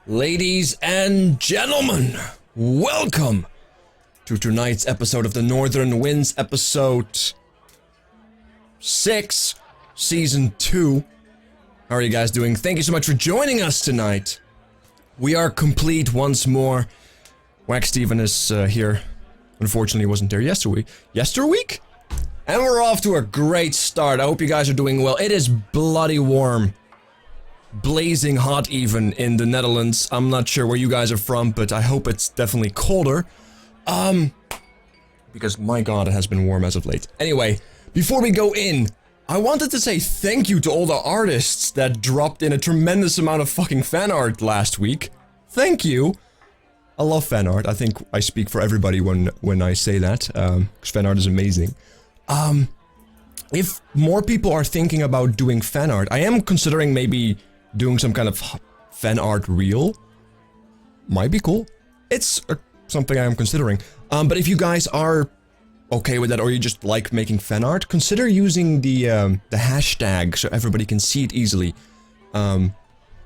Ladies and gentlemen, welcome to tonight's episode of the Northern Winds, episode 6, season 2. How are you guys doing? Thank you so much for joining us tonight. We are complete once more. Wax Steven is here. Unfortunately, he wasn't there yesterweek? And we're off to a great start. I hope you guys are doing well. It is bloody warm. Blazing hot even in the Netherlands. I'm not sure where you guys are from, but I hope it's definitely colder. Because my god, it has been warm as of late. Anyway, before we go in, I wanted to say thank you to all the artists that dropped in a tremendous amount of fucking fan art last week. Thank you. I love fan art. I think I speak for everybody when I say that, because fan art is amazing. If more people are thinking about doing fan art, I am considering maybe doing some kind of fan art reel. Might be cool. It's something I am considering. But if you guys are okay with that, or you just like making fan art, consider using the hashtag so everybody can see it easily.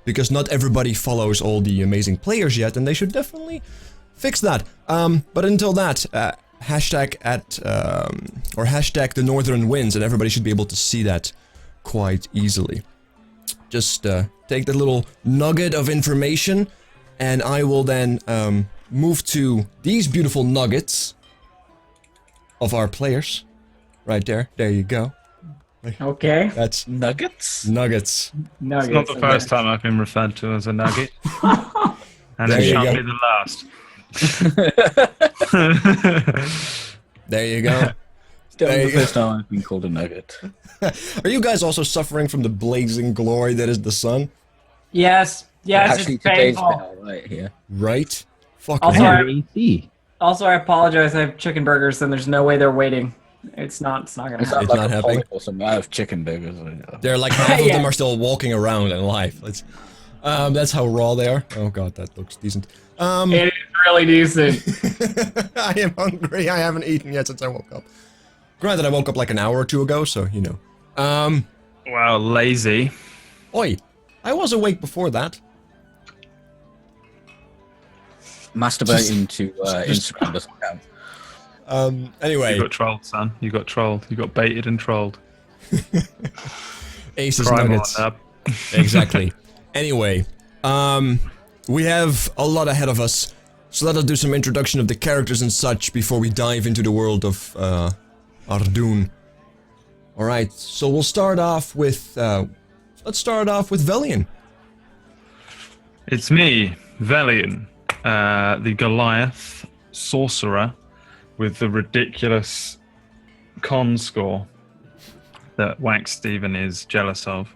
Because not everybody follows all the amazing players yet, and they should definitely fix that. But until that, hashtag the Northern Winds, and everybody should be able to see that quite easily. Just take that little nugget of information, and I will then move to these beautiful nuggets of our players. Right there. There you go. Okay. That's Nuggets? Nuggets. It's not the first time I've been referred to as a nugget. And There it you shan't go. be the last. There you go. Still There the you go. first time I've been called a nugget. Are you guys also suffering from the blazing glory that is the sun? Yes, Actually, it's today's been painful. alright here. Right? Fuck Also, man. I- AC. Also, I apologize. I have chicken burgers, and there's no way they're waiting. It's not gonna It's happen. not not like a happening. pollock or something. I have chicken burgers. They're like half of Yeah. them are still walking around and alive. That's how raw they are. Oh god, that looks decent. It is really decent. I am hungry. I haven't eaten yet since I woke up. Granted, I woke up like an hour or two ago, so you know. Well, lazy. Oi, I was awake before that. Masturbating to Instagram doesn't count. Anyway, You got trolled, son. You got trolled. You got baited and trolled. Aces Crime Nuggets. on up. Exactly. Anyway, we have a lot ahead of us, so let us do some introduction of the characters and such before we dive into the world of Ardoon. Alright, so we'll start off with, let's start off with Velian. It's me, Velian, the Goliath sorcerer with the ridiculous con score that Wax Steven is jealous of.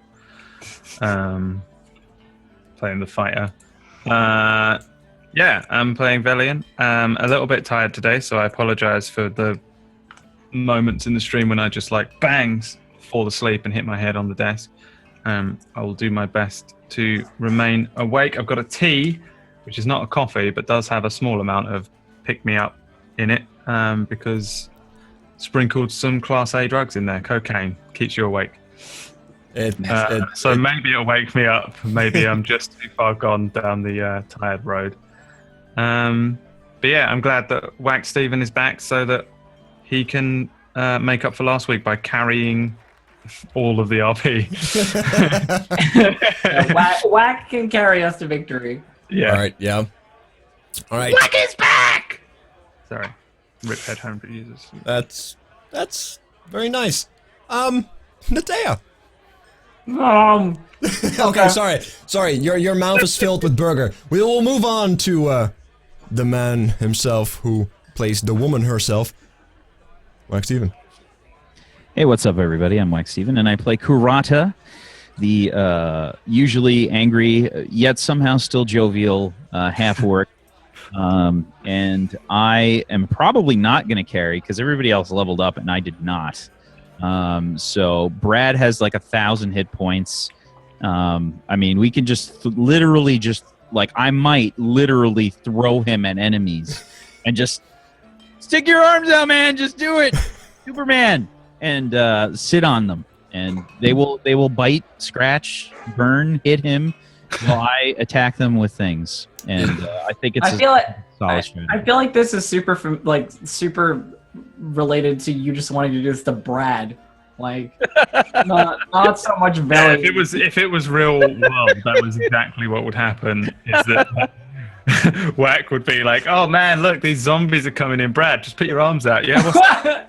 Playing the fighter. Yeah, I'm playing Velian. A little bit tired today, so I apologize for the moments in the stream when I just like bangs, fall asleep and hit my head on the desk. I will do my best to remain awake. I've got a tea, which is not a coffee, but does have a small amount of pick-me-up in it, because sprinkled some Class A drugs in there. Cocaine keeps you awake. So maybe it'll wake me up. Maybe I'm just too far gone down the tired road. But yeah, I'm glad that Wax Steven is back so that he can make up for last week by carrying all of the RP. Whack can carry us to victory. Yeah. Alright, yeah. Alright, Whack is back! Sorry. Rip headphone users. that's very nice. Natea. Okay, sorry, your mouth is filled with burger. We will move on to, the man himself who plays the woman herself. Wax Steven. Hey, what's up, everybody? I'm Mike Steven, and I play Kurata, the usually angry, yet somehow still jovial half-orc. And I am probably not going to carry, because everybody else leveled up, and I did not. So Brad has like 1,000 hit points. I mean, we can just literally just, like, I might literally throw him at enemies and just stick your arms out, man. Just do it, Superman, and sit on them, and they will bite, scratch, burn, hit him, Well, I attack them with things, and I think it's I feel like solid strategy. I feel like this is super related to you just wanting to do this to Brad. Like, not so much Yeah, Belly. if it was real world, that was exactly what would happen. Is that Whack would be like, "Oh man, look, these zombies are coming in. Brad, just put your arms out. Yeah,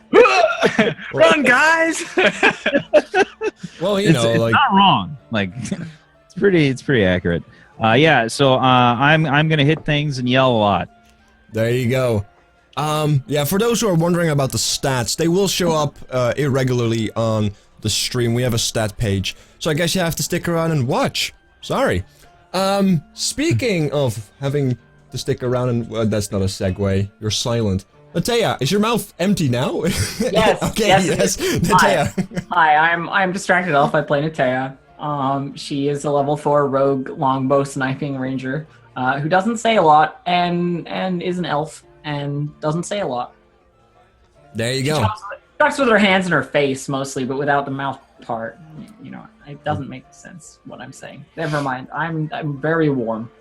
run, guys!" Well, you It's know, like not wrong. Like, it's pretty accurate. Yeah. So I'm gonna hit things and yell a lot. there you go. Yeah, for those who are wondering about the stats, they will show up irregularly on the stream. We have a stat page, so I guess you have to stick around and watch. Sorry. Speaking of having to stick around and that's not a segue. You're silent. Natea, is your mouth empty now? Yes. Okay. Yes. Natea. Hi, I'm distracted elf. I play Natea. She is a level 4 rogue longbow sniping ranger who doesn't say a lot and is an elf and doesn't say a lot. There you She go. talks with her hands in her face mostly, but without the mouth part. You know, it doesn't make sense what I'm saying. Never mind. I'm very warm.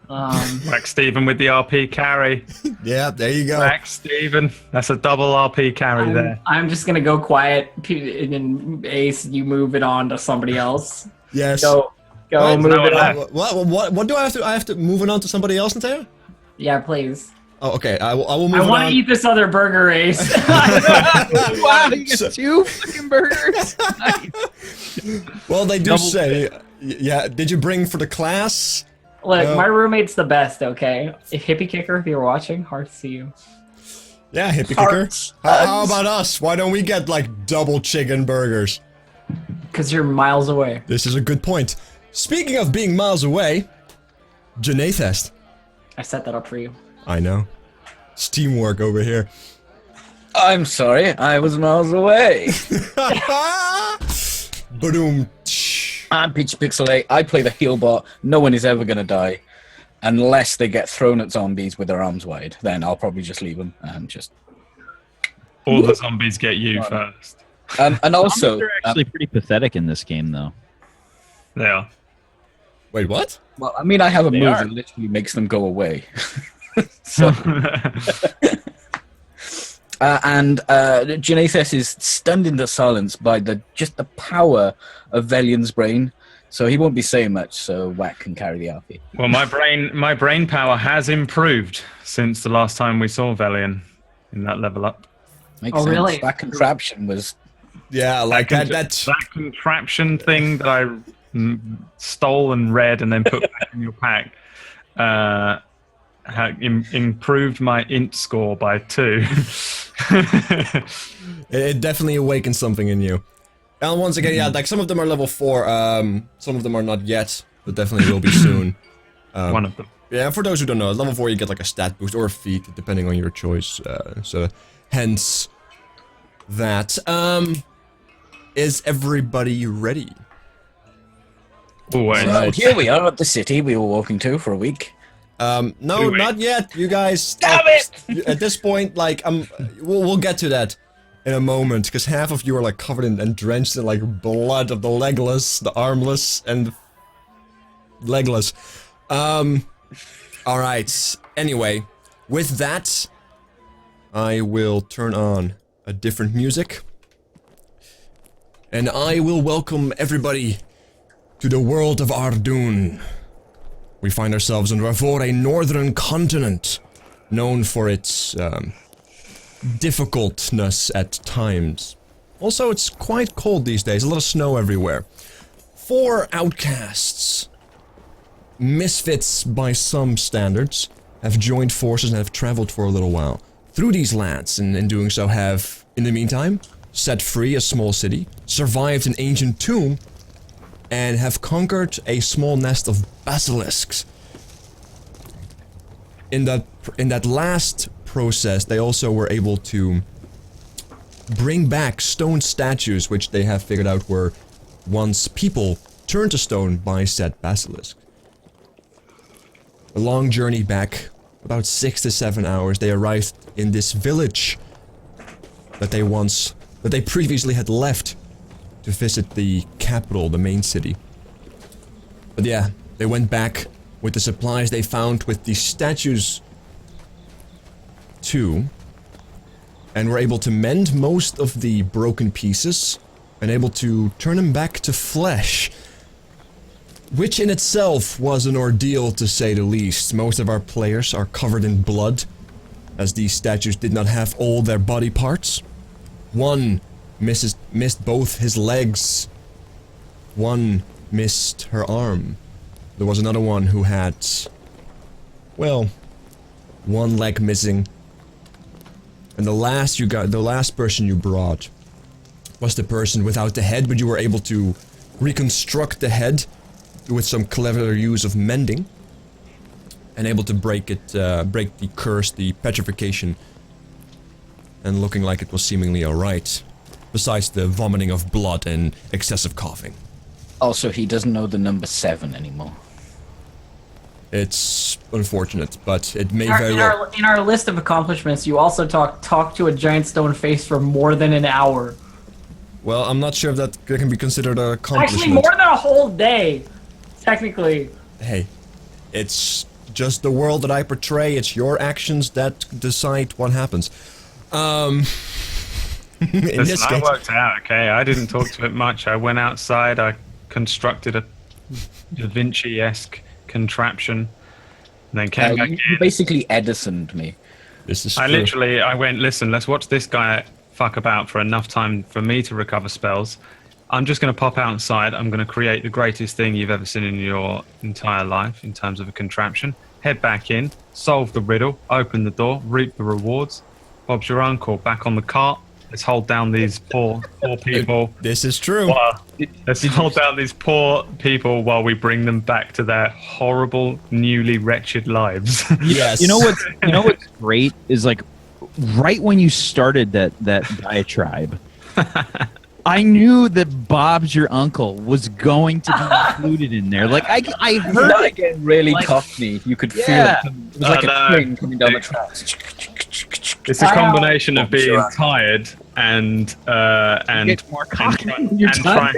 Whack Stephen with the RP carry. Yeah, there you go. Whack Stephen. That's a double RP carry there. I'm just gonna go quiet, and then Ace, you move it on to somebody else. Yes. Go, What? move it on. What do I have to? I have to move it on to somebody else, Natea? Yeah, please. Oh, okay. I will move I it want on. to eat this other burger, Ace. Wow, you So- got 2 fucking burgers. Well, they do Double say. Yeah. Did you bring for the class? Look, my roommate's the best. Okay, if Hippie Kicker, if you're watching, hard to see you. Yeah, hippie kicker. Hearts. How about us? Why don't we get like double chicken burgers? Because you're miles away. This is a good point. Speaking of being miles away, Janathest. I set that up for you. I know. It's teamwork over here. I'm sorry, I was miles away. Boom. I'm Peach Pixel 8. I play the heal bot. No one is ever going to die. Unless they get thrown at zombies with their arms wide. Then I'll probably just leave them and just... All the zombies get you first. and also... They're actually pretty pathetic in this game, though. They are. Wait, what? well, I mean, I have a They move are. that literally makes them go away. So... and Janathus is stunned into silence by just the power of Velian's brain, so he won't be saying much. So Whack can carry the RP. Well, my brain power has improved since the last time we saw Velian in that level up. Makes Oh, sense. really? That contraption was Yeah, like that. That contraption thing that I stole and read and then put back in your pack improved my int score by 2. It definitely awakens something in you. And once again, yeah, like some of them are level 4. Some of them are not yet, but definitely will be soon. One of them. Yeah, for those who don't know, at level 4 you get like a stat boost or a feat, depending on your choice. So, hence that. Is everybody ready? Always. so here we are at the city we were walking to for a week. No, Do it. not yet. You guys. Damn it! At this point, like, we'll get to that in a moment, because half of you are like covered in and drenched in like blood of the legless, the armless, and legless. All right. Anyway, with that, I will turn on a different music, and I will welcome everybody to the world of Ardoon. We find ourselves on Ravor, a northern continent, known for its difficultness at times. Also, it's quite cold these days, a lot of snow everywhere. 4 outcasts, misfits by some standards, have joined forces and have traveled for a little while through these lands, and in doing so have, in the meantime, set free a small city, survived an ancient tomb, and have conquered a small nest of basilisks. In that last process, they also were able to bring back stone statues, which they have figured out were once people turned to stone by said basilisk. A long journey back, about 6 to 7 hours, they arrived in this village that they previously had left to visit the capital, the main city. But yeah, They went back with the supplies they found with the statues too, and were able to mend most of the broken pieces and able to turn them back to flesh, which in itself was an ordeal to say the least. Most of our players are covered in blood, as these statues did not have all their body parts. One missed both his legs. One missed her arm. There was another one who had, well, one leg missing. And the last person you brought was the person without the head, but you were able to reconstruct the head with some clever use of mending, and able to break the curse, the petrification, and looking like it was seemingly alright, besides the vomiting of blood and excessive coughing. Also, he doesn't know the number 7 anymore. It's unfortunate, but it may In our, very in, well... our, in our list of accomplishments, you also talk to a giant stone face for more than an hour. Well, I'm not sure if that can be considered an accomplishment. Actually, more than a whole day, technically. Hey, it's just the world that I portray. It's your actions that decide what happens. In this Listen, I case, worked out, okay? I didn't talk to it much. I went outside, I constructed a Da Vinci-esque contraption, and then came back You in. basically Edisoned me. this is I true. went, listen, let's watch this guy fuck about for enough time for me to recover spells. I'm just going to pop outside. I'm going to create the greatest thing you've ever seen in your entire life in terms of a contraption. Head back in, solve the riddle, open the door, reap the rewards. Bob's your uncle, back on the cart. Let's hold down these poor people. This is true. Let's hold down these poor people while we bring them back to their horrible, newly wretched lives. Yes. You know what's great is like right when you started that diatribe, I knew that Bob's your uncle was going to be included in there. Like I heard That it. again really Like- Cockney. You could feel Yeah. it. It was like No. a train coming down the tracks. It's a combination of being tired and Get more cocky when you're and tired.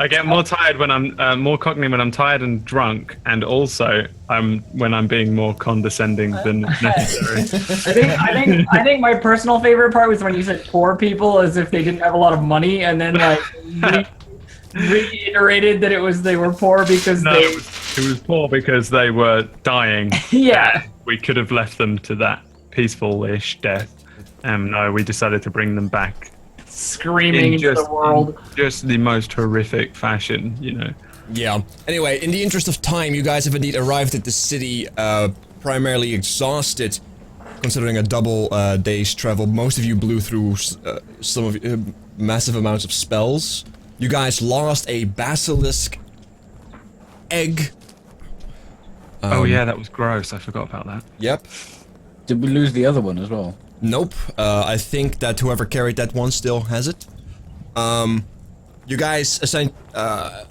I get more tired when I'm more cockney when I'm tired and drunk, and also when I'm being more condescending than necessary. I think my personal favorite part was when you said poor people as if they didn't have a lot of money, and then like reiterated that they were poor because No, they. it was poor because they were dying. Yeah. We could have left them to that peaceful-ish death. No, we decided to bring them back Screaming into the world. just the most horrific fashion, you know. Yeah. Anyway, in the interest of time, you guys have indeed arrived at the city, primarily exhausted, considering a double day's travel. Most of you blew through some of massive amounts of spells. You guys lost a basilisk egg. Oh yeah, that was gross. I forgot about that. Yep. Did we lose the other one as well? Nope. I think that whoever carried that one still has it. You guys I'm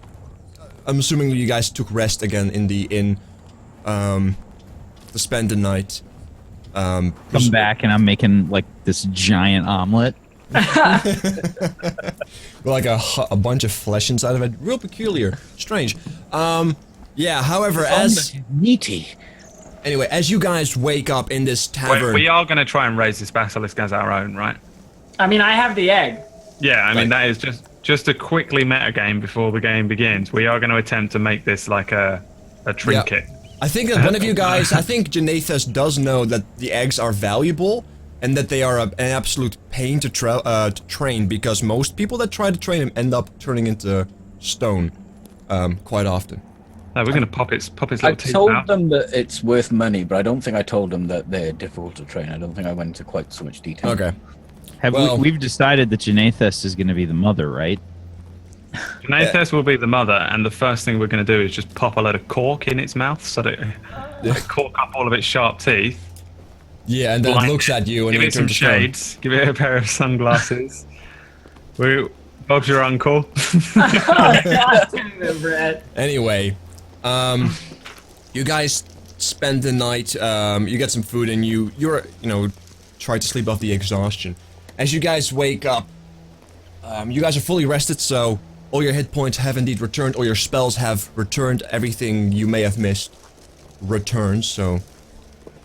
assuming you guys took rest again in the inn, to spend the night. Come back and I'm making like this giant omelet. With like a bunch of flesh inside of it. Real peculiar. Strange. Yeah, however, meaty. Anyway, as you guys wake up in this tavern... We are going to try and raise this basilisk as our own, right? I mean, I have the egg. Yeah, I mean, Like- that is just a quickly meta game before the game begins. We are going to attempt to make this like a trinket. I think that one of you guys, I think Janathus does know that the eggs are valuable and that they are an absolute pain to train, because most people that try to train them end up turning into stone quite often. No, we're going to pop its I little teeth told out. them that it's worth money, but I don't think I told them that they're difficult to train. I don't think I went into quite so much detail. Okay. We've decided that Janathus is going to be the mother, right? Janathus will be the mother, and the first thing we're going to do is just pop a load of cork in its mouth so that it cork up all of its sharp teeth. Yeah, and then Blind it looks at you and Give you it some turn to stone. shades. Give it a pair of sunglasses. Bob's your uncle. Oh, God damn it, Brett. Anyway, you guys spend the night, you get some food and you're try to sleep off the exhaustion. As you guys wake up, you guys are fully rested, so All your hit points have indeed returned, all your spells have returned, everything you may have missed returns, so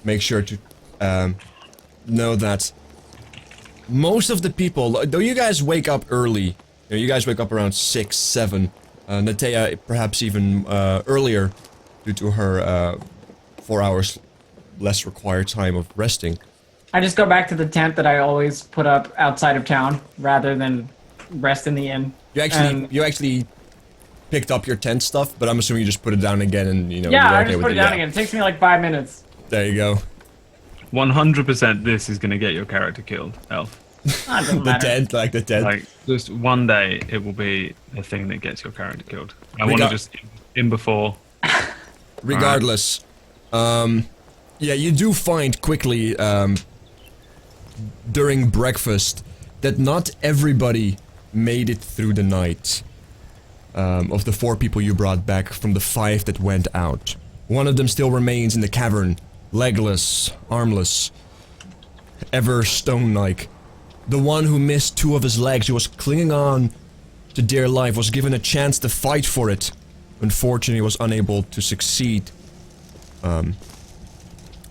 make sure to know that most of the people, though you guys wake up early, you guys wake up around 6, 7, Natea perhaps even earlier due to her 4 hours less required time of resting. I just go back to the tent that I always put up outside of town rather than rest in the inn. You actually picked up your tent stuff, but I'm assuming you just put it down again and, you know, Yeah, you're I okay just with put it down again. It takes me like 5 minutes. There you go. 100% this is going to get your character killed, Elf. Ah, it doesn't The matter. tent, like the tent. Like, just one day, it will be the thing that gets your character killed. I want to just in before. Regardless, yeah, you do find quickly during breakfast that not everybody made it through the night. Of the 4 people you brought back from the 5 that went out. One of them still remains in the cavern, legless, armless, ever stone-like. The one who missed 2 of his legs, who was clinging on to dear life, was given a chance to fight for it. Unfortunately, was unable to succeed.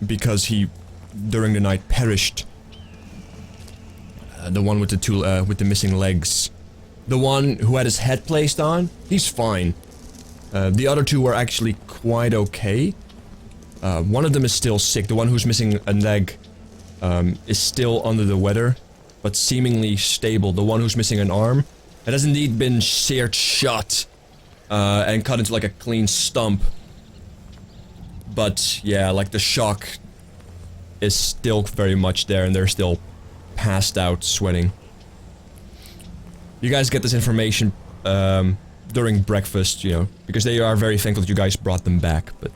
Because he, during the night, perished. The one with the 2, with the missing legs. The one who had his head placed on, he's fine. The other 2 were actually quite okay. One of them is still sick. The one who's missing a leg is still under the weather, but seemingly stable. The one who's missing an arm, it has indeed been seared shut and cut into like a clean stump. But yeah, like the shock is still very much there, and they're still passed out, sweating. You guys get this information during breakfast, you know, because they are very thankful that you guys brought them back, but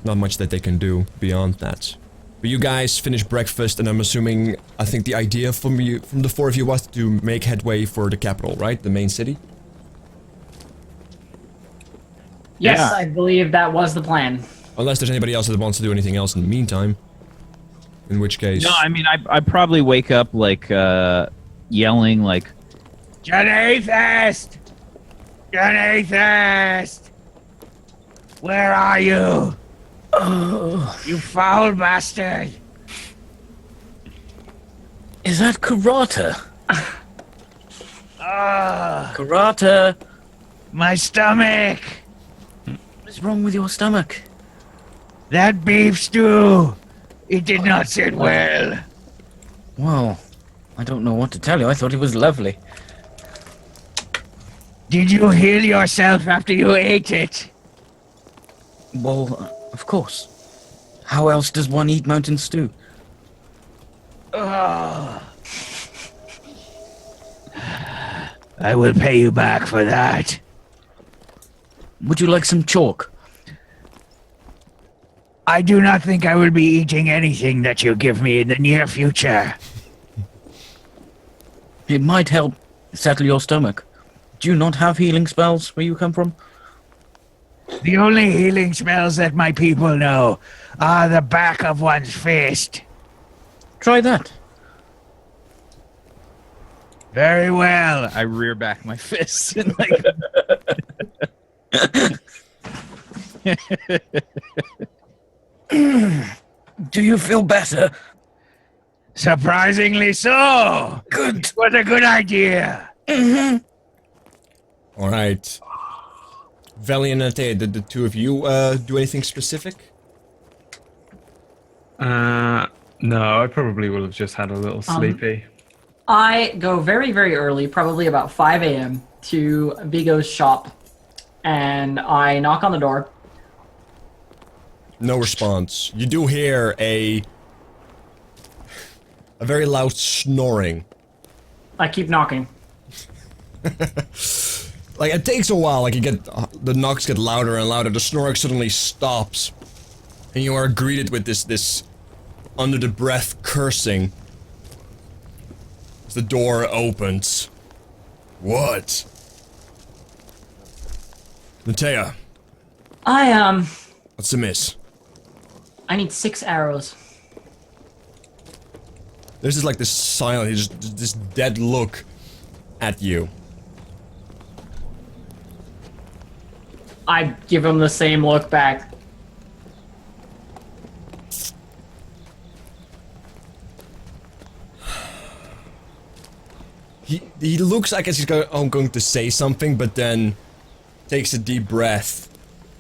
not much that they can do beyond that. But you guys finish breakfast, and I'm assuming, I think the idea from the 4 of you was to make headway for the capital, right? The main city? Yes, Yeah. I believe that was the plan. Unless there's anybody else that wants to do anything else in the meantime. In which case... No, I mean, I probably wake up, like, yelling, like, Janathist! Janathist! Where are you? Oh, You foul bastard! is that Karata? Ah, Karata, my stomach! what's wrong with your stomach? That beef stew! It did not sit well. Well, I don't know what to tell you. I thought it was lovely. Did you heal yourself after you ate it? Well, of course. How else does one eat mountain stew? Ah. I will pay you back for that. Would you like some chalk? I do not think I will be eating anything that you give me in the near future. It might help settle your stomach. Do you not have healing spells where you come from? The only healing spells that my people know are the back of one's fist. Try that. Very well. I rear back my fists and like Do you feel better? Surprisingly so. Good. What a good idea. Alright. Valley and Natea, did the 2 of you do anything specific? No, I probably will have just had a little sleepy. I go very, very early, probably about 5 a.m., to Vigo's shop, and I knock on the door. No response. You do hear a very loud snoring. I keep knocking. Like, it takes a while, like, you get, the knocks get louder and louder, the snoring suddenly stops. And you are greeted with this under the breath cursing. As the door opens. What? Natea, what's amiss? I need 6 arrows. There's just like this silent, just this dead look at you. I give him the same look back. He looks like he's going to say something, but then takes a deep breath,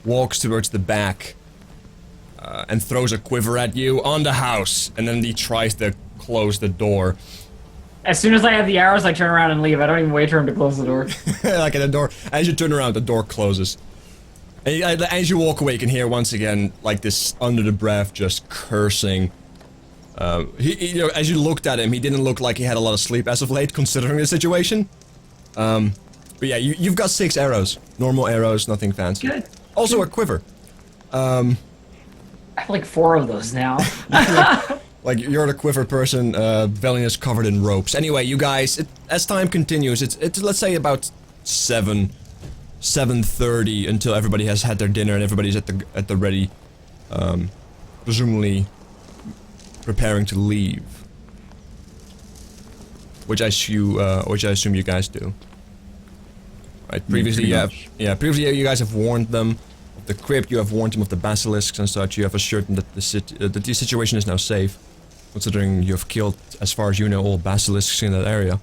walks towards the back, and throws a quiver at you on the house, and then he tries to close the door. As soon as I have the arrows, I turn around and leave. I don't even wait for him to close the door. Like at the door, as you turn around, the door closes. And as you walk away, you can hear once again, like this under the breath, just cursing. You know, as you looked at him, he didn't look like he had a lot of sleep as of late, considering the situation. But yeah, you've got 6 arrows. Normal arrows, nothing fancy. Good. Also a quiver. I have like 4 of those now. Like, you're the quiver person, Velian is covered in ropes. Anyway, you guys, as time continues, it's let's say about 7:30 until everybody has had their dinner and everybody's at the ready, presumably preparing to leave. Which I assume you guys do. Right, previously previously you guys have warned them of the crypt, you have warned them of the basilisks and such, you have assured them that the situation is now safe. Considering you have killed, as far as you know, all basilisks in that area.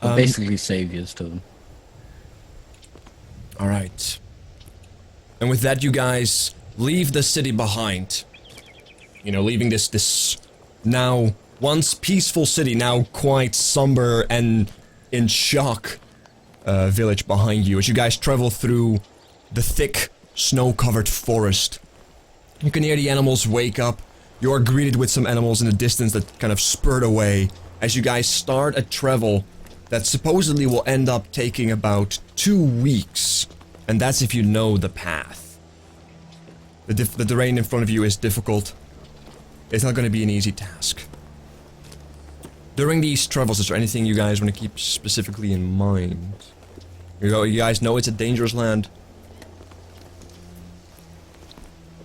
We're basically saviors to them. Alright. And with that, you guys leave the city behind. You know, leaving this now once peaceful city, now quite somber and in shock village behind you. As you guys travel through the thick, snow-covered forest. You can hear the animals wake up. You are greeted with some animals in the distance that kind of spurt away as you guys start a travel that supposedly will end up taking about 2 weeks. And that's if you know the path. The terrain in front of you is difficult. It's not going to be an easy task. During these travels, is there anything you guys want to keep specifically in mind? You guys know it's a dangerous land.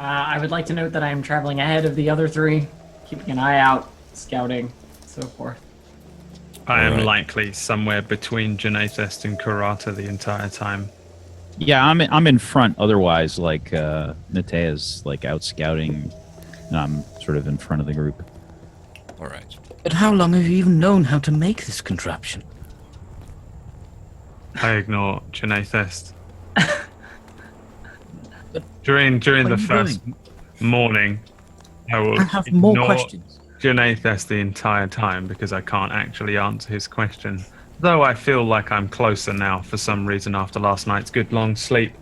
I would like to note that I am traveling ahead of the other 3, keeping an eye out, scouting, so forth. I am Alright. likely somewhere between Janathest and Karata the entire time. Yeah, I'm in front. Otherwise, like Natea's like out scouting, and I'm sort of in front of the group. Alright. But how long have you even known how to make this contraption? I ignore Janathest. During What are the you first morning, I will I have more ignore questions. Janathest the entire time because I can't actually answer his question. Though I feel like I'm closer now for some reason after last night's good long sleep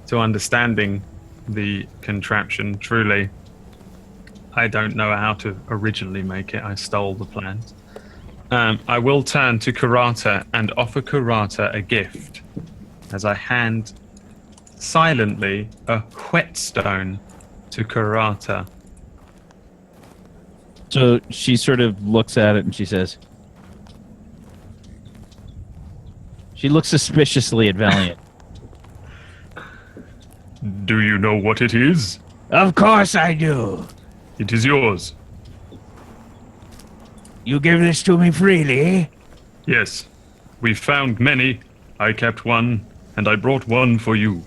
to understanding the contraption. Truly, I don't know how to originally make it. I stole the plans. I will turn to Karata and offer Karata a gift as I hand silently a whetstone to Karata. So she sort of looks at it and she says, she looks suspiciously at Valiant. Do you know what it is? Of course I do. It is yours. You give this to me freely? Yes. We found many. I kept one, and I brought one for you.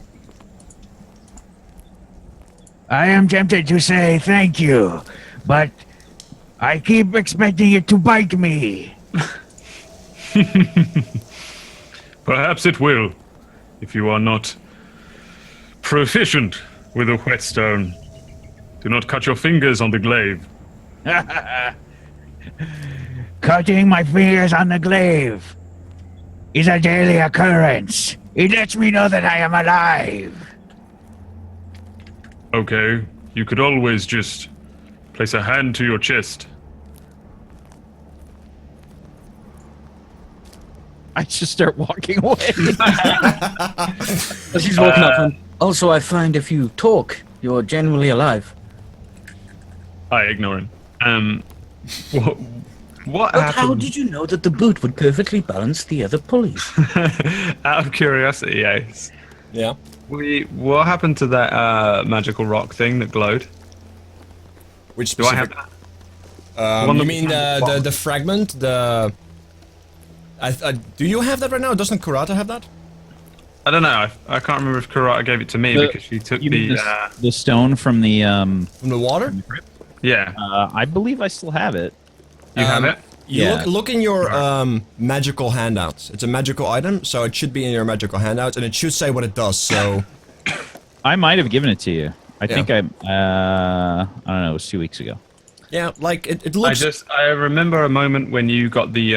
I am tempted to say thank you, but I keep expecting it to bite me. Perhaps it will, if you are not proficient with a whetstone. Do not cut your fingers on the glaive. Cutting my fingers on the glaive is a daily occurrence. It lets me know that I am alive. Okay, you could always just place a hand to your chest. I just start walking away. As he's walking up, and also I find if you talk, you're generally alive. I ignore him. What But happened? how did you know that the boot would perfectly balance the other pulleys? Out of curiosity, yes. Yeah. What happened to that magical rock thing that glowed? Which Do I specific... have that? One you that mean was on the bottom. the fragment? Do you have that right now? Doesn't Kurata have that? I don't know. I can't remember if Karata gave it to me because she took You mean the. the stone from the From the water? Yeah, I believe I still have it. you have it. You Yeah. look in your magical handouts. It's a magical item, so it should be in your magical handouts, and it should say what it does. So I might have given it to you. I Yeah. think I don't know, it was 2 weeks ago. yeah, like it looks. I remember a moment when you got the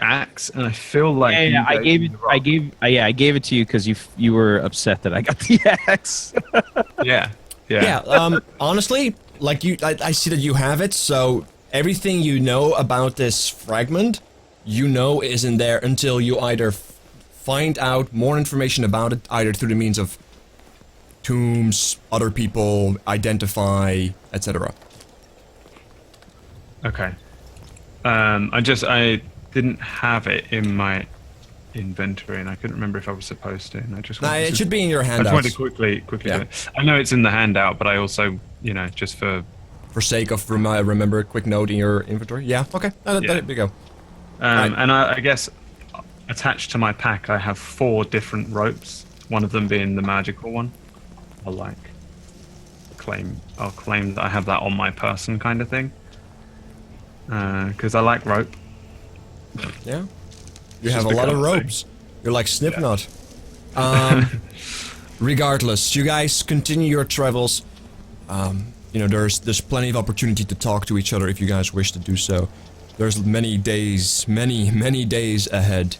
axe, and I feel like you I gave me it. the rock. I gave it to you because you were upset that I got the axe. Yeah. Yeah. Honestly, like I see that you have it. So everything you know about this fragment, isn't there until you either find out more information about it, either through the means of tombs, other people, identify, etc. Okay. I didn't have it in my inventory, and I couldn't remember if I was supposed to. And I just Nah, wanted it to, should be in your I just wanted handouts. to quickly Yeah. do it. I know it's in the handout, but I also, just for For sake of remember a quick note in your inventory. Yeah. Okay. There you go. Right. and I guess attached to my pack, I have 4 different ropes. One of them being the magical one. I'll claim that I have that on my person, kind of thing. Because I like rope. Yeah. You have just a the lot of kind of thing. ropes. You're like Slipknot. Regardless, you guys continue your travels. There's plenty of opportunity to talk to each other if you guys wish to do so. There's many days ahead.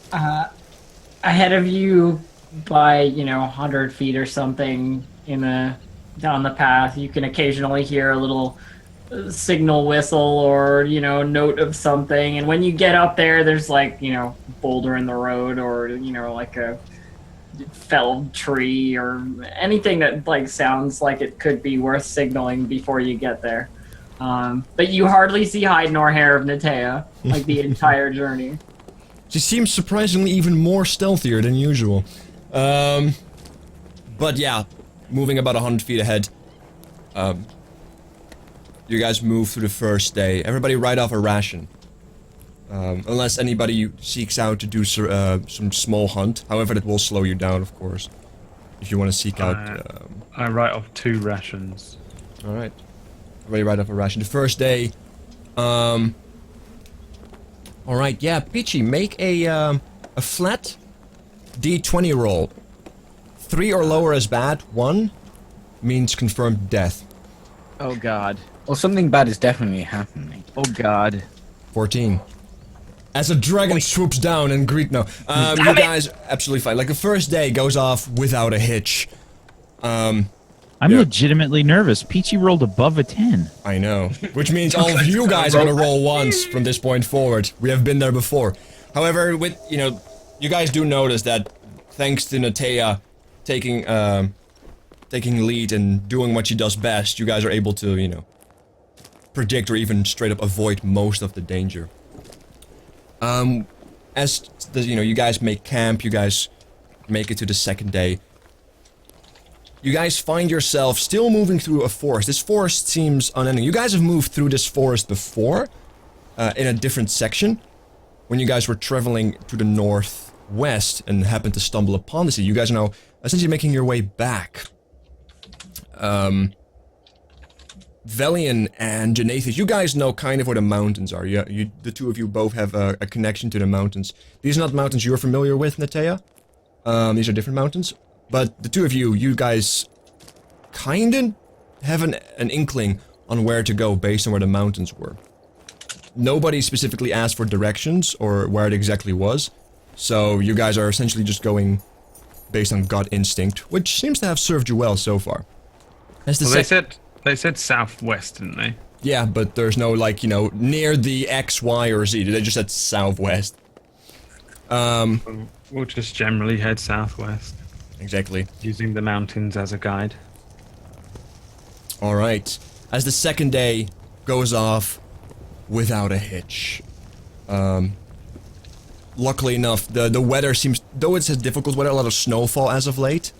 Ahead of you by 100 feet or something down the path, you can occasionally hear a little signal whistle or note of something, and when you get up there, there's boulder in the road or like a felled tree or anything that sounds like it could be worth signaling before you get there. But you hardly see hide nor hair of Natea the entire journey. She seems surprisingly even more stealthier than usual. But yeah, moving about 100 feet ahead. You guys move through the first day. Everybody write off a ration. Unless anybody seeks out to do some small hunt. However, that will slow you down, of course. If you want to seek out... I write off 2 rations. Alright. Everybody write off a ration. The first day... Alright, yeah, Peachy, make a flat D20 roll. 3 or lower is bad. 1 means confirmed death. Oh God. Well, something bad is definitely happening. Oh God. 14. As a dragon swoops down and you guys absolutely fine. Like the first day goes off without a hitch. I'm Yeah. legitimately nervous. Peachy rolled above a 10. I know. Which means all of you guys are gonna roll once from this point forward. We have been there before. However, you guys do notice that thanks to Natea taking lead and doing what she does best, you guys are able to, predict or even straight up avoid most of the danger. You guys make camp, you guys make it to the second day. You guys find yourself still moving through a forest. This forest seems unending. You guys have moved through this forest before, in a different section, when you guys were traveling to the northwest and happened to stumble upon this. You guys are now essentially making your way back. Velian and Janathus, you guys know kind of where the mountains are. The two of you both have a connection to the mountains. These are not mountains you're familiar with, Natea. These are different mountains. But the two of you guys kinda have an inkling on where to go based on where the mountains were. Nobody specifically asked for directions or where it exactly was. So you guys are essentially just going based on gut instinct, which seems to have served you well so far. As the They said southwest, didn't they? Yeah, but there's no, near the X, Y, or Z. They just said southwest. We'll just generally head southwest, Exactly. using the mountains as a guide. Alright. As the second day goes off without a hitch. Luckily enough, the weather seems... Though it's a difficult weather, a lot of snowfall as of late.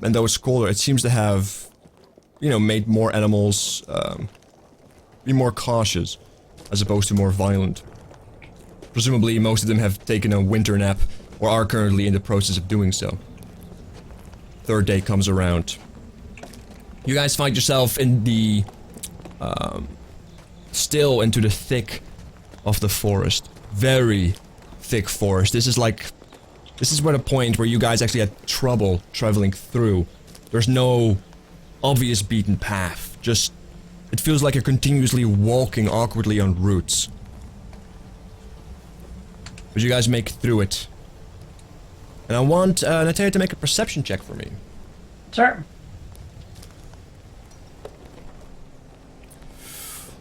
And though it's colder, it seems to have... made more animals be more cautious as opposed to more violent. Presumably, most of them have taken a winter nap or are currently in the process of doing so. Third day comes around. You guys find yourself in the, still into the thick of the forest. Very thick forest. This is where the point where you guys actually had trouble traveling through. There's no obvious beaten path. Just, it feels like you're continuously walking awkwardly on roots. But you guys make through it. And I want Natalia to make a perception check for me. Sure.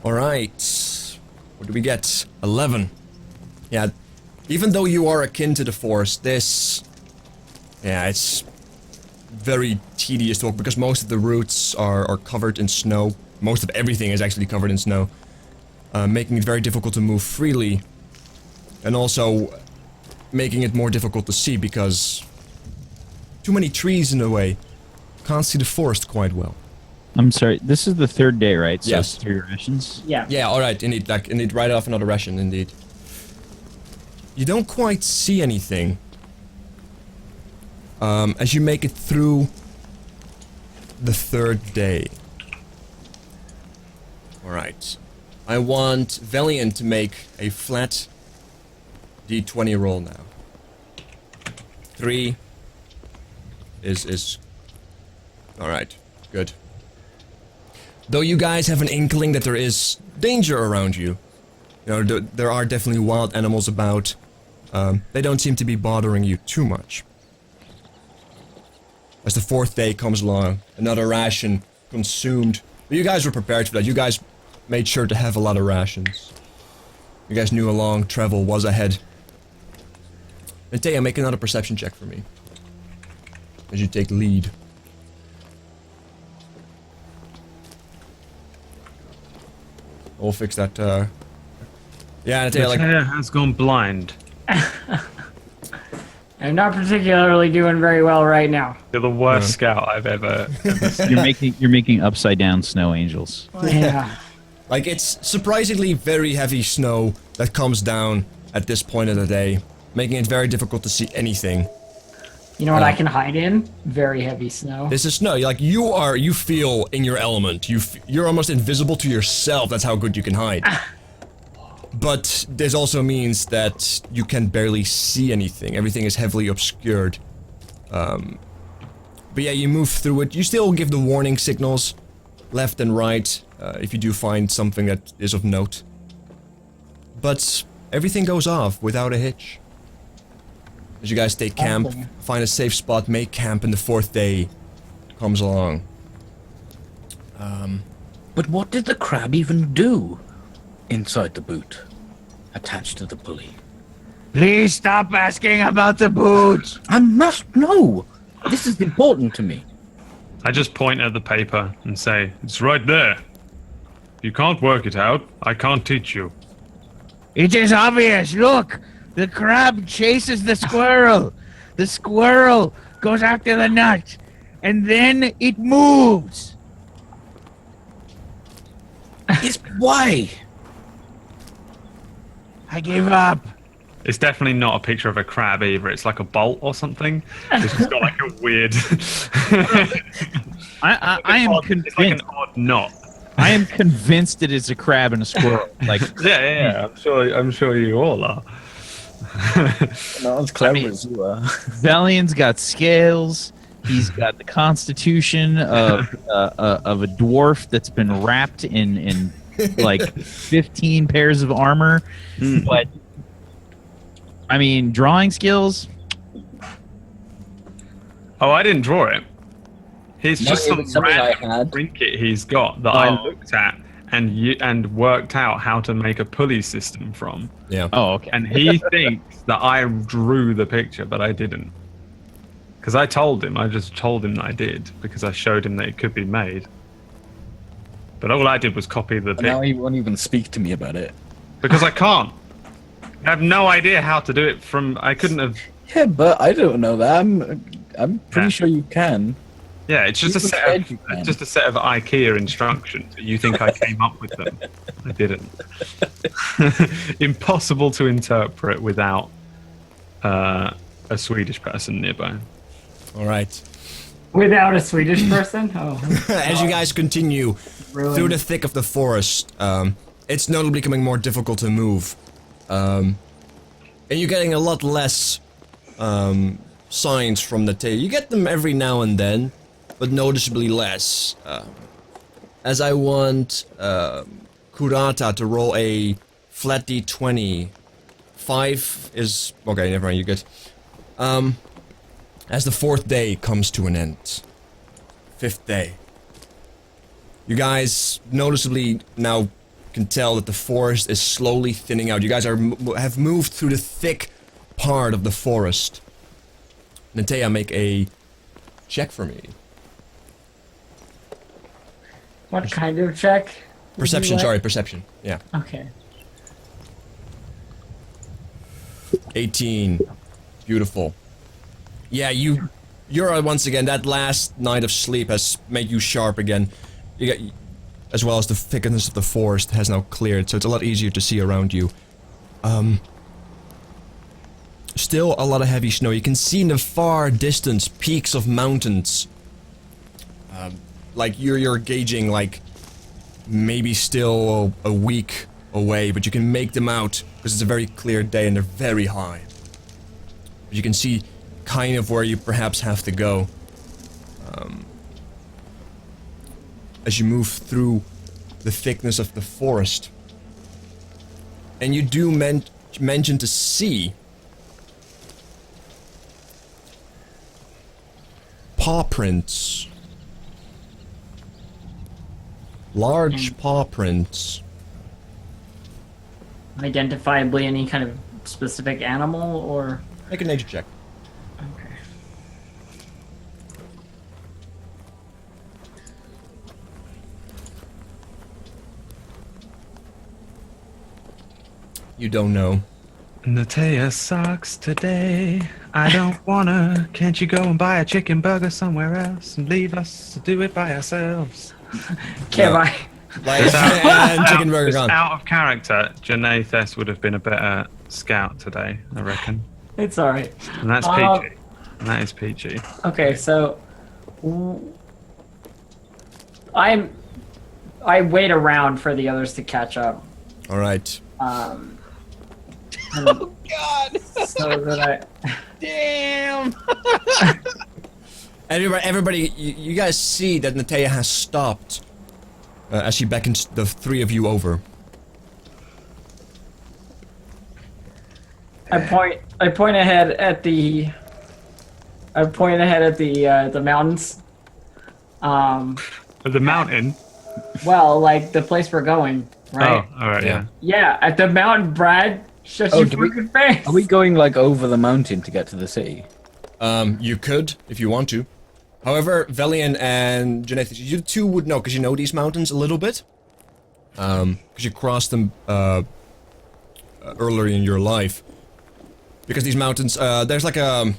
Alright. What do we get? 11. Yeah, even though you are akin to the forest, this... Yeah, it's very tedious to walk because most of the roots are covered in snow. Most of everything is actually covered in snow. Making it very difficult to move freely. And also making it more difficult to see because too many trees in the way. Can't see the forest quite well. I'm sorry, this is the third day, right? So Yes. it's 3 rations? Yeah. Yeah, alright, indeed, indeed, right off another ration, indeed. You don't quite see anything. As you make it through the third day. Alright. I want Valiant to make a flat D20 roll now. 3 is... Alright, good. Though you guys have an inkling that there is danger around you. You know, there are definitely wild animals about. They don't seem to be bothering you too much. As the fourth day comes along, another ration consumed. But you guys were prepared for that. You guys made sure to have a lot of rations. You guys knew a long travel was ahead. And Taya, make another perception check for me. As you take lead. We'll fix that, Yeah, Taya, like... Natalia has gone blind. I'm not particularly doing very well right now. You're the worst scout I've ever seen. You're making upside down snow angels. Yeah. Like, it's surprisingly very heavy snow that comes down at this point of the day, making it very difficult to see anything. You know what I can hide in? Very heavy snow. This is snow. Like, you feel in your element. You're almost invisible to yourself. That's how good you can hide. But this also means that you can barely see anything. Everything is heavily obscured. But yeah, you move through it. You still give the warning signals left and right if you do find something that is of note. But everything goes off without a hitch. As you guys take camp, Awesome. find a safe spot, make camp, and the fourth day comes along. But what did the crab even do inside the boot, attached to the pulley? Please stop asking about the boots. I must know. This is important to me. I just point at the paper and say, it's right there. If you can't work it out, I can't teach you. It is obvious. Look, the crab chases the squirrel. The squirrel goes after the nut, and then it moves. It's why? I give up. It's definitely not a picture of a crab either. It's like a bolt or something. It's just got like a weird... I am It's like an convinced. odd knot. I am convinced it is a crab and a squirrel. Like, Yeah. I'm sure you all are. Not as clever as you are. Valiant's got scales. He's got the constitution of a dwarf that's been wrapped in like 15 pairs of armor. But I mean, drawing skills. Oh, I didn't draw it. It's No, just it some was something I random had. trinket he's got that I looked at and worked out how to make a pulley system from. Yeah. Oh, okay. And he thinks that I drew the picture, but I didn't. Because I just told him that I did, because I showed him that it could be made. But all I did was copy the Now picture, he won't even speak to me about it. because I can't. I have no idea how to do it from, I couldn't have, Yeah, but I don't know that. I'm pretty Yeah. sure you can. yeah, it's just You a set said you can. of, just a set of IKEA instructions. You think I came up with them. I didn't. Impossible to interpret without a a Swedish person nearby. All right. Without a Swedish person? Oh. As you guys continue Ruined. through the thick of the forest, it's notably becoming more difficult to move. And you're getting a lot less signs from the tail. You get them every now and then, but noticeably less. As I want Kurata to roll a flat d20. 5 is... Okay, never mind, you're good. As the 4th day comes to an end. 5th day. You guys noticeably now can tell that the forest is slowly thinning out. You guys have moved through the thick part of the forest. Natea, make a check for me. What kind of check? would you Perception, like? sorry, perception. Yeah. Okay. 18. Beautiful. Yeah, you're once again, that last night of sleep has made you sharp again. You get, as well as the thickness of the forest has now cleared, so it's a lot easier to see around you. Still a lot of heavy snow. You can see in the far distance peaks of mountains. Like you're gauging like maybe still a week away, but you can make them out because it's a very clear day and they're very high. But you can see kind of where you perhaps have to go. As you move through the thickness of the forest. And you do mention to see paw prints. Large paw prints. Identifiably any kind of specific animal or... Make a nature check. Okay. You don't know. Natea sucks today. I don't wanna. Can't you go and buy a chicken burger somewhere else and leave us to do it by ourselves? Can't No. I? Like, and chicken burger Just gone. out of character, Janathus would have been a better scout today, I reckon. It's alright. And that's PG. And that is PG. Okay, so... I wait around for the others to catch up. Alright. Oh God! So that Damn. Everybody, you guys see that Natea has stopped as she beckons the three of you over. I point ahead at the the mountains. But the mountain. Well, like the place we're going, right? Oh, alright, yeah. Yeah, at the mountain, Brad. Shut your do we- freaking face. Are we going like over the mountain to get to the city? You could, if you want to. However, Velian and Janathus, you two would know, because you know these mountains a little bit. Because you crossed them earlier in your life. Because these mountains, there's like a...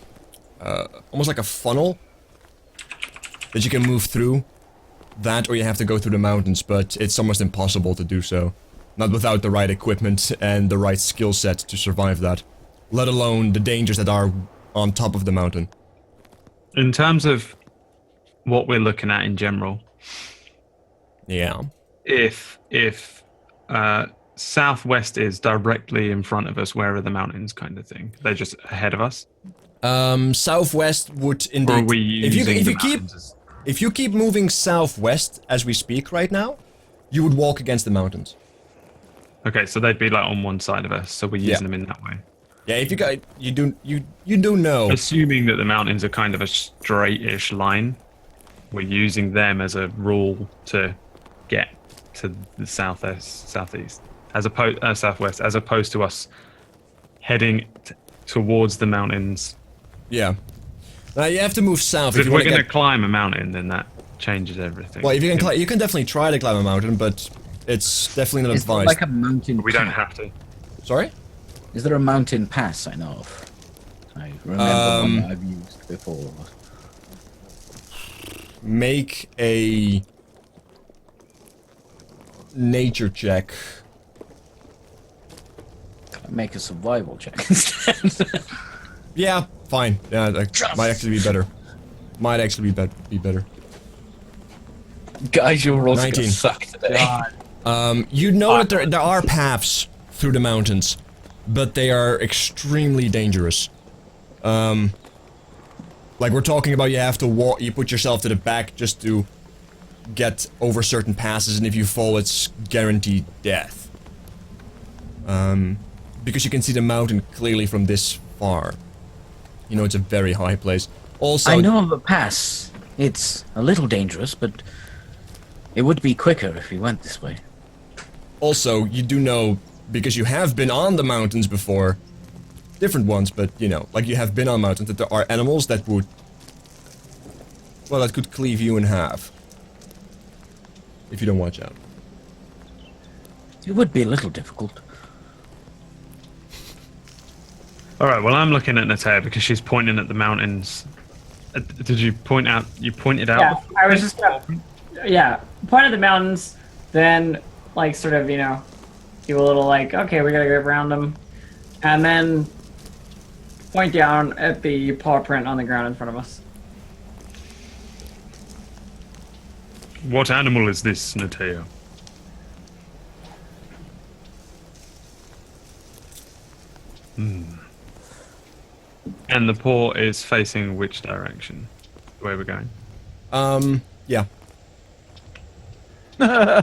almost like a funnel that you can move through. That, or you have to go through the mountains, but it's almost impossible to do so. Not without the right equipment and the right skill set to survive that. Let alone the dangers that are on top of the mountain. In terms of what we're looking at in general, Yeah. if southwest is directly in front of us, where are the mountains kind of thing? They're just ahead of us? Southwest would indeed... Or are we using If you keep moving southwest as we speak right now, you would walk against the mountains. Okay, so they'd be like on one side of us, so we're using them in that way. Yeah, if you got you do know. Assuming that the mountains are kind of a straight-ish line, we're using them as a rule to get to the southeast, as opposed southwest, as opposed to us heading towards the mountains. Yeah. Now you have to move south If you we're want to going to get. climb a mountain, then that changes everything. Well, if you can climb, you can definitely try to climb a mountain, but it's definitely not Is there advised. like a mountain? we don't pass? have to. Sorry. Is there a mountain pass I know of? I remember one that I've used before. Make a nature check. Can I make a survival check instead? Yeah, fine. Yeah, that might actually be better. Might actually be better. Guys, your rolls 19. gonna suck today. You know that there are paths through the mountains, but they are extremely dangerous. Like we're talking about, you have to walk. You put yourself to the back just to get over certain passes, and if you fall, it's guaranteed death. Because you can see the mountain clearly from this far. You know, it's a very high place. Also, I know of a pass. It's a little dangerous, but it would be quicker if we went this way. Also, you do know, because you have been on the mountains before, different ones, but you know, like you have been on mountains, that there are animals that would, well, that could cleave you in half. If you don't watch out. It would be a little difficult. Alright, well I'm looking at Natea because she's pointing at the mountains. Did you point out, you pointed out? Yeah, I was just gonna, point at the mountains, then, like, sort of, you know, do a little, like, okay, we gotta go around them, and then point down at the paw print on the ground in front of us. What animal is this, Natea? And the paw is facing which direction? Where we're going? Yeah. I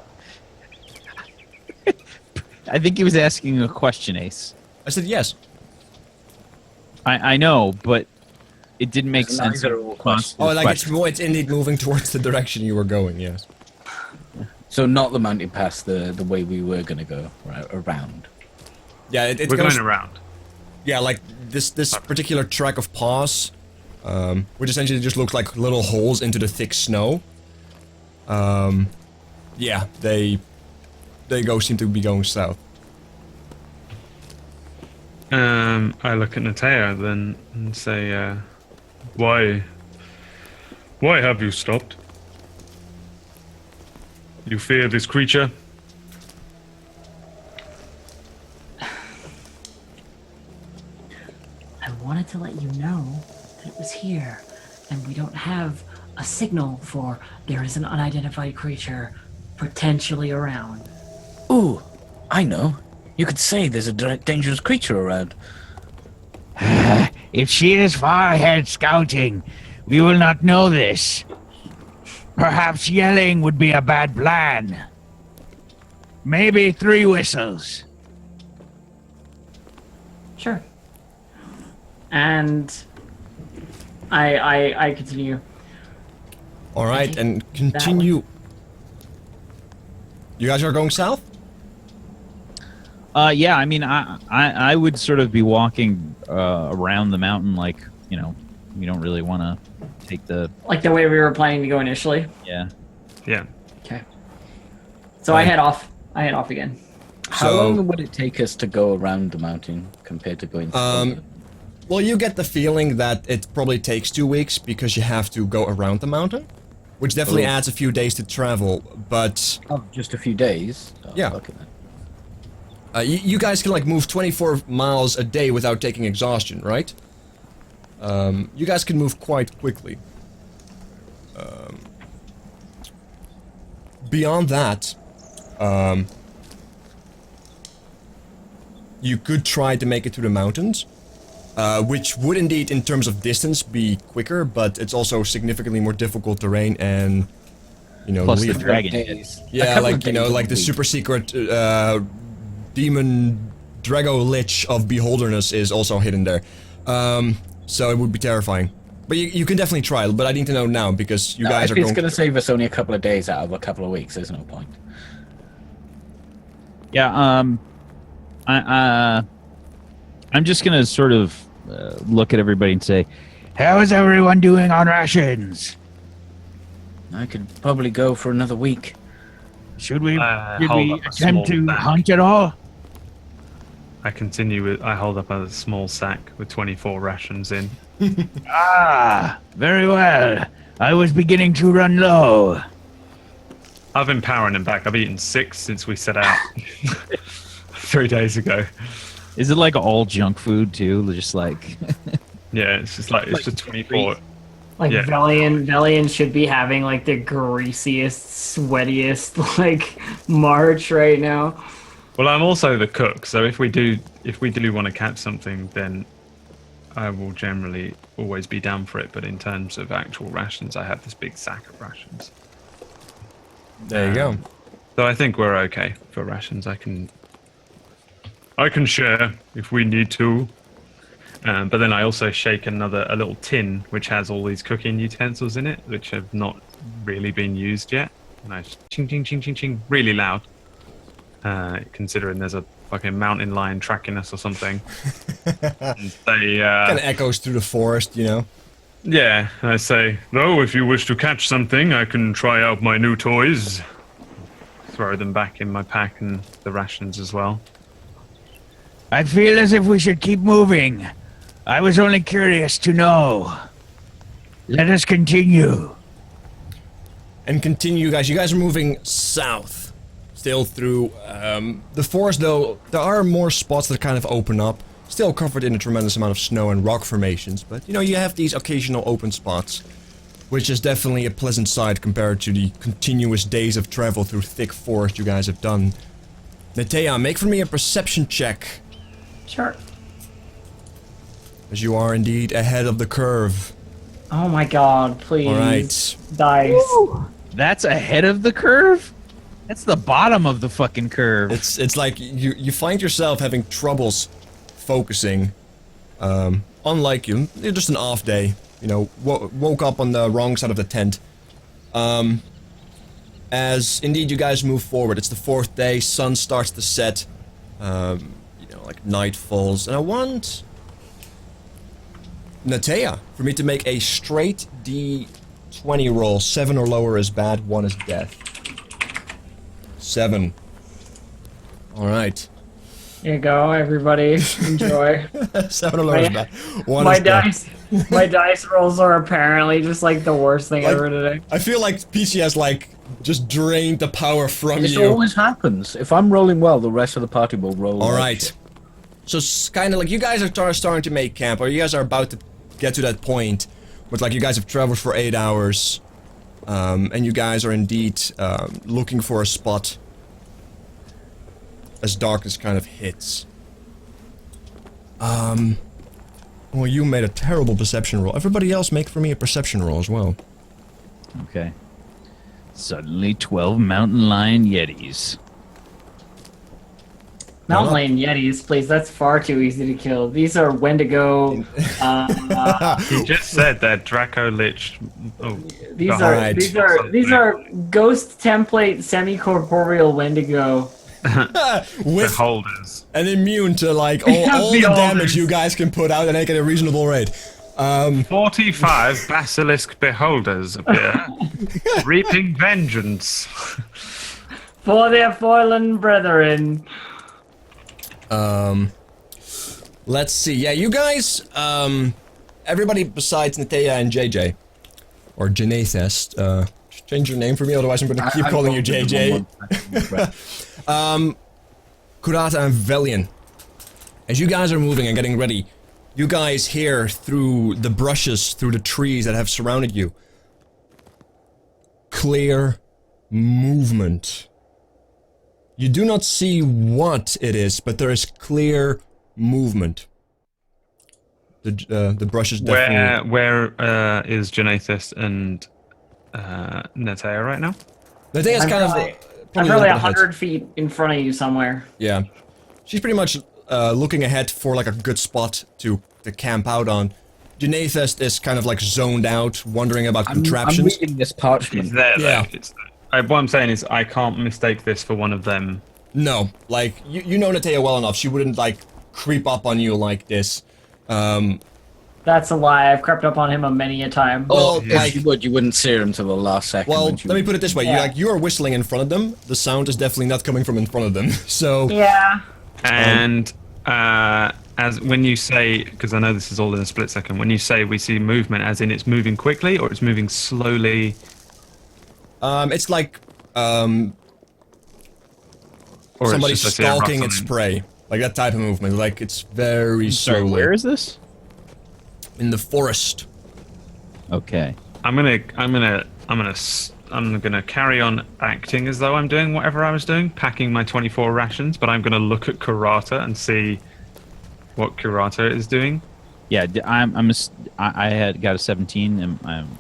think he was asking a question, Ace. I said yes. I know, but it didn't make sense. Neither will question. Oh, like it's indeed moving towards the direction you were going, yes. So not the mountain pass, the way we were gonna go, right, around. Yeah, it's We're gonna going around. Yeah, like this particular track of paths, which essentially just look like little holes into the thick snow. Yeah, they seem to be going south. I look at Natea then and say, why have you stopped? You fear this creature? I wanted to let you know that it was here, and we don't have a signal for there is an unidentified creature potentially around. Ooh, I know. You could say there's a dangerous creature around. If she is far ahead scouting, we will not know this. Perhaps yelling would be a bad plan. Maybe 3 whistles. Sure. And I continue. All right, and continue. You guys are going south? Yeah, I mean, I would sort of be walking around the mountain, like, you know, we don't really want to take the... Like the way we were planning to go initially. Yeah. Yeah. Okay. So I head off. I head off again. How long would it take us to go around the mountain compared to going through? Well, you get the feeling that it probably takes 2 weeks because you have to go around the mountain, which definitely adds a few days to travel, but... Oh, just a few days? Oh, Yeah. Okay, then. You guys can, like, move 24 miles a day without taking exhaustion, right? You guys can move quite quickly. Beyond that, you could try to make it to the mountains, which would indeed, in terms of distance, be quicker, but it's also significantly more difficult terrain and, you know, Plus the lead- dragon. Days. A Yeah, couple like, of you know, days like a the week. super secret demon Drago Lich of Beholderness is also hidden there. So it would be terrifying. But you can definitely try, but I need to know now because you guys if are it's going... going to save us only a couple of days out of a couple of weeks, there's no point. Yeah, I'm just gonna sort of look at everybody and say, How is everyone doing on rations? I could probably go for another week. Should we, hold up a attempt small to bag. hunt at all? I continue with, I hold up a small sack with 24 rations in. Ah, very well. I was beginning to run low. I've been powering them back. I've eaten 6 since we set out 3 days ago. is it like all junk food too? Just like... Yeah, it's just like it's just 24. Like Yeah. Velian should be having like the greasiest, sweatiest like march right now. Well, I'm also the cook, so if we do want to catch something, then I will generally always be down for it. But in terms of actual rations, I have this big sack of rations. There you go. So I think we're okay for rations. I can share if we need to. But then I also shake a little tin which has all these cooking utensils in it, which have not really been used yet. And I just ching ching ching ching ching really loud. Considering there's a fucking mountain lion tracking us or something. And they Kind of echoes through the forest, you know. yeah, I say, no, if you wish to catch something, I can try out my new toys. Throw them back in my pack and the rations as well. I feel as if we should keep moving. I was only curious to know. Let us continue. And continue, guys. You guys are moving south. Still through the forest, though. There are more spots that kind of open up. Still covered in a tremendous amount of snow and rock formations. But, you know, you have these occasional open spots. Which is definitely a pleasant sight compared to the continuous days of travel through thick forest you guys have done. Netea, make for me a perception check. Sure. As you are indeed ahead of the curve. Oh my god, please. Alright. Dice. That's ahead of the curve? That's the bottom of the fucking curve. It's like you find yourself having troubles focusing. Unlike you, you're just an off day. You know, woke up on the wrong side of the tent. As indeed you guys move forward, it's the 4th day, sun starts to set. You know, like night falls, and I want Netea for me to make a straight D20 roll. 7 or lower is bad, 1 is death. 7. Alright. Here you go, everybody. Enjoy. 7 or lower is bad. 1 my is death. my dice rolls are apparently just like the worst thing Like, ever today. I feel like PC has like just drained the power from This you. always happens. If I'm rolling well, the rest of the party will roll. like Alright. shit. So it's kind of like you guys are starting to make camp, or you guys are about to get to that point where like you guys have traveled for 8 hours, and you guys are indeed looking for a spot as darkness kind of hits. Well, you made a terrible perception roll. Everybody else make for me a perception roll as well. Okay. Suddenly 12 mountain lion yetis. Mountain Lion Yetis, please. That's far too easy to kill. These are Wendigo. He just said that Draco Lich. Oh, These Alright. these are ghost template semi-corporeal Wendigo. With beholders. and immune to like all the Beholders. damage you guys can put out and make it a reasonable rate. 45 basilisk beholders appear, reaping vengeance. For their fallen brethren. Let's see. Yeah, you guys, everybody besides Netea and JJ, or Janethest, change your name for me, otherwise I'm gonna keep calling you JJ. Kurata and Velian. As you guys are moving and getting ready, you guys hear through the brushes, through the trees that have surrounded you, clear movement. You do not see what it is, but there is clear movement. The brushes definitely... Where is Janathis and Netea right now? Netea's kind of... I'm probably probably a little bit ahead. 100 feet in front of you somewhere. Yeah. She's pretty much looking ahead for like a good spot to camp out on. Janathest is kind of like zoned out, wondering about I'm contraptions. reading this parchment. It's there, Yeah. though. It's there. What I'm saying is, I can't mistake this for one of them. No, like, you know Netea well enough. She wouldn't, like, creep up on you like this. That's a lie. I've crept up on him many a time. Well, If like, you would, you wouldn't see her until the last second. well, when she let me put it this way. Yeah. You are whistling in front of them. The sound is definitely not coming from in front of them. So, Yeah. And as when you say, because I know this is all in a split second, when you say we see movement, as in it's moving quickly or it's moving slowly. it's like, Or somebody it's just I see a stalking its rustling. prey. Like that type of movement. Like, it's very Sorry, slowly. where is this? in the forest. Okay. I'm gonna carry on acting as though I'm doing whatever I was doing, packing my 24 rations. But I'm gonna look at Kurata and see what Kurata is doing. Yeah, I had got a 17.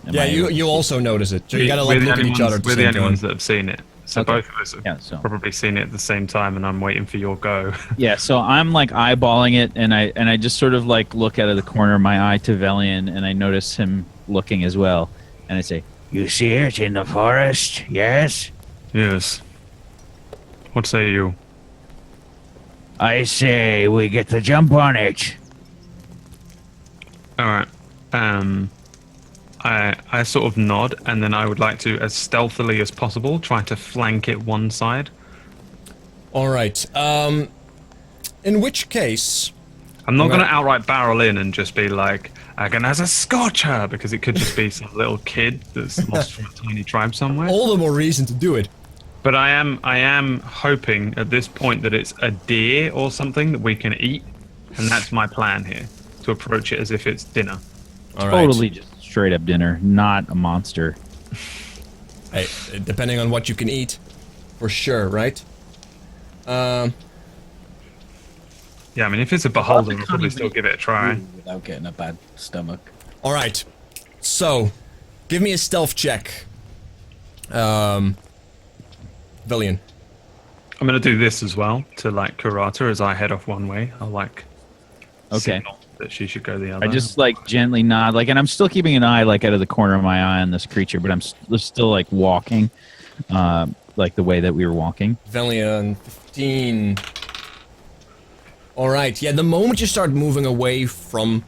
Yeah, you also notice it. So you gotta like look at each other at the We're same the only time. ones that have seen it. So Okay. both of us have probably seen it at the same time, and I'm waiting for your go. Yeah, so I'm like eyeballing it, and I just sort of like look out of the corner of my eye to Velian, and I notice him looking as well, and I say, You see it in the forest, yes? Yes. What say you? I say we get the jump on it. All right. I sort of nod, and then I would like to, as stealthily as possible, try to flank it one side. All right. In which case, I'm not going to outright barrel in and just be like, Agon has a scorcher, because it could just be some little kid that's lost from a tiny tribe somewhere. all the more reason to do it. But I am hoping at this point that it's a deer or something that we can eat, and that's my plan here, to approach it as if it's dinner. All right. totally just straight up dinner, not a monster. Hey, depending on what you can eat, for sure, right? Yeah, I mean, if it's a beholder, I'll probably still give it a try. Without getting a bad stomach. All right. So, give me a stealth check. Velian. I'm going to do this as well, to like Kurata as I head off one way. I'll like signal that she should go the other. I just like gently nod, like, and I'm still keeping an eye like out of the corner of my eye on this creature, but I'm still like walking, like the way that we were walking. Velian, 15. Alright, yeah, the moment you start moving away from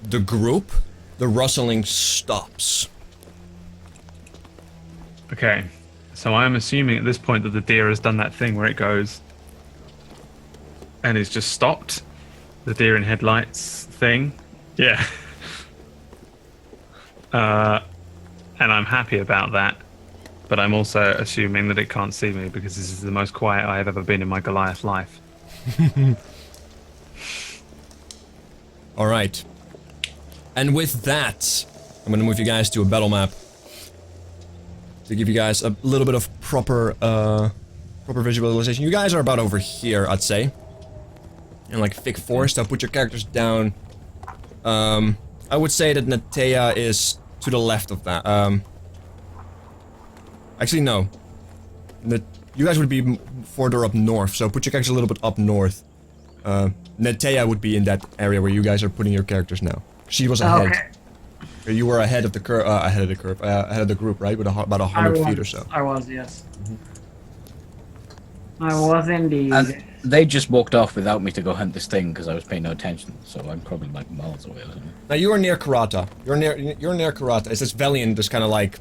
the group, the rustling stops. Okay, so I'm assuming at this point that the deer has done that thing where it goes and is just stopped. The deer in headlights thing. Yeah. And I'm happy about that. But I'm also assuming that it can't see me because this is the most quiet I have ever been in my Goliath life. Alright. And with that, I'm gonna move you guys to a battle map. To give you guys a little bit of proper visualization. You guys are about over here, I'd say. In like thick forest, I'll put your characters down. I would say that Natea is to the left of that. Actually, no. You guys would be further up north, so put your characters a little bit up north. Natea would be in that area where you guys are putting your characters now. She was ahead. Okay. You were ahead of the curve, ahead of the group, right? With about 100 feet or so. I was, yes. I was indeed. And they just walked off without me to go hunt this thing because I was paying no attention. So I'm probably like miles away or something. Now you are near Kurata. You're near Kurata. It's this Velian just kind of like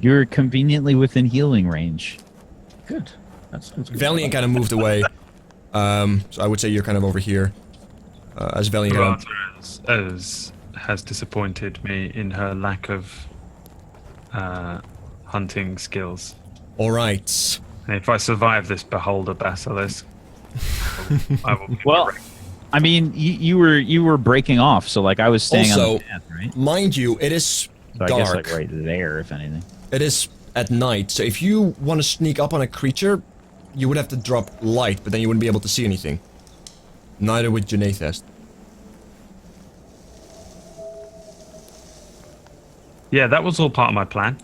You're conveniently within healing range. Good. That sounds good. Velian kind of moved away. So I would say you're kind of over here. As Velian Kurata has disappointed me in her lack of hunting skills. Alright. And if I survive this beholder basilisk, I will be Well, I mean, you were breaking off, so like I was staying on Also, the path, right? mind you, it is So dark. I guess like right there, if anything. It is at night, so if you want to sneak up on a creature, you would have to drop light, but then you wouldn't be able to see anything. Neither would Janathest. Yeah, that was all part of my plan.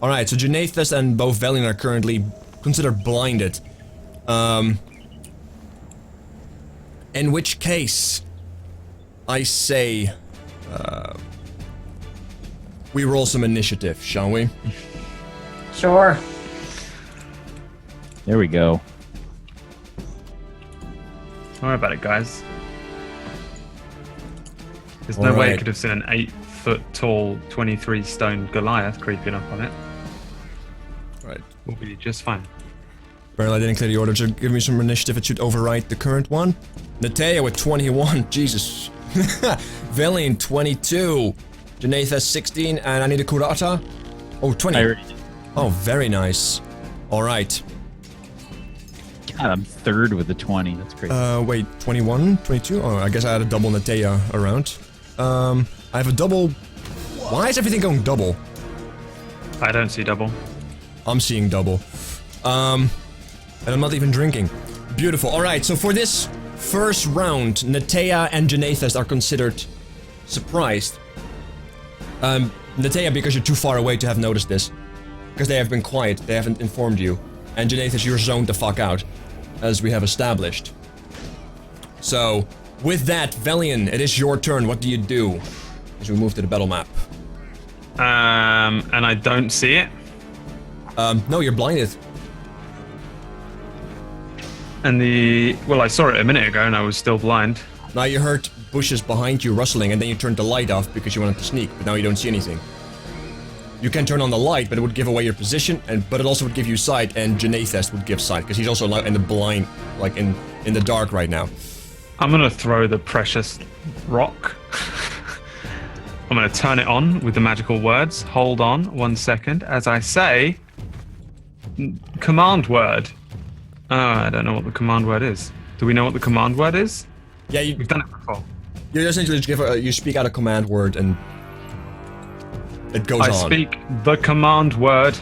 Alright, so Janathest and both Velian are currently considered blinded. In which case, I say, we roll some initiative, shall we? Sure. There we go. Don't worry about it, guys. There's no way Alright. it could have seen an 8-foot-tall, 23-stone Goliath creeping up on it. Right. We'll be just fine. Apparently I didn't clear the order, so give me some initiative, it should overwrite the current one. Natea with 21, Jesus. Velian 22. Janathest 16, and I need a Kurata. Oh, 20. I already did. Oh, very nice. Alright. God, I'm third with the 20. That's crazy. Wait, 21? 22? Oh, I guess I had a double Natea around. I have a double... Why is everything going double? I don't see double. I'm seeing double. And I'm not even drinking. Beautiful. Alright, so for this first round, Netea and Janathus are considered surprised. Netea, because you're too far away to have noticed this. Because they have been quiet, they haven't informed you. And Janathus, you're zoned the fuck out, as we have established. So, with that, Velian, it is your turn. What do you do? As we move to the battle map. And I don't see it. No, you're blinded. And well, I saw it a minute ago and I was still blind. Now you heard bushes behind you rustling and then you turned the light off because you wanted to sneak, but now you don't see anything. You can turn on the light, but it would give away your position, but it also would give you sight, and Janathus would give sight, because he's also in the blind, like in the dark right now. I'm gonna throw the precious rock. I'm gonna turn it on with the magical words. Hold on 1 second as I say command word. Oh, I don't know what the command word is. Do we know what the command word is? Yeah, We've done it before. You essentially just you speak out a command word and it goes on. I speak the command word.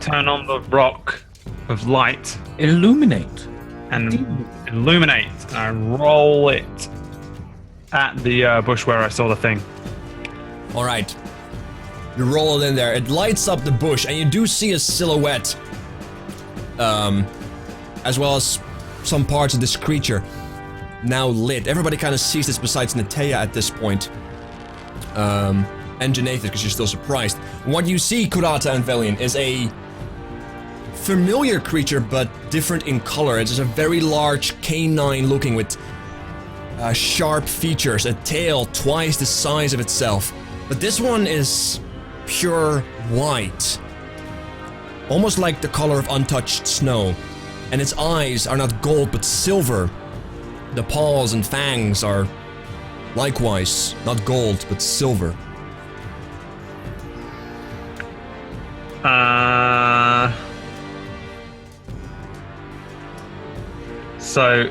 Turn on the rock of light. Illuminate. And illuminate. I roll it at the bush where I saw the thing. Alright. You roll it in there. It lights up the bush, and you do see a silhouette. As well as some parts of this creature now lit. Everybody kind of sees this besides Netea at this point. And Janathus, because you're still surprised. What you see, Kurata and Velian, is a familiar creature, but different in color. It's just a very large canine looking with sharp features, a tail twice the size of itself. But this one is pure white. Almost like the color of untouched snow. And its eyes are not gold, but silver. The paws and fangs are likewise not gold, but silver. So,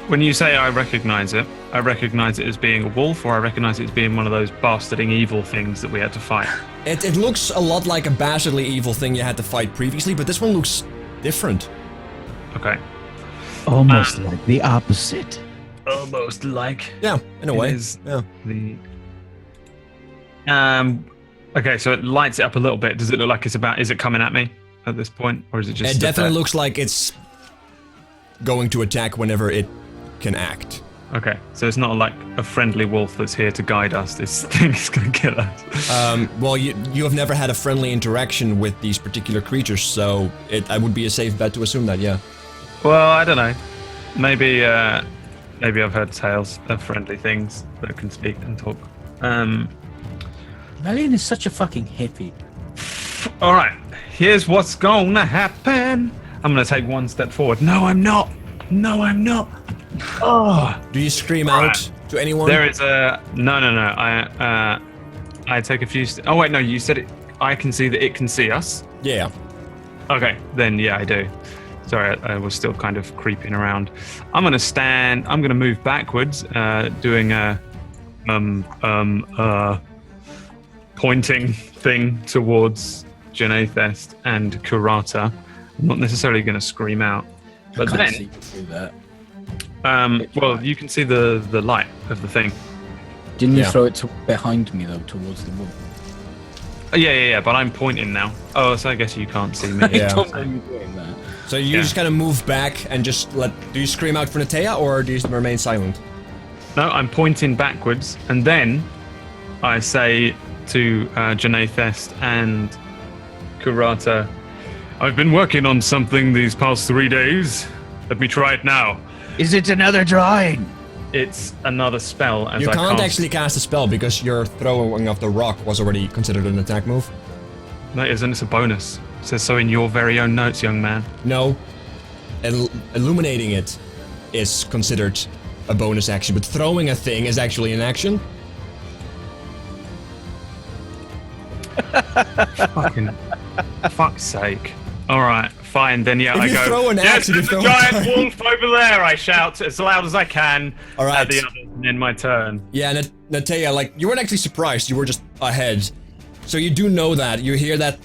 when you say I recognize it as being a wolf, or I recognize it as being one of those bastarding evil things that we had to fight? It looks a lot like a bastardly evil thing you had to fight previously, but this one looks different. Okay. Almost like the opposite. Almost like. Yeah, in a way. Is yeah. The. Okay, so it lights it up a little bit. Does it look like is it coming at me at this point, or is it just? It definitely looks like it's going to attack whenever it can act. Okay, so it's not like a friendly wolf that's here to guide us. This thing is going to kill us. Well, you have never had a friendly interaction with these particular creatures, so I would be a safe bet to assume that, yeah. Well, I don't know. Maybe I've heard tales of friendly things that can speak and talk. Velian is such a fucking hippie. All right, here's what's gonna happen. I'm gonna take one step forward. No, I'm not. No, I'm not. Oh. Do you scream out to anyone? There is a no. I take a few. Oh wait, no. You said it. I can see that it can see us. Yeah. Okay, then yeah, I do. Sorry, I was still kind of creeping around. I'm gonna stand. I'm gonna move backwards, doing a pointing thing towards Janathus and Kurata. I'm not necessarily gonna scream out, but I can't then. see you do that. Well, you can see the light of the thing. Didn't you Yeah. throw it behind me though, towards the wall? Oh, yeah, but I'm pointing now. Oh, so I guess you can't see me. Yeah. I don't know you doing that. So you Yeah. just kind of move back and just do you scream out for Netea, or do you remain silent? No, I'm pointing backwards, and then I say to Janathus and Kurata, I've been working on something these past 3 days. Let me try it now. Is it another drawing? It's another spell. As You I can't cast. actually cast a spell because your throwing of the rock was already considered an attack move. No, it isn't. It's a bonus. It says so in your very own notes, young man. No. Illuminating it is considered a bonus action, but throwing a thing is actually an action. Fucking fuck's sake. All right, fine. Then yeah, If I you go. throw an axe, Yes, if you there's throw a a giant giant- wolf over there! I shout as loud as I can. All right. At the others, and then my turn. Yeah, Natea, like, you weren't actually surprised, you were just ahead. So you do know that. You hear that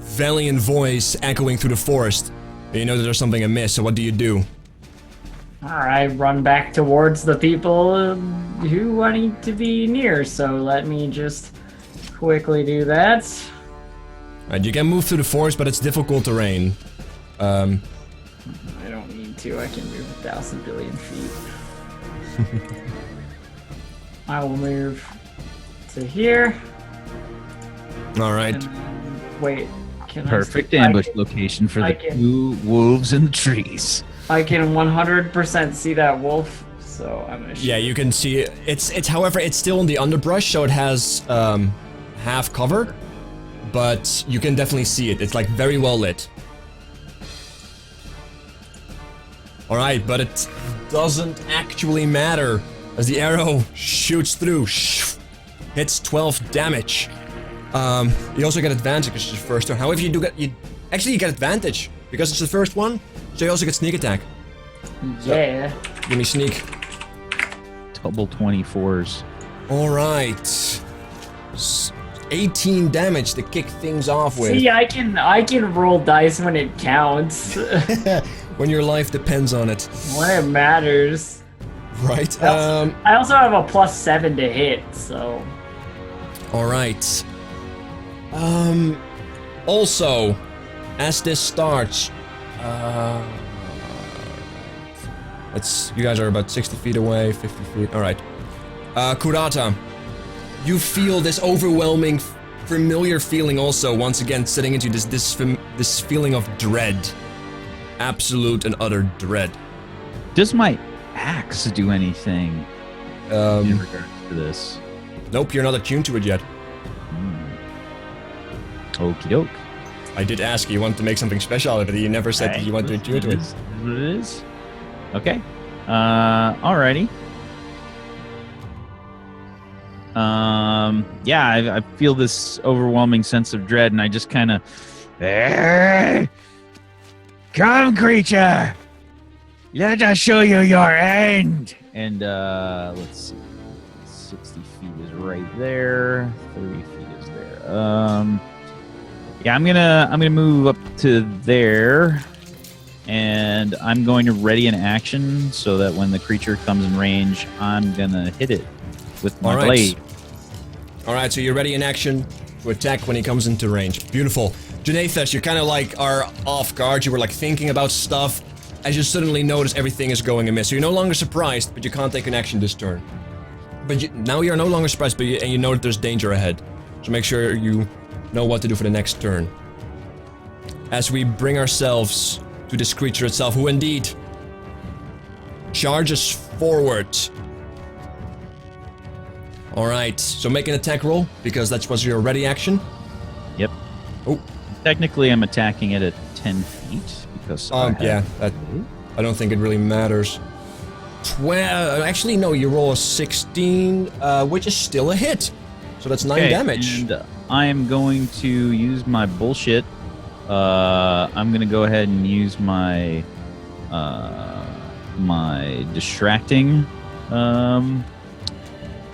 Valiant voice echoing through the forest. And you know that there's something amiss, so what do you do? Alright, run back towards the people who I need to be near, so let me just quickly do that. Alright, you can move through the forest, but it's difficult terrain. I don't need to, I can move 1,000 billion feet. I will move to here. Alright. And then, wait, can Perfect I ambush can, location for I the can- 2 wolves in the trees. I can 100% see that wolf, so I'm gonna shoot. Yeah, you can see it. It's however, it's still in the underbrush, so it has, half cover. But you can definitely see it. It's, like, very well lit. Alright, but it doesn't actually matter, as the arrow shoots through. Hits 12 damage. You also get advantage because it's your first turn. However, you get advantage because it's the first one, so you also get sneak attack. Yeah. Give me sneak. Double 24s. Alright. 18 damage to kick things off with. See, I can roll dice when it counts. When your life depends on it. When it matters. Right? I also have a +7 to hit, so. Alright. Also, as this starts, you guys are about 60 feet away, 50 feet, alright. Kurata, you feel this overwhelming, familiar feeling also, once again, setting into this feeling of dread. Absolute and utter dread. Does my axe do anything in regards to this? Nope, you're not attuned to it yet. Okie doke. I did ask you wanted to make something special out of it, you never said that you want to attune to it. Is what it is. Okay. Alrighty. Yeah, I feel this overwhelming sense of dread, and I just kind of. Come, creature! Let us show you your end! And let's see. 60 feet is right there. 30 feet is there. Yeah, I'm gonna move up to there, and I'm going to ready an action so that when the creature comes in range, I'm gonna hit it with my blade. Alright, so you're ready in action to attack when he comes into range. Beautiful. Janathus, you kind of like are off guard. You were like thinking about stuff as you suddenly notice everything is going amiss. So you're no longer surprised, but you can't take an action this turn. But now you're no longer surprised, but and you know that there's danger ahead. So make sure you know what to do for the next turn. As we bring ourselves to this creature itself, who indeed charges forward. Alright, so make an attack roll, because that was your ready action. Yep. Oh. Technically, I'm attacking it at 10 feet, because yeah, I don't think it really matters. 12, actually no, you roll a 16, which is still a hit. So that's 9 damage. And I am going to use my bullshit. I'm going to go ahead and use my my distracting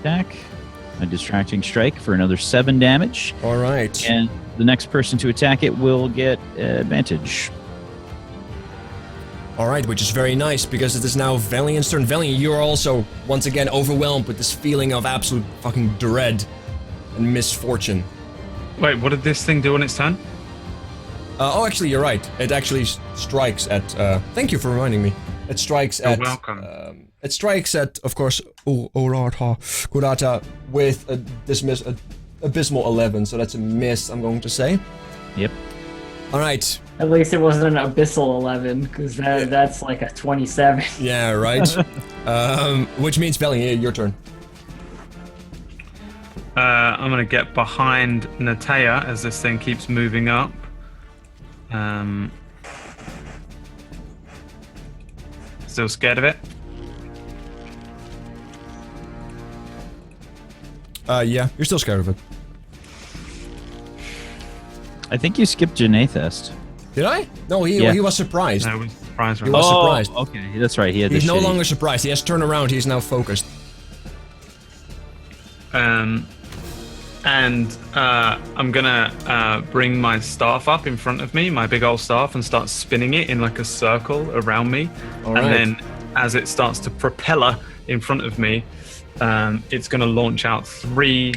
attack. My distracting strike for another 7 damage. Alright. And the next person to attack it will get advantage. Alright, which is very nice, because it is now Valiant's turn. Valiant, you are also, once again, overwhelmed with this feeling of absolute fucking dread and misfortune. Wait, what did this thing do on its turn? Oh, actually, you're right. It actually strikes at, thank you for reminding me. It strikes at... You're welcome. It strikes at, of course, Kurata with a abysmal 11, so that's a miss, I'm going to say. Yep. Alright. At least it wasn't an abyssal 11, because that's like a 27. Yeah, right. Which means, Valiant, your turn. I'm gonna get behind Natea as this thing keeps moving up. Still scared of it? Yeah, you're still scared of it. I think you skipped Janathest. Did I? No, he was surprised. No, it was a surprise He round. was surprised. Okay, that's right. He had He's this no shitty- longer surprised. He has turned around. He's now focused. And I'm gonna bring my staff up in front of me, my big old staff, and start spinning it in like a circle around me. All and right. then as it starts to propeller in front of me, it's gonna launch out 3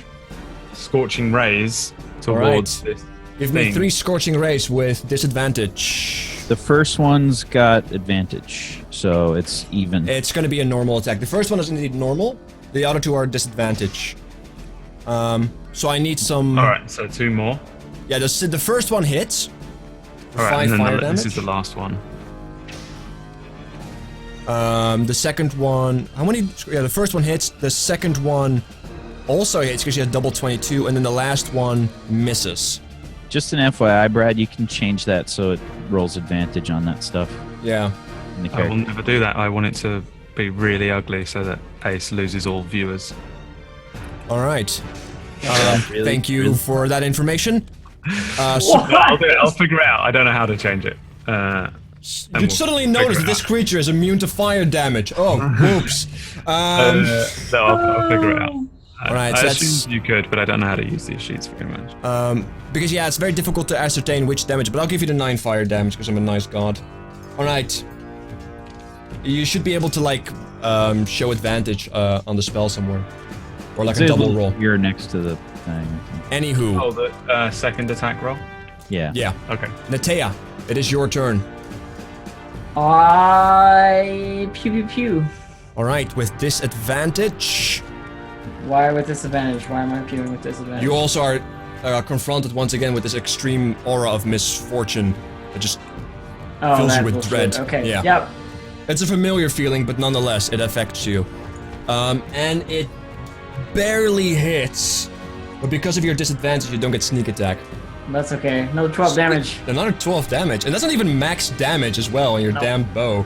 scorching rays towards this Give me thing. 3 scorching rays with disadvantage. The first one's got advantage, so it's even. It's going to be a normal attack. The first one is indeed normal. The other 2 are disadvantage. So I need some. All right, so 2 more. Yeah, the first one hits. For All right, 5 and fire then damage. this is the last one. The second one. How many? Yeah, the first one hits. The second one also hits because she has double 22, and then the last one misses. Just an FYI, Brad, you can change that so it rolls advantage on that stuff Yeah. in the I will character. never do that. I want it to be really ugly so that Ace loses all viewers. All right. Really? Thank you for that information. I'll do it. I'll figure it out. I don't know how to change it. And You we'll suddenly figure notice it that this out. creature is immune to fire damage. Oh, whoops. No, I'll figure it out. Alright, I so assumed that's- you could, but I don't know how to use these sheets very much. Because yeah, it's very difficult to ascertain which damage, but I'll give you the 9 fire damage because I'm a nice god. Alright. You should be able to like show advantage on the spell somewhere. Or like a double roll. You're next to the thing. I think. Anywho. Oh, the second attack roll? Yeah. Yeah. Okay. Natea, it is your turn. I pew pew pew. Alright, with disadvantage. Why with disadvantage? Why am I pewing with disadvantage? You also are confronted once again with this extreme aura of misfortune that just fills you that with bullshit. dread. Okay. Yeah. Yep. It's a familiar feeling, but nonetheless, it affects you. And it barely hits, but because of your disadvantage, you don't get sneak attack. That's okay. Another 12 damage. Another 12 damage, and that's not even max damage as well on your damn bow.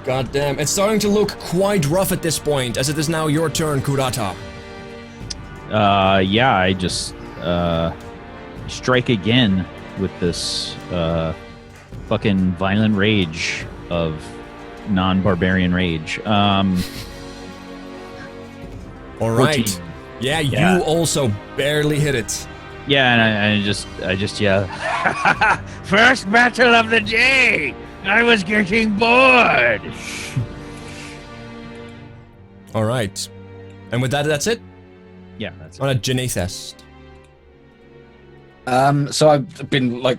God damn, it's starting to look quite rough at this point, as it is now your turn, Kurata. Yeah, I just strike again with this fucking violent rage of non-barbarian rage. Alright. 14. Yeah, Yeah. you also barely hit it. Yeah, and I just yell. First battle of the day. I was getting bored. Alright. And with that, that's it? Yeah, that's On a Genethest. So I've been like,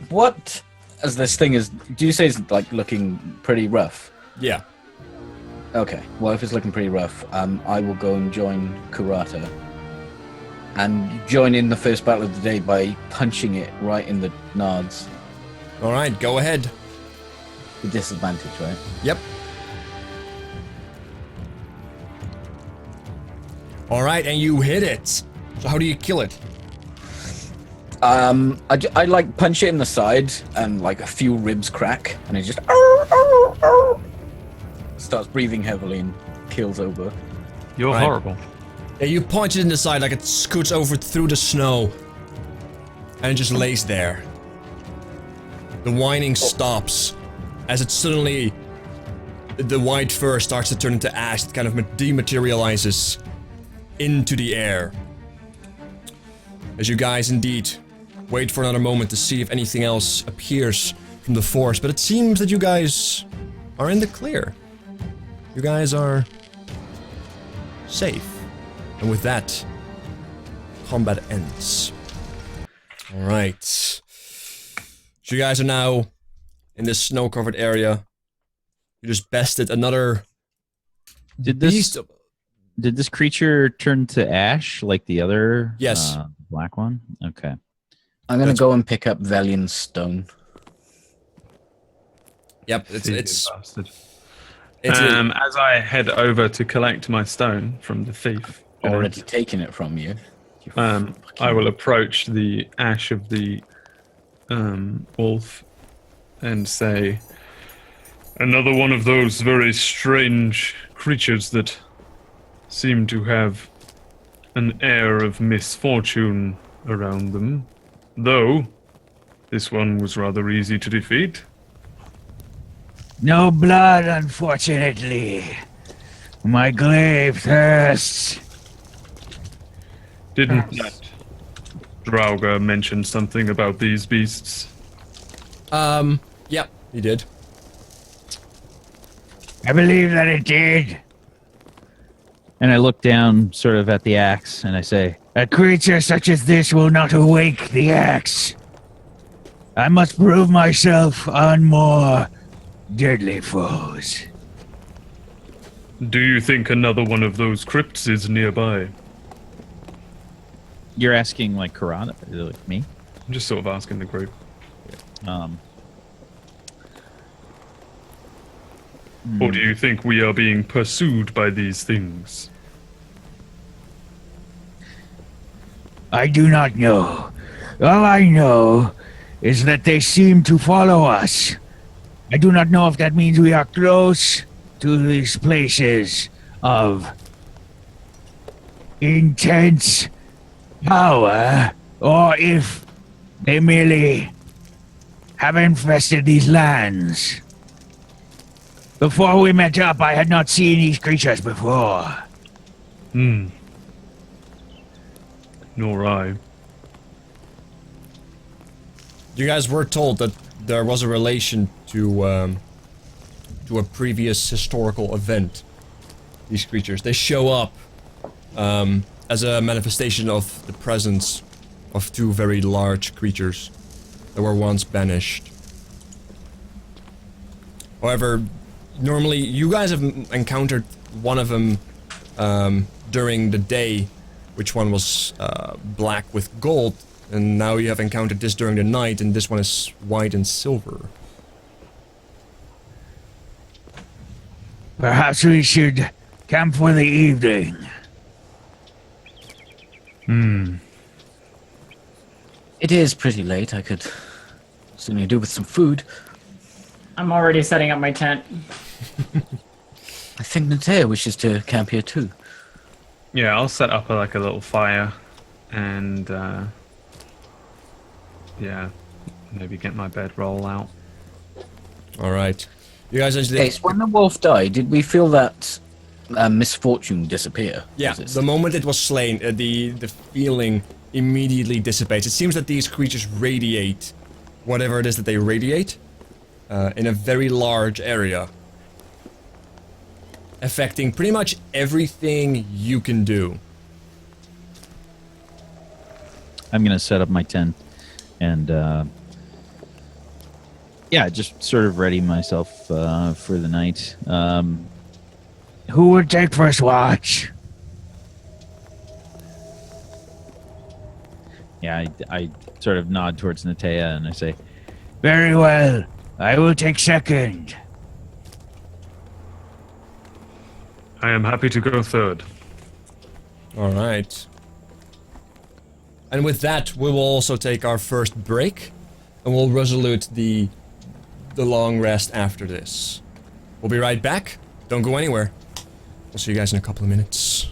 what? As this thing is, do you say it's like looking pretty rough? Yeah. Okay. Well, if it's looking pretty rough, I will go and join Kurata, and join in the first battle of the day by punching it right in the nards Alright, go ahead. with disadvantage, right? Yep. Alright, and you hit it. So how do you kill it? I like punch it in the side, and like a few ribs crack, and it just starts breathing heavily and keels over. You're Right. horrible. Yeah, you punch it in the side like it scoots over through the snow. And it just lays there. The whining stops as it suddenly... The white fur starts to turn into ash. It kind of dematerializes into the air. As you guys indeed wait for another moment to see if anything else appears from the forest. But it seems that you guys are in the clear. You guys are safe. And with that, combat ends. Alright. So you guys are now in this snow-covered area. You just bested another Did beast. this creature turn to ash like the other Yes. black one? Okay. I'm gonna go and pick up Velian's stone. Yep, Thieving it's bastard. a- As I head over to collect my stone from the thief, Already taking it from you. You I will approach the ash of the wolf and say, "Another one of those very strange creatures that seem to have an air of misfortune around them. Though, This one was rather easy to defeat. No blood, unfortunately. My glaive thirsts. Didn't that Draugr mention something about these beasts? Yep, he did. I believe that it did. And I look down sort of at the axe and I say, A creature such as this will not awake the axe. I must prove myself on more deadly foes. Do you think another one of those crypts is nearby? you're asking like Karana, like me? I'm just sort of asking the group. Or do you think we are being pursued by these things? I do not know. All I know is that they seem to follow us. I do not know if that means we are close to these places of intense power, or if they merely have infested these lands. Before we met up, I had not seen these creatures before. Nor I. You guys were told that there was a relation to a previous historical event. These creatures, they show up as a manifestation of the presence of two very large creatures that were once banished. However, normally you guys have encountered one of them during the day, which one was black with gold, and now you have encountered this during the night, and this one is white and silver. Perhaps we should camp for the evening. It is pretty late. I could certainly do with some food. I'm already setting up my tent. I think Natea wishes to camp here too. Yeah, I'll set up a little fire and yeah, maybe get my bedroll out. Alright. You guys actually... Okay, so when the wolf died, did we feel that misfortune disappear? Yeah, Was it- the moment it was slain, the feeling immediately dissipates. It seems that these creatures radiate whatever it is that they radiate in a very large area, affecting pretty much everything you can do. I'm gonna set up my tent and yeah, just sort of ready myself for the night. Who would take first watch? Yeah, I sort of nod towards Natea and I say, Very well. I will take second. I am happy to go third. Alright. And with that, we will also take our first break, and we'll resolute the long rest after this. We'll be right back. Don't go anywhere. We'll see you guys in a couple of minutes.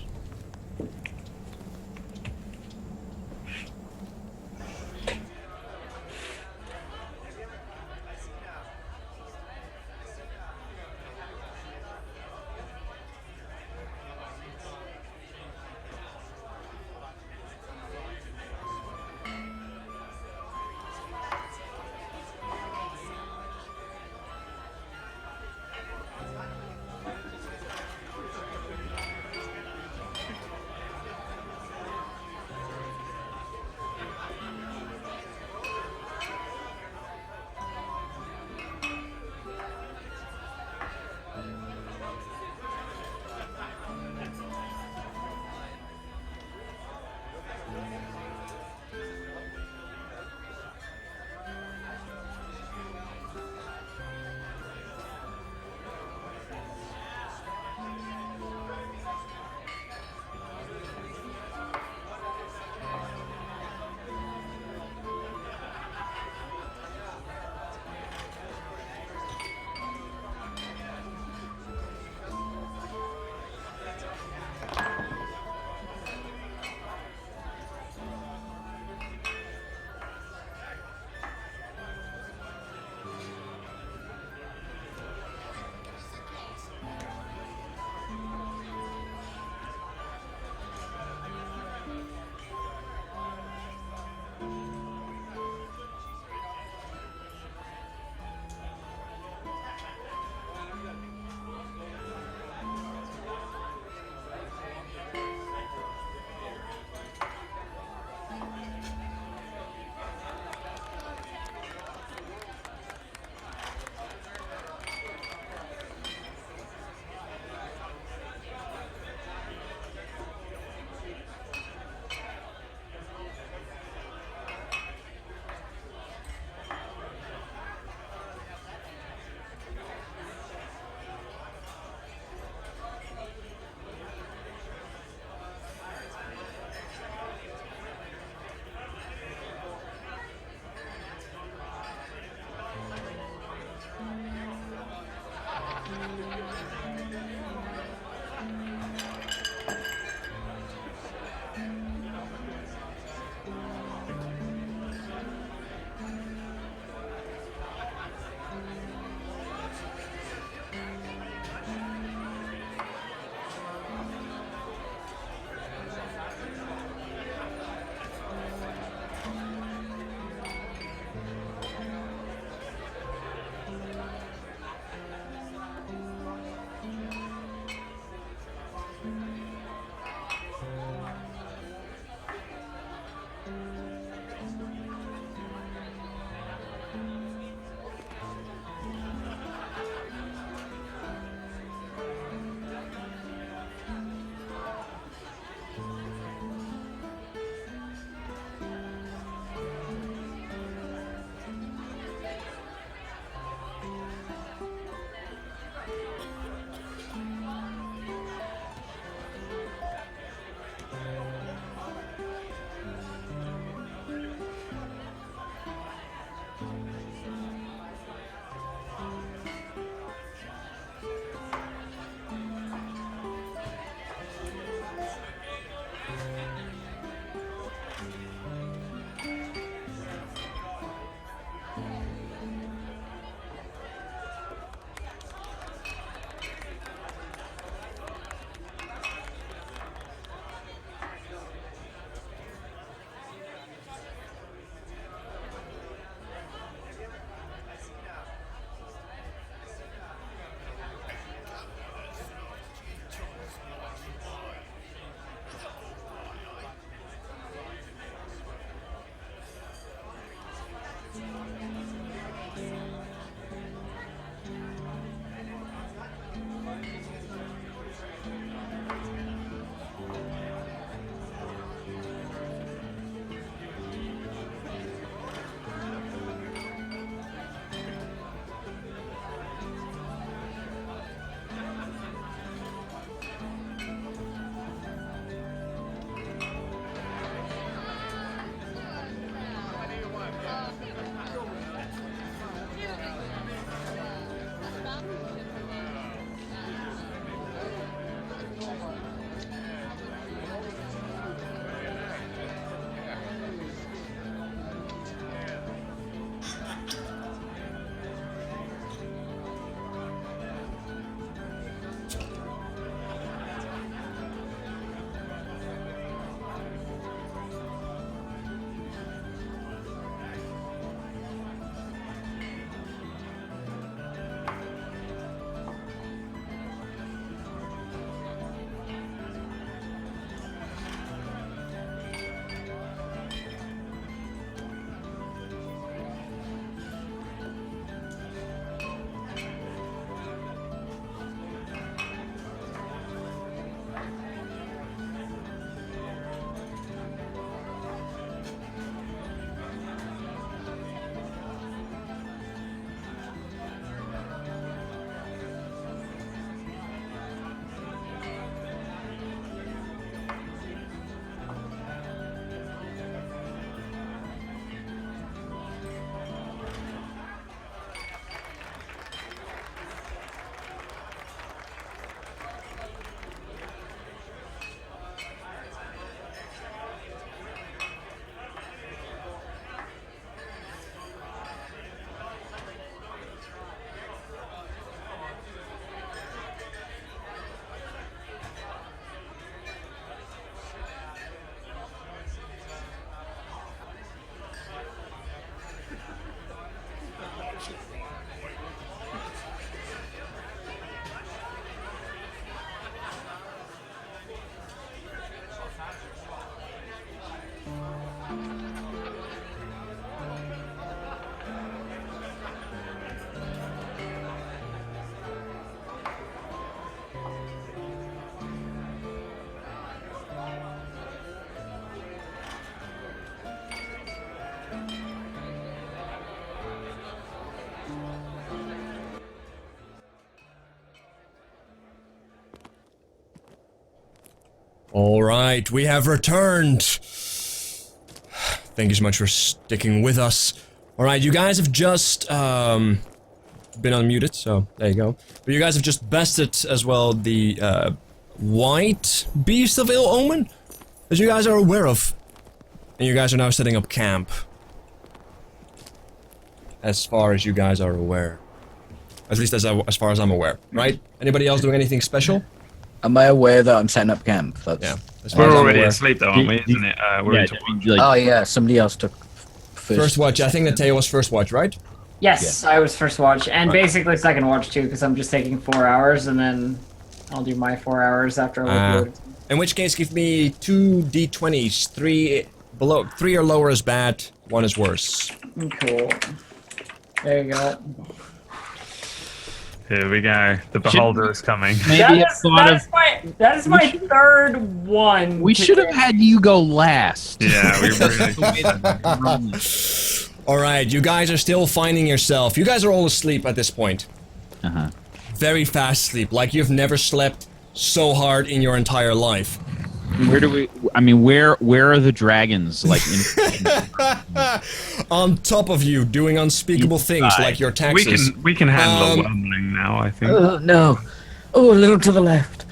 Alright, we have returned. Thank you so much for sticking with us. Alright, you guys have just, been unmuted, so there you go. But you guys have just bested as well the white beast of ill omen, as you guys are aware of. And you guys are now setting up camp. As far as you guys are aware. At least as far as I'm aware, right? Anybody else doing anything special? Am I aware that I'm setting up camp? That's... Yeah. As far We're as I'm already aware. asleep though, aren't we? Isn't it? We're into Oh yeah, somebody else took First watch. I think Nateo was first watch, right? Yes, I was first watch, and basically second watch too, because I'm just taking 4 hours, and then I'll do my 4 hours after I load. In which case, give me 2 d20s. 3 below, 3 or lower is bad. 1 is worse. Cool. There you go. Here we go. The beholder is coming. Maybe a thought of That is my third one. we should have had you go last. Yeah, we really. Alright, you guys are still finding yourself. You guys are all asleep at this point. Uh-huh. Very fast sleep, like you've never slept so hard in your entire life. Where do we? I mean, where are the dragons? Like, On top of you, doing unspeakable things like your taxes. We can handle a wormling now, I think. Oh no! Oh, a little to the left.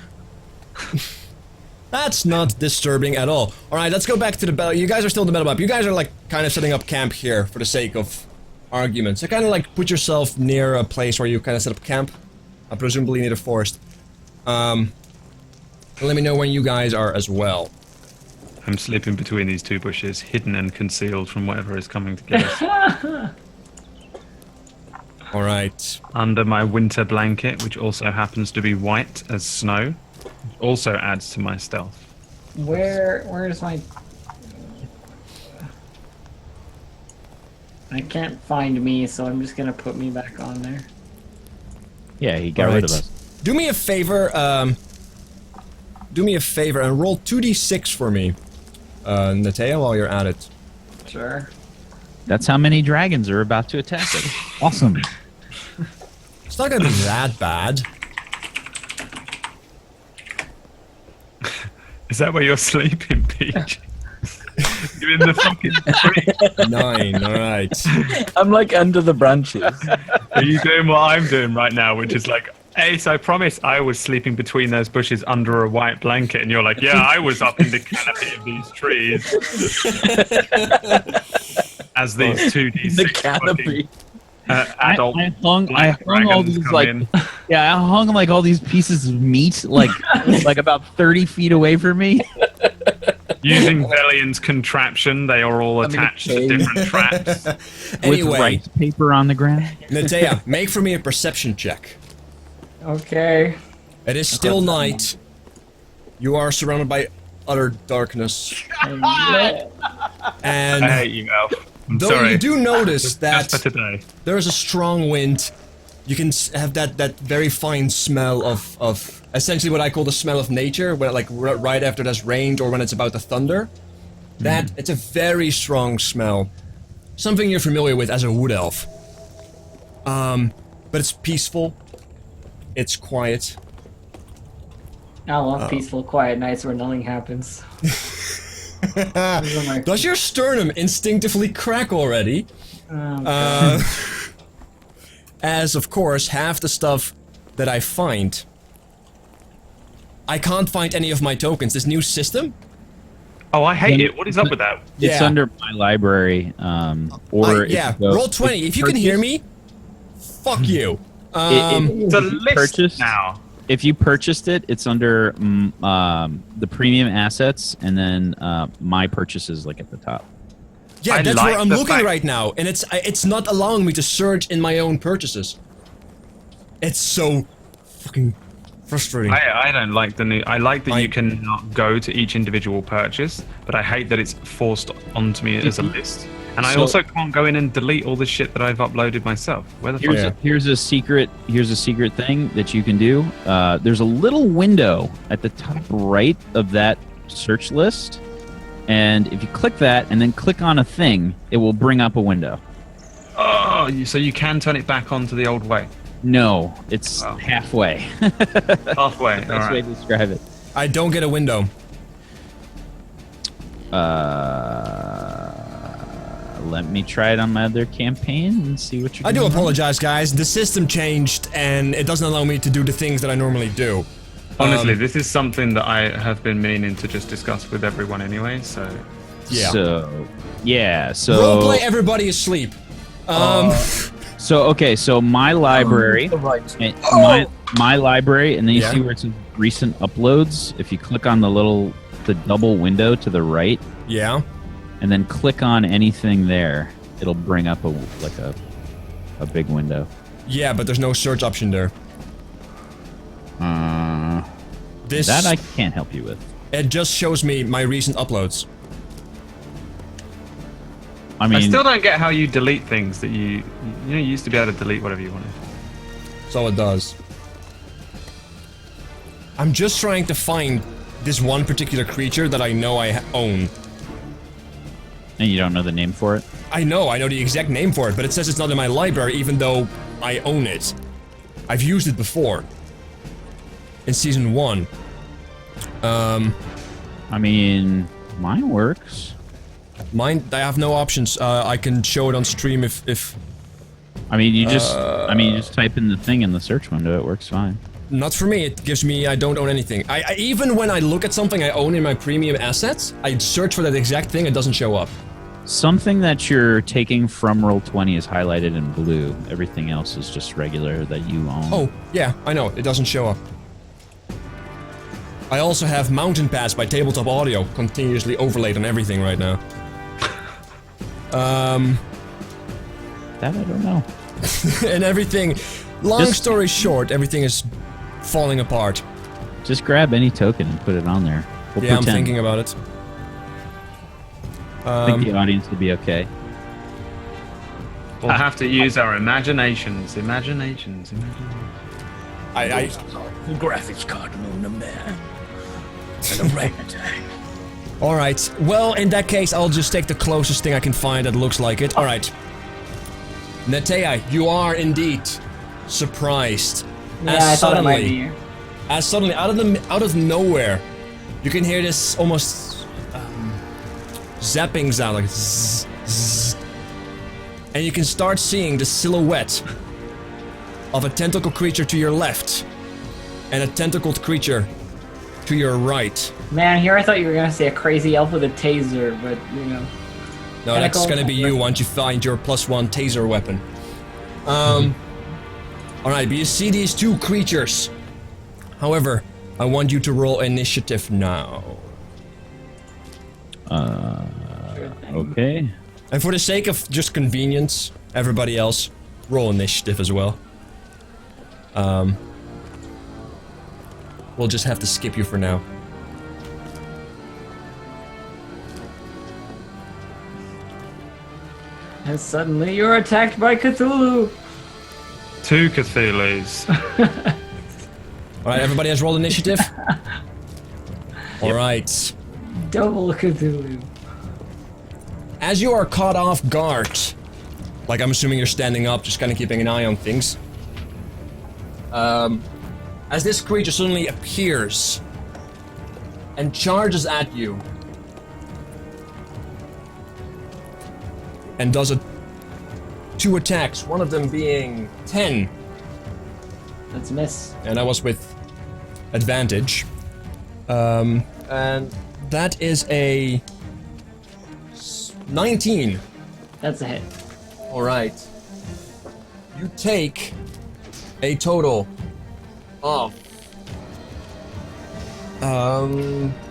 That's not disturbing at all. Alright, let's go back to the battle. You guys are still in the battle map. You guys are like kind of setting up camp here for the sake of arguments. So kind of like put yourself near a place where you kind of set up camp. Presumably near the forest. Let me know when you guys are as well. I'm sleeping between these two bushes, hidden and concealed from whatever is coming to get us. Alright. Under my winter blanket, which also happens to be white as snow, also adds to my stealth. Where's my... I can't find me, so I'm just gonna put me back on there. yeah, he got rid of us. Do me a favor, and roll 2d6 for me, Nateo, while you're at it. Sure. That's how many dragons are about to attack us. Awesome. It's not gonna be that bad. Is that where you're sleeping, Peach? You're in the fucking tree. 9, alright. I'm like under the branches. Are you doing what I'm doing right now, which is like, Ace, I promise I was sleeping between those bushes under a white blanket, and you're like, yeah, I was up in the canopy of these trees. As these 2d6 The canopy. adult I hung all dragons these come like in. yeah, I hung like all these pieces of meat like like about 30 feet away from me. Using Velian's contraption, they are all attached to different traps. With Anyway, rice paper on the ground. Nateo, make for me a perception check. Okay. It is still night. You are surrounded by utter darkness. And I hate you, Elf. I'm though sorry. you do notice that Just for today. there is a strong wind, you can have that very fine smell of essentially what I call the smell of nature, when like right after there's rain or when it's about to thunder. That it's a very strong smell, something you're familiar with as a wood elf. But it's peaceful. It's quiet. I love peaceful, quiet nights where nothing happens. Does your sternum instinctively crack already? As, of course, half the stuff that I find... I can't find any of my tokens. This new system? Oh, I hate it. What is up with that? It's Yeah. under my library. Or if yeah, you go- roll 20. If you can hear me, fuck you. It's a list purchased- now. If you purchased it, it's under the premium assets, and then my purchases like at the top. Yeah, I that's like where I'm the looking fact- right now, and it's not allowing me to search in my own purchases. It's so fucking frustrating. I don't like the new. I like that I- you can not go to each individual purchase, but I hate that it's forced onto me as a list. And I So- also can't go in and delete all the shit that I've uploaded myself. Where the fuck? Here's a secret. Here's a secret thing that you can do. There's a little window at the top right of that search list, and if you click that and then click on a thing, it will bring up a window. Oh, so you can turn it back onto the old way. No, it's Oh. halfway. Halfway. All Best way right. to describe it. I don't get a window. let me try it on my other campaign and see what you're I do doing. apologize, guys. The system changed, and it doesn't allow me to do the things that I normally do. Honestly, this is something that I have been meaning to just discuss with everyone anyway, so... Yeah. So Roleplay everybody asleep. So my library, my library, and then you see where it says recent uploads. If you click on the double window to the right, Yeah. and then click on anything there, it'll bring up a big window. Yeah, but there's no search option there. This That I can't help you with. It just shows me my recent uploads. I mean, I still don't get how you delete things that you used to be able to delete whatever you wanted. So it does. I'm just trying to find this one particular creature that I know I own. and you don't know the name for it? I know the exact name for it, but it says it's not in my library even though I own it. I've used it before. In Season 1. I mean, mine works. Mine, I have no options. I can show it on stream if I mean, you just type in the thing in the search window. It works fine. not for me. It gives me, I don't own anything. I even when I look at something I own in my premium assets, I search for that exact thing, it doesn't show up. Something that you're taking from Roll20 is highlighted in blue. Everything else is just regular that you own. Oh, yeah, I know. It doesn't show up. I also have Mountain Pass by Tabletop Audio continuously overlaid on everything right now. That I don't know. And everything, long story short, everything is falling apart. Just grab any token and put it on there. We'll Yeah, pretend. I'm thinking about it. I think the audience will be okay. We'll have to use our imaginations. I The graphics card on the man. And a orangutan. Alright, well, in that case, I'll just take the closest thing I can find that looks like it. Alright. Netea, you are indeed surprised. Yeah, I thought it might be you. As suddenly, out of nowhere, you can hear this almost zapping sound, like zzz, zzz. And you can start seeing the silhouette of a tentacle creature to your left and a tentacled creature to your right. Man, here I thought you were gonna say a crazy elf with a taser, but you know. No, that's Tentacle. gonna be you once you find your +1 taser weapon. Alright, but you see these two creatures. However, I want you to roll initiative now. Okay. And for the sake of just convenience, everybody else, roll initiative as well. We'll just have to skip you for now. And suddenly you're attacked by Cthulhu. 2 Cthulhu's. Alright, everybody has rolled initiative? Alright. Double Cthulhu. As you are caught off guard, like I'm assuming you're standing up, just kind of keeping an eye on things. As this creature suddenly appears and charges at you and does 2 attacks, one of them being 10, That's a miss. and I was with advantage. And that is a 19. That's a hit. Alright. You take a total of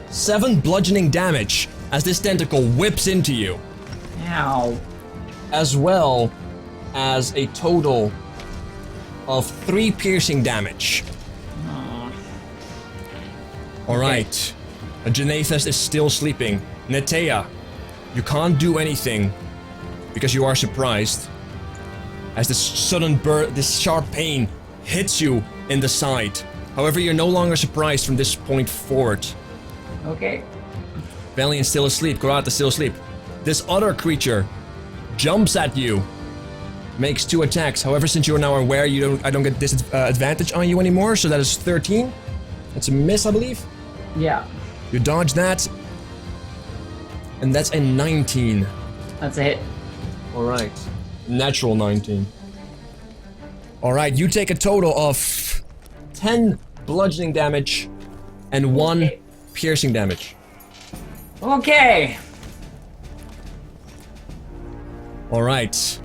7 bludgeoning damage as this tentacle whips into you, Ow. as well as a total of 3 piercing damage. Aw. Alright. Genathus is still sleeping. Netea, you can't do anything because you are surprised as this sudden this sharp pain hits you in the side. However, you're no longer surprised from this point forward. Okay. Valiant's still asleep, Karata's still asleep. This other creature jumps at you, makes 2 attacks. However, since you are now aware, I don't get disadvantage on you anymore, so that is 13. That's a miss, I believe. Yeah. You dodge that, and that's a 19. That's a hit. Alright. Natural 19. Alright, you take a total of 10 bludgeoning damage and 1 piercing damage. Okay. Alright.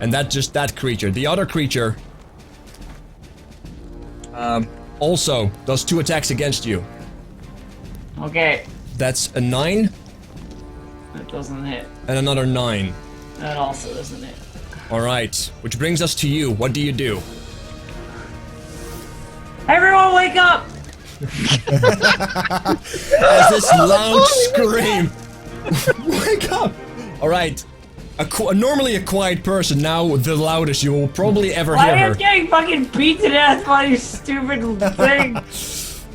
And that's just that creature. The other creature also does 2 attacks against you. Okay. That's a 9 That doesn't hit. and another 9. That also doesn't hit. Alright, which brings us to you. What do you do? Everyone wake up! As this loud scream. Wake up! Alright. Normally a quiet person, now the loudest you will probably ever Why hear am I her. getting fucking beat to death by these stupid thing?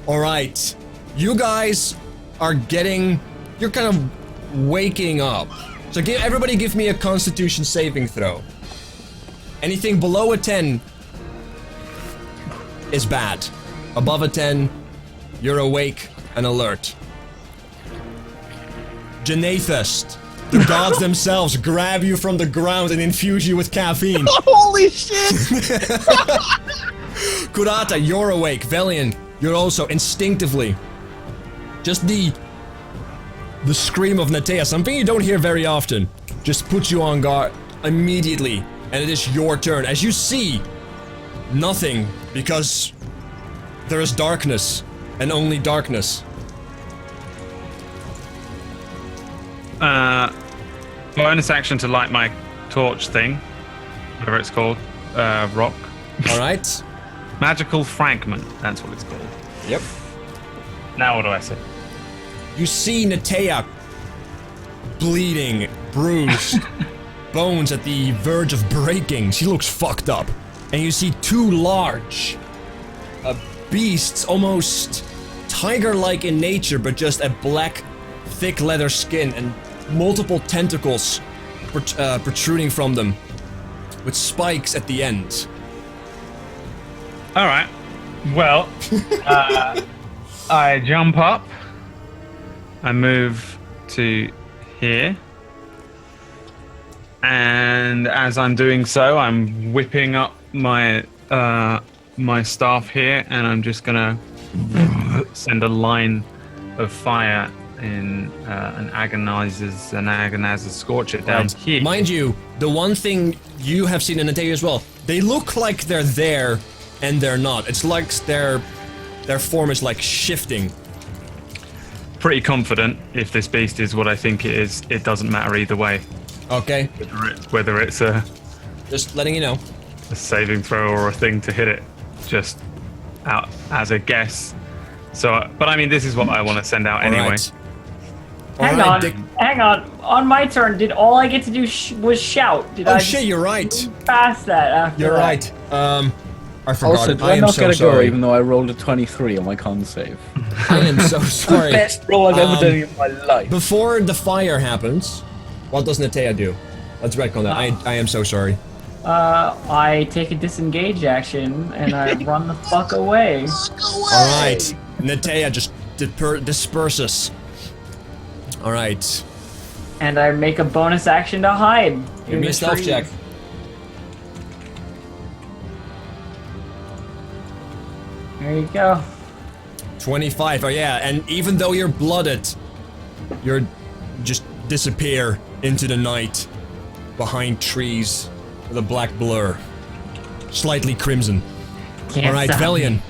Alright. You guys are getting... You're kind of waking up. So everybody give me a Constitution saving throw. Anything below a 10 is bad. Above a 10, you're awake and alert. Janathus, the gods themselves grab you from the ground and infuse you with caffeine. Holy shit! Kurata, you're awake. Velian, you're also instinctively. Just the scream of Natea, something you don't hear very often, just puts you on guard immediately, and it is your turn. As you see nothing, because there is darkness, and only darkness. Bonus action to light my torch thing, whatever it's called, rock. Alright? Magical fragment, that's what it's called. Yep. Now what do I say? You see Natea bleeding, bruised, bones at the verge of breaking. She looks fucked up. And you see 2 large beasts, almost tiger-like in nature, but just a black, thick leather skin and multiple tentacles protruding from them, with spikes at the end. All right. Well, I jump up. I move to here. And as I'm doing so, I'm whipping up my my staff here, and I'm just gonna send a line of fire in an agonizes scorcher down here. Mind you, the one thing you have seen in Natea as well, they look like they're there, and they're not. It's like their form is like shifting. Pretty confident if this beast is what I think it is. It doesn't matter either way. Okay, Whether it's a just letting you know. saving throw or a thing to hit it, just out as a guess. So, but I mean, this is what I want to send out anyway. Alright. Hang Alright, on, Dick. hang on. On my turn, did all I get to do was shout? Did I Oh just shit, you're right. pass that after You're that? right. I forgot. Also, do I I am not so get a go sorry. even though I rolled a 23 on my con save? I am so sorry. Best roll I've ever done in my life. Before the fire happens, what does Natea do? Let's retcon that. I am so sorry. I take a disengage action and I run the fuck away. Alright. Natea just disperses. Alright. And I make a bonus action to hide. Give me a stealth check. There you go. 25. Oh yeah, and even though you're blooded, you're just disappear into the night behind trees with a black blur. Slightly crimson. Can't Alright, stop me. Velian.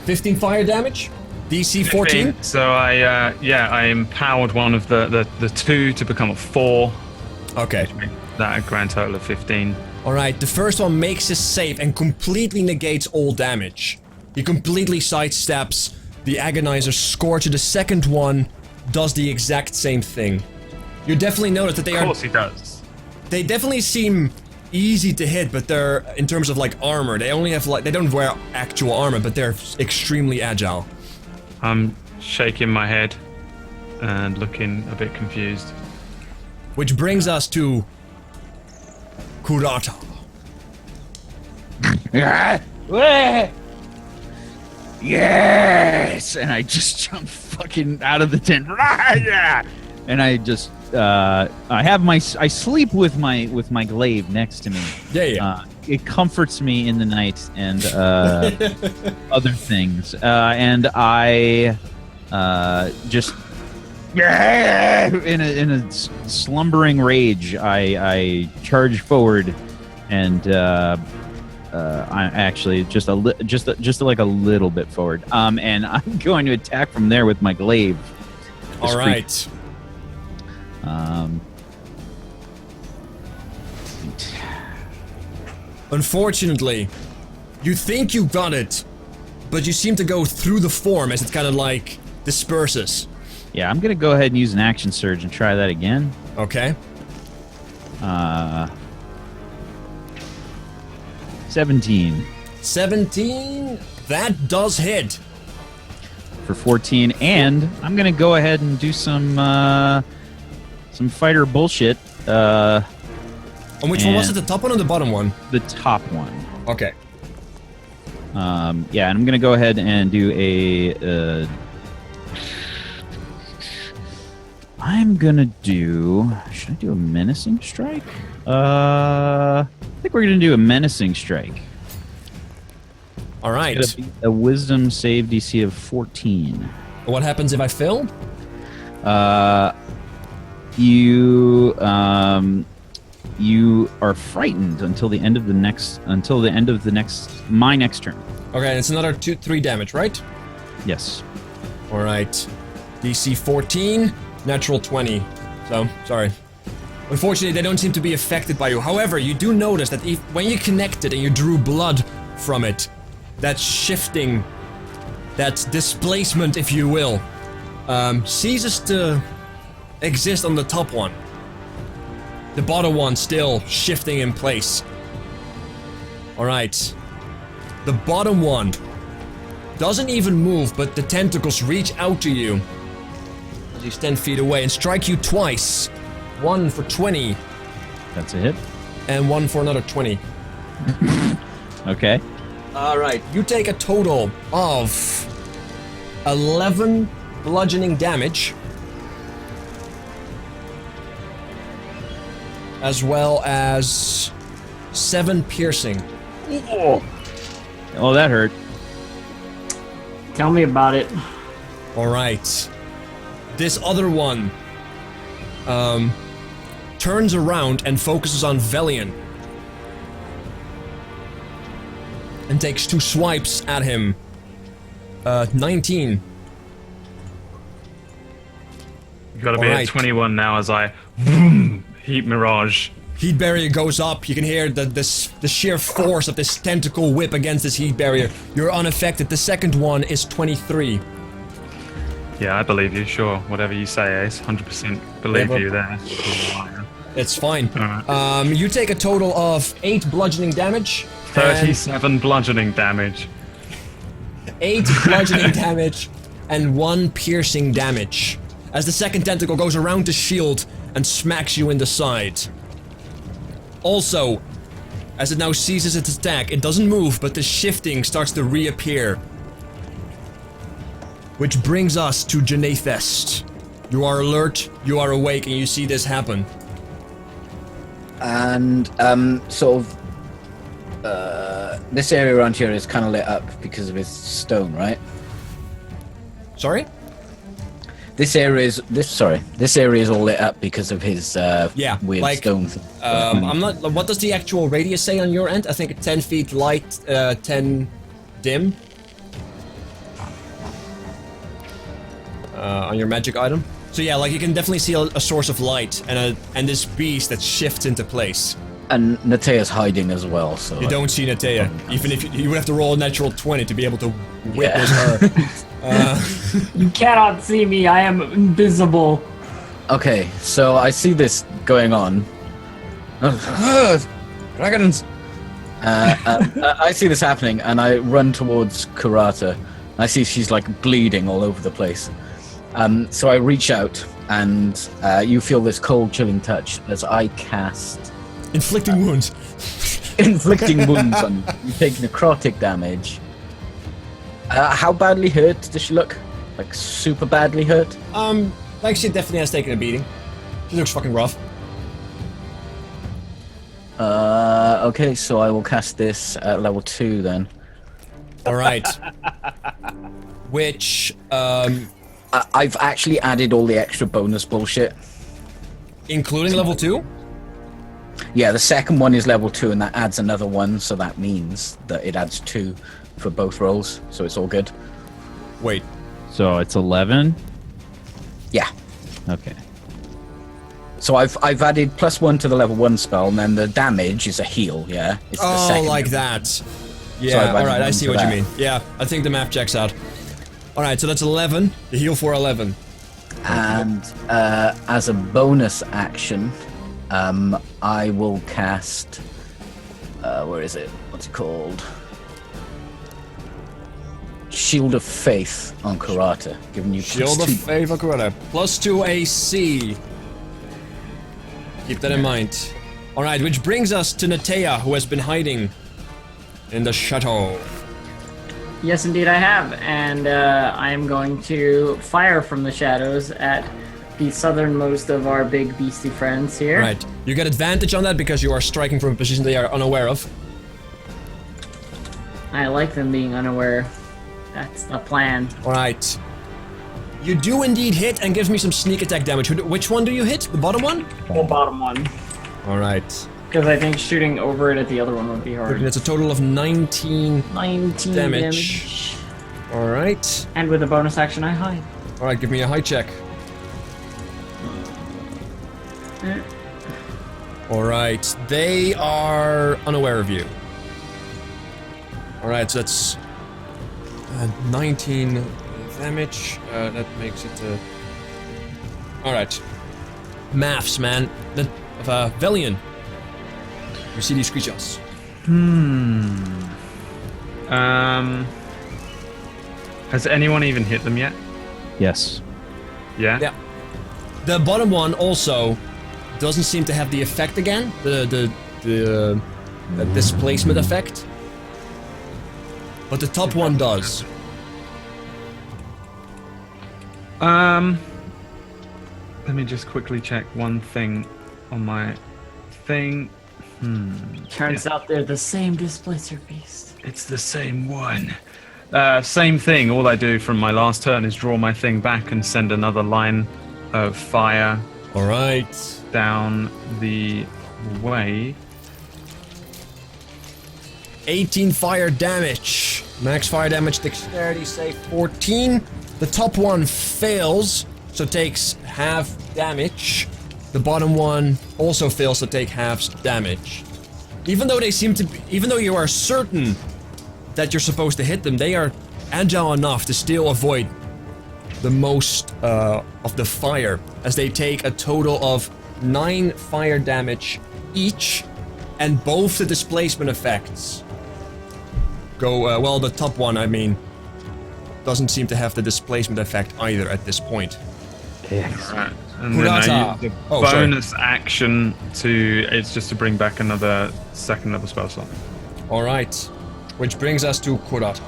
15 fire damage? DC 14? So I empowered one of the 2 to become a 4. Okay. That a grand total of 15. Alright, the first one makes his save and completely negates all damage. He completely sidesteps the agonizer scorcher. The second one does the exact same thing. You definitely notice that they Of course he does. they definitely seem easy to hit, but they're, in terms of like armor, they only have like, they don't wear actual armor, but they're extremely agile. I'm shaking my head and looking a bit confused. Which brings us to Kurata. Yes! And I just jump fucking out of the tent. And I just I sleep with my glaive next to me. Yeah. It comforts me in the night and other things. And I just in a slumbering rage, I charge forward, and I'm actually just like a little bit forward. And I'm going to attack from there with my glaive. All right. Unfortunately, you think you got it, but you seem to go through the form as it kind of like disperses. Yeah, I'm gonna go ahead and use an action surge and try that again. Okay. 17 that does hit. for 14, and I'm gonna go ahead and do some fighter bullshit. On which one was it? The top one or the bottom one? The top one. Okay. Yeah, and I'm gonna go ahead and do a. I'm gonna do. Should I do a menacing strike? I think we're gonna do a menacing strike. All right. It's gonna be a wisdom save DC of 14. What happens if I fail? You are frightened until the end of my next turn. Okay, and it's another 3 damage, right? Yes. All right. DC 14, natural 20. So, sorry. Unfortunately, they don't seem to be affected by you. However, you do notice that when you connected and you drew blood from it, that shifting, that displacement, if you will, ceases to exist on the top one. The bottom one still shifting in place. Alright. The bottom one doesn't even move, but the tentacles reach out to you as he's 10 feet away and strike you twice. One for 20. That's a hit. And one for another 20. Okay. Alright, you take a total of 11 bludgeoning damage, as well as 7 piercing. Oh, that hurt. Tell me about it. Alright. This other one turns around and focuses on Velian. And takes 2 swipes at him. 19. You gotta be Alright. at 21 now as I heat mirage. Heat barrier goes up. You can hear the sheer force of this tentacle whip against this heat barrier. You're unaffected. The second one is 23. Yeah, I believe you. Sure, whatever you say, Ace. 100% believe Yeah, you there. It's fine. Alright. You take a total of 8 bludgeoning damage. 37 bludgeoning damage. 8 bludgeoning damage and 1 piercing damage. As the second tentacle goes around the shield and smacks you in the side. Also, as it now ceases its attack, it doesn't move, but the shifting starts to reappear. Which brings us to Janathest. You are alert, you are awake, and you see this happen. And sort of this area around here is kind of lit up because of his stone, right? Sorry? This area is all lit up because of his weird like, stone thing. I'm not. What does the actual radius say on your end? I think 10 feet light, 10 dim. On your magic item. So yeah, like you can definitely see a source of light and this beast that shifts into place. And Natea's hiding as well, so You don't see Natea, even if you would have to roll a natural 20 to be able to witness her. You cannot see me. I am invisible. Okay, so I see this going on. Dragons! I see this happening, and I run towards Kurata. I see she's like bleeding all over the place. So I reach out, and you feel this cold, chilling touch as I cast Inflicting wounds. inflicting wounds on you. You take necrotic damage. How badly hurt does she look? Like super badly hurt? Like she definitely has taken a beating. She looks fucking rough. Okay, so I will cast this at level 2 then. Alright. Which, I've actually added all the extra bonus bullshit. including level 2? Yeah, the second one is level 2, and that adds another 1, so that means that it adds 2 for both rolls, so it's all good. Wait. So it's 11. Yeah. Okay. So I've added +1 to the level 1 spell, and then the damage is a heal, yeah? It's the Oh, second like level. that. I've Yeah, added alright, I one see to what you that. mean. Yeah, I think the map checks out. Alright, so that's 11. The heal for 11. And as a bonus action, I will cast... where is it? What's it called? Shield of Faith on Kurata, giving you Shield +2. of Faith Akurata. +2 AC. Keep that in mind. Alright, which brings us to Natea, who has been hiding in the chateau. Yes, indeed, I have, and I am going to fire from the shadows at the southernmost of our big beastie friends here. Right. You get advantage on that because you are striking from a position they are unaware of. I like them being unaware. That's the plan. Alright. You do indeed hit and gives me some sneak attack damage. Which one do you hit? The bottom one? The bottom one. Alright. Because I think shooting over it at the other one would be hard. That's a total of 19 19 damage. Alright. And with a bonus action, I hide. Alright, give me a high check. Alright, they are unaware of you. Alright, so that's 19 damage. That makes it. Alright. Maths, man. Velian. You see these creatures. Has anyone even hit them yet? Yes. Yeah? Yeah. The bottom one also doesn't seem to have the effect again. The displacement effect. But the top one does. Let me just quickly check one thing on my thing. Turns out they're the same displacer beast. It's the same one. Same thing. All I do from my last turn is draw my thing back and send another line of fire Alright. down the way. 18 fire damage. Max fire damage, dexterity save 14. The top one fails, so takes half damage. The bottom one also fails, so take half damage. Even though they seem to be, even though you are certain that you're supposed to hit them, they are agile enough to still avoid the most of the fire, as they take a total of 9 fire damage each, and both the displacement effects go, well, the top one, I mean, doesn't seem to have the displacement effect either at this point. Right. And then I Kurata. use the Oh, sorry. bonus action to, it's just to bring back another second level spell slot. Alright. Which brings us to Kurata.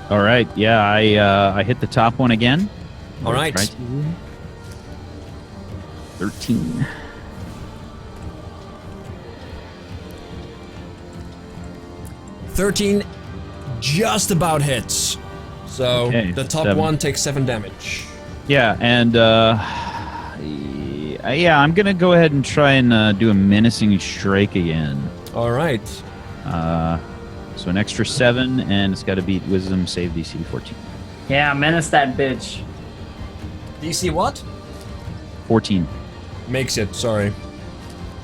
All right. Yeah, I hit the top one again. Alright. Try to. 13. $13 just about hits. So Okay, the top 7. one takes 7 damage. Yeah, and yeah, I'm gonna go ahead and try and do a menacing strike again. Alright. So an extra 7, and it's got to beat Wisdom save DC 14. Yeah, menace that bitch. DC what? 14. Makes it, sorry.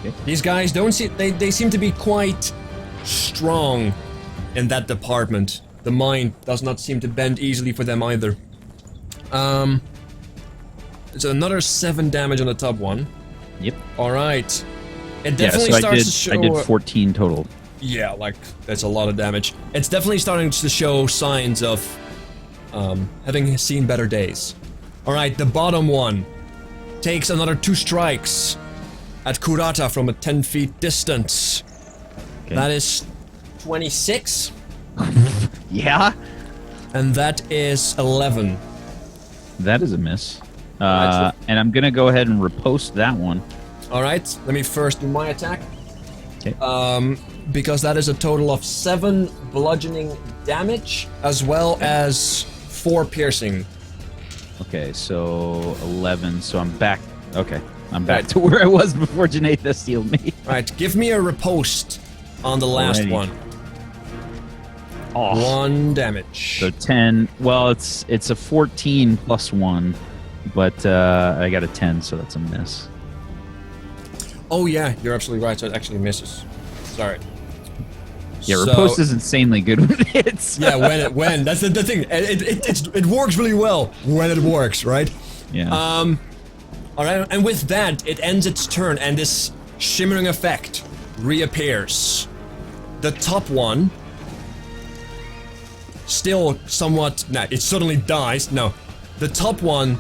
Okay. These guys don't see, they seem to be quite strong in that department. The mind does not seem to bend easily for them either. It's another 7 damage on the top one. Yep. Alright. It Yeah, definitely so starts to show. I did 14 total. Yeah, like, that's a lot of damage. It's definitely starting to show signs of having seen better days. Alright, the bottom one takes another 2 strikes at Kurata from a 10 feet distance. Okay. That is 26, Yeah? and that is 11. That is a miss. And I'm gonna go ahead and repost that one. All right, let me first do my attack. Okay. Because that is a total of 7 bludgeoning damage, as well as 4 piercing. Okay, so 11. So I'm back. Okay, I'm back to where I was before Janatha healed me. All right, give me a riposte on the last Alrighty. one. Oh. 1 damage. So 10. Well, it's a 14 plus 1, but I got a 10, so that's a miss. Oh yeah, you're absolutely right. So it actually misses. Sorry. Yeah, So- riposte is insanely good with hits. Yeah, when that's the thing. It works really well when it works, right? Yeah. All right, and with that, it ends its turn, and this shimmering effect reappears. The top one, still somewhat. Nah, it suddenly dies. No, the top one,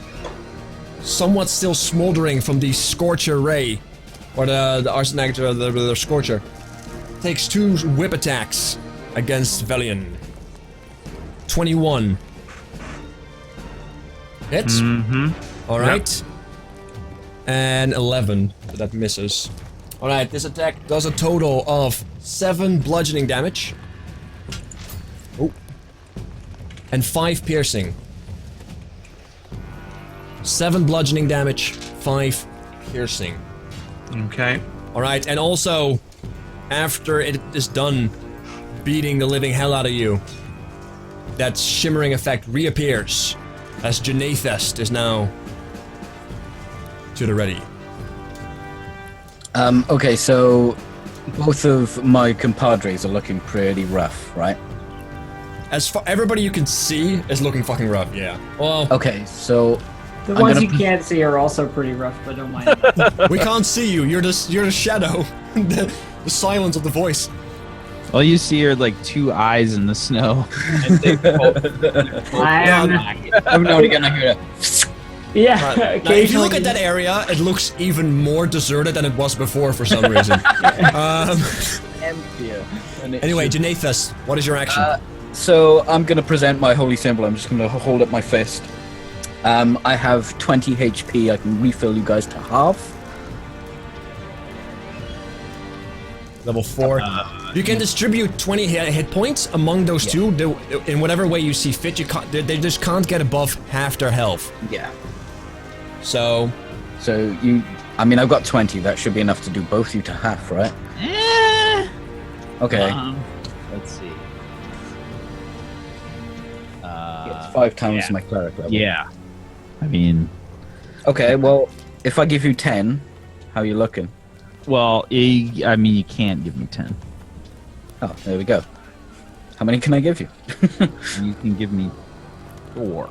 somewhat still smoldering from the Scorcher Ray, or the Arsenic, the Scorcher, takes 2 whip attacks against Velian. 21. Hits. Mm-hmm. All right. And 11. So that misses. All right. This attack does a total of 7 bludgeoning damage. Oh. And 5 piercing. 7 bludgeoning damage, 5 piercing. Okay. All right. And also, after it is done beating the living hell out of you, that shimmering effect reappears as Janathest is now to the ready. Okay, so both of my compadres are looking pretty rough, right? As far everybody you can see is looking fucking rough. Yeah. Well, Okay, so The I'm ones gonna you put- can't see are also pretty rough, but don't mind them. we can't see you. You're the shadow. the silence of the voice. All you see are like 2 eyes in the snow. I'm not gonna hear it. Yeah, Now, if you occasionally. look at that area, it looks even more deserted than it was before for some reason. Emptier. And it's Anyway, just- Janathest, what is your action? So I'm gonna present my holy symbol. I'm just gonna hold up my fist. I have 20 HP. I can refill you guys to half. Level 4. You can distribute 20 hit points among those two in whatever way you see fit. You can't, they just can't get above half their health. Yeah. So, So you, I mean, I've got 20. That should be enough to do both you to half, right? Okay. Let's see. It's 5 times yeah. my cleric level. Yeah. I mean, Okay. Well, if I give you 10, how are you looking? well, I mean, you can't give me 10. Oh, there we go. How many can I give you? You can give me 4.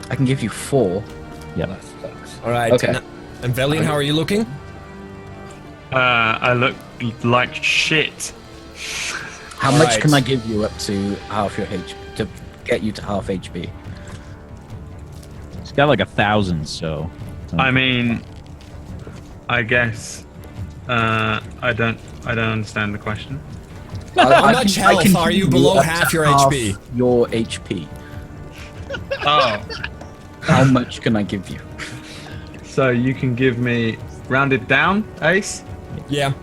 I can give you 4. Yep. That sucks. all right. Okay. And Velian, how are you looking? I look like shit. How much Alright. can I give you up to half your HP to get you to half HP? It's got like 1,000, so. I mean, I guess I don't understand the question. How much health are you give below up half to your half HP? Your HP. Oh, How much can I give you? so you can give me rounded down, Ace, Yeah.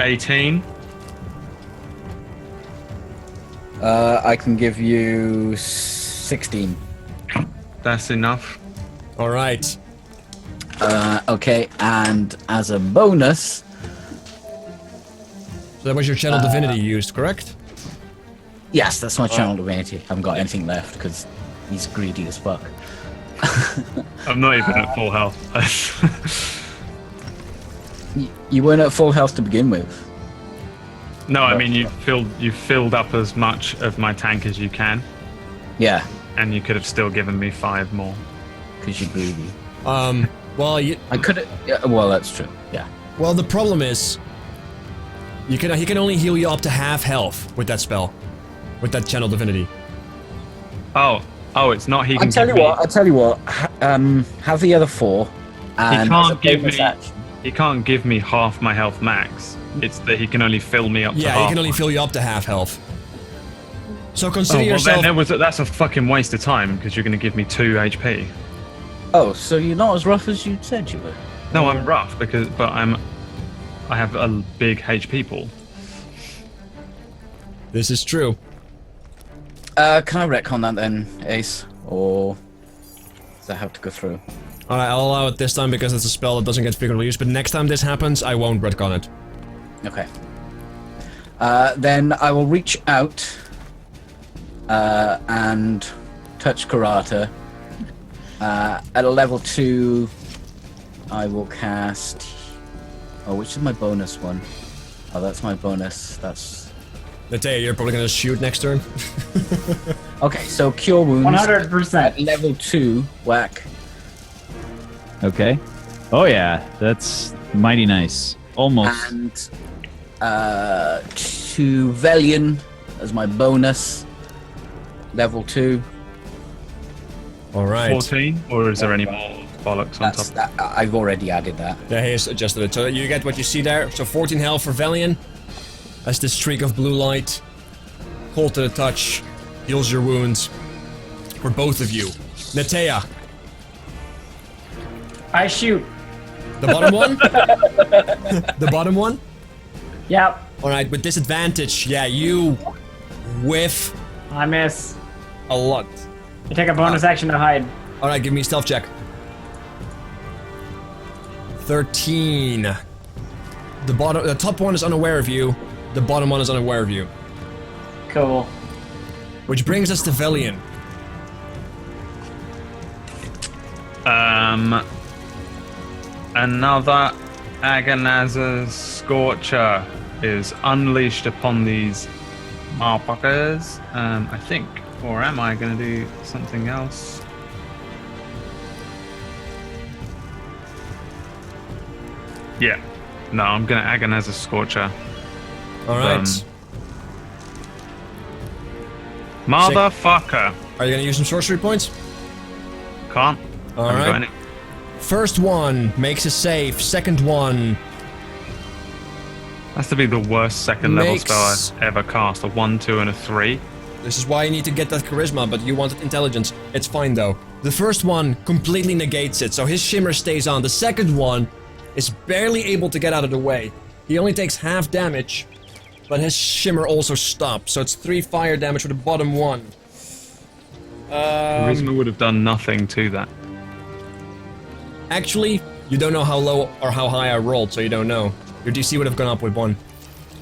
18. I can give you 16. That's enough. All right. Okay, and as a bonus, So that was your channel divinity used, correct? yes, that's my channel divinity. I haven't got anything left because he's greedy as fuck. I'm not even at full health. You weren't at full health to begin with. No, I mean you filled up as much of my tank as you can, Yeah, and you could have still given me 5 more. because you're greedy. Well, I could have. Yeah, well, that's true. Yeah. well, the problem is, he can only heal you up to half health with that spell, with that channel divinity. Oh, it's not. He I can tell give you me. what. I tell you what. Have the other 4. And can't as a give bonus me- action- He can't give me half my health max. It's that he can only fill me up to Yeah, half. he can only fill you up to half health. So Oh, consider well, yourself. then that's a fucking waste of time because you're going to give me 2 HP. Oh, so you're not as rough as you said you were? No, I'm rough but I have a big HP pool. This is true. Can I retcon that then, Ace? Or does that have to go through? Alright, I'll allow it this time because it's a spell that doesn't get frequently used, but next time this happens, I won't retcon it. Okay. Then I will reach out and touch Karata. At a level 2, I will cast... Oh, which is my bonus one? Oh, that's my bonus. That's... Natea, you're probably gonna shoot next turn. Okay, so Cure Wounds 100%. at level 2, whack. Okay. Oh yeah, that's mighty nice. Almost. And to Velian as my bonus, level 2. Alright. 14, or is there any more bollocks on That's top? that. I've already added that. Yeah, he's adjusted it. So you get what you see there. So 14 health for Velian. As this streak of blue light, cold to the touch, heals your wounds. For both of you. Natea, I shoot. the bottom one? The bottom one? Yep. Alright, with disadvantage, yeah, you whiff I miss. a lot. I take a bonus action to hide. Alright, give me a stealth check. 13. The top one is unaware of you. The bottom one is unaware of you. Cool. Which brings us to Velian. Another Agonizer's Scorcher is unleashed upon these motherfuckers. I think, or am I going to do something else? Yeah. No, I'm going to Agonize a Scorcher. Alright. Motherfucker. Are you gonna use some sorcery points? Can't. Haven't got Alright. any. First one makes a save. Second one Has to be the worst second level Makes- spell I've ever cast. A 1, 2, and a 3. This is why you need to get that charisma, but you wanted intelligence. It's fine though. The first one completely negates it, so his shimmer stays on. The second one is barely able to get out of the way. He only takes half damage, but his shimmer also stops, so it's 3 fire damage for the bottom one. Charisma would have done nothing to that. Actually, you don't know how low or how high I rolled, so you don't know. Your DC would have gone up with 1.